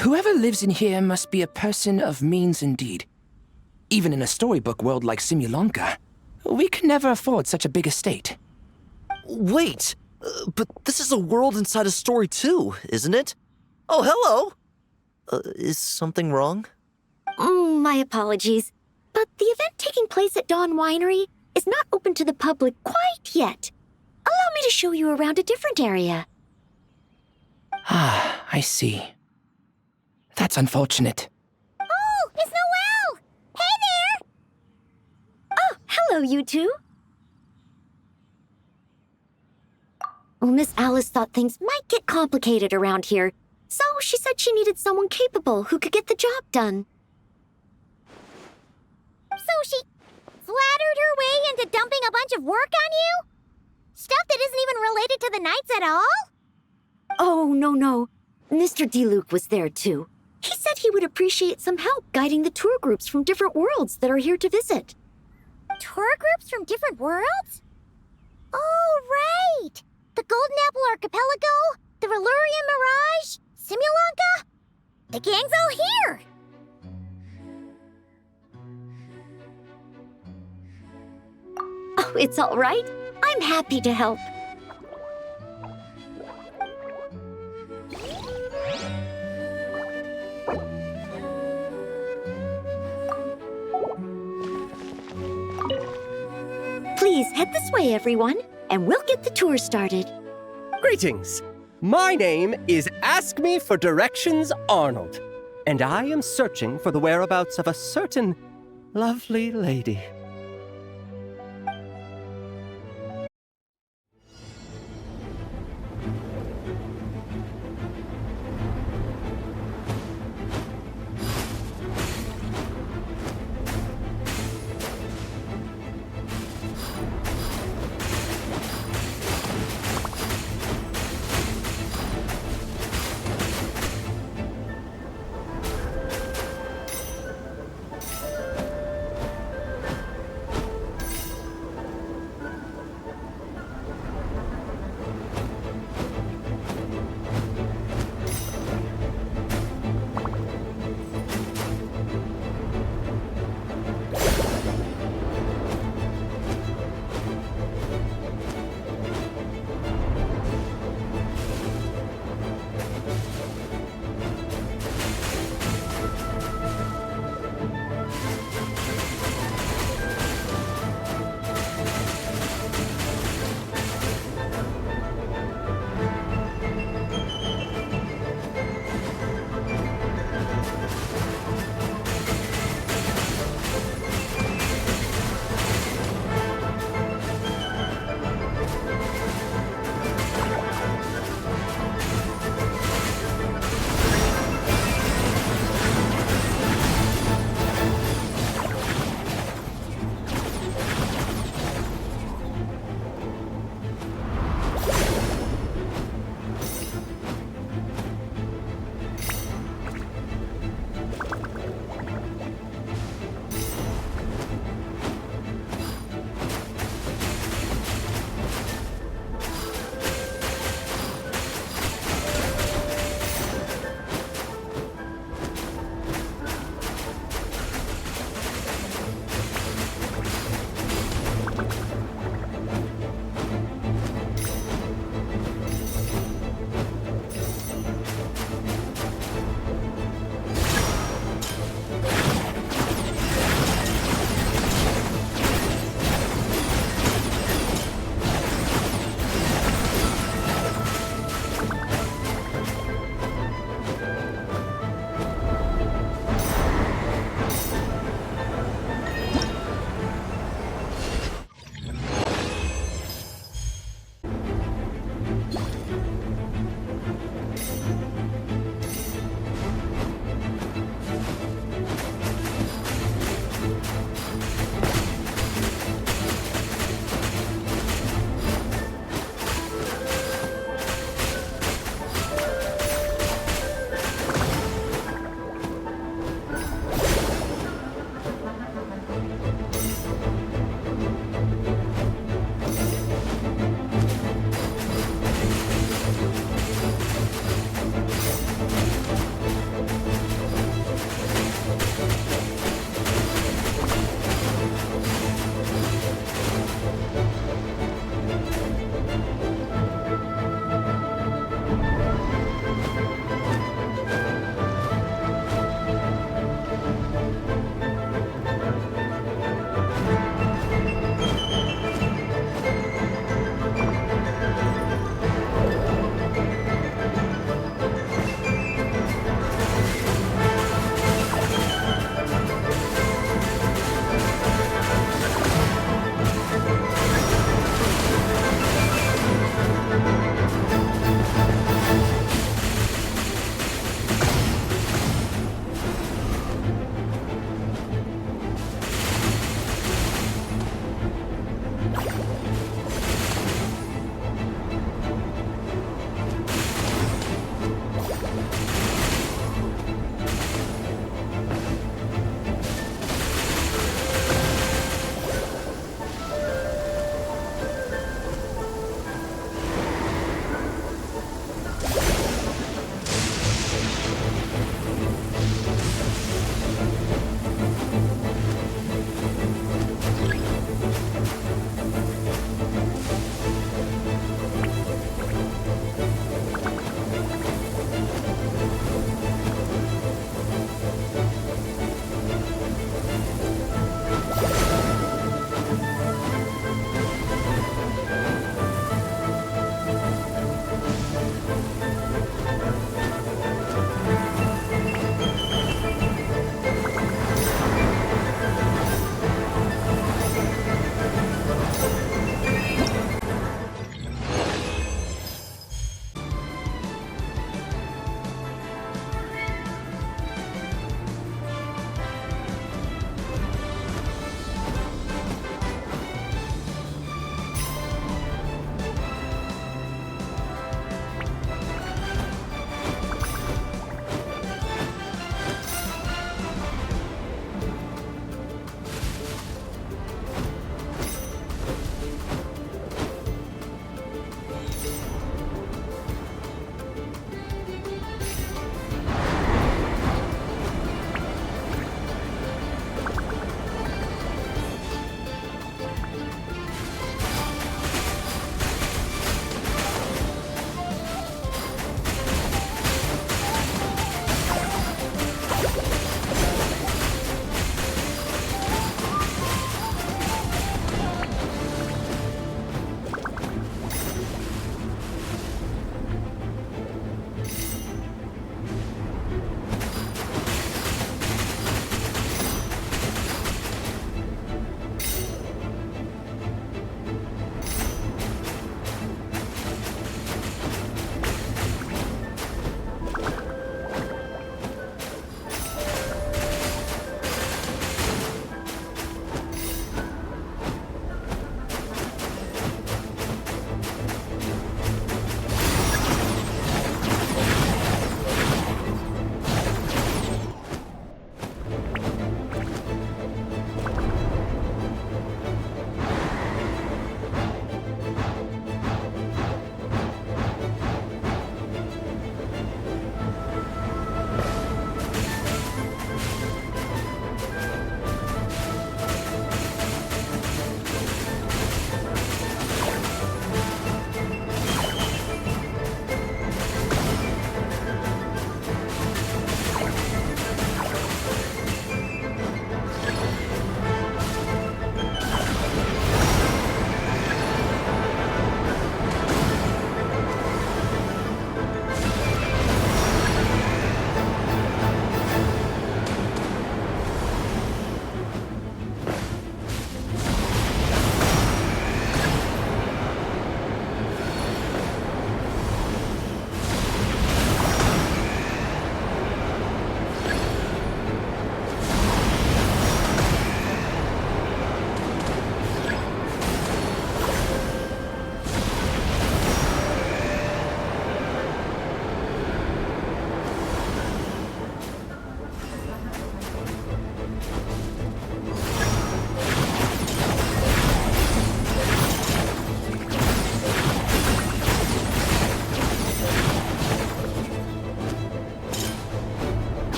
Whoever lives in here must be a person of means indeed. Even in a storybook world like Simulanka, we could never afford such a big estate. Wait, but this is a world inside a story too, isn't it? Oh, hello! Is something wrong? My apologies, but the event taking place at Dawn Winery is not open to the public quite yet. Allow me to show you around a different area. Ah, I see. That's unfortunate. Oh, it's Noelle! Hey there! Oh, hello, you two. Well, Miss Alice thought things might get complicated around here, so she said she needed someone capable who could get the job done. So she flattered her way into dumping a bunch of work on you? Stuff that isn't even related to the Knights at all? Oh, no. Mr. DeLuke was there, too. He said he would appreciate some help guiding the tour groups from different worlds that are here to visit. Tour groups from different worlds? Oh, right! The Golden Apple Archipelago, the Relurian Mirage, Simulanka? The gang's all here! Oh, it's all right. I'm happy to help. Please head this way, everyone, and we'll get the tour started. Greetings. My name is Ask Me for Directions Arnold, and I am searching for the whereabouts of a certain lovely lady.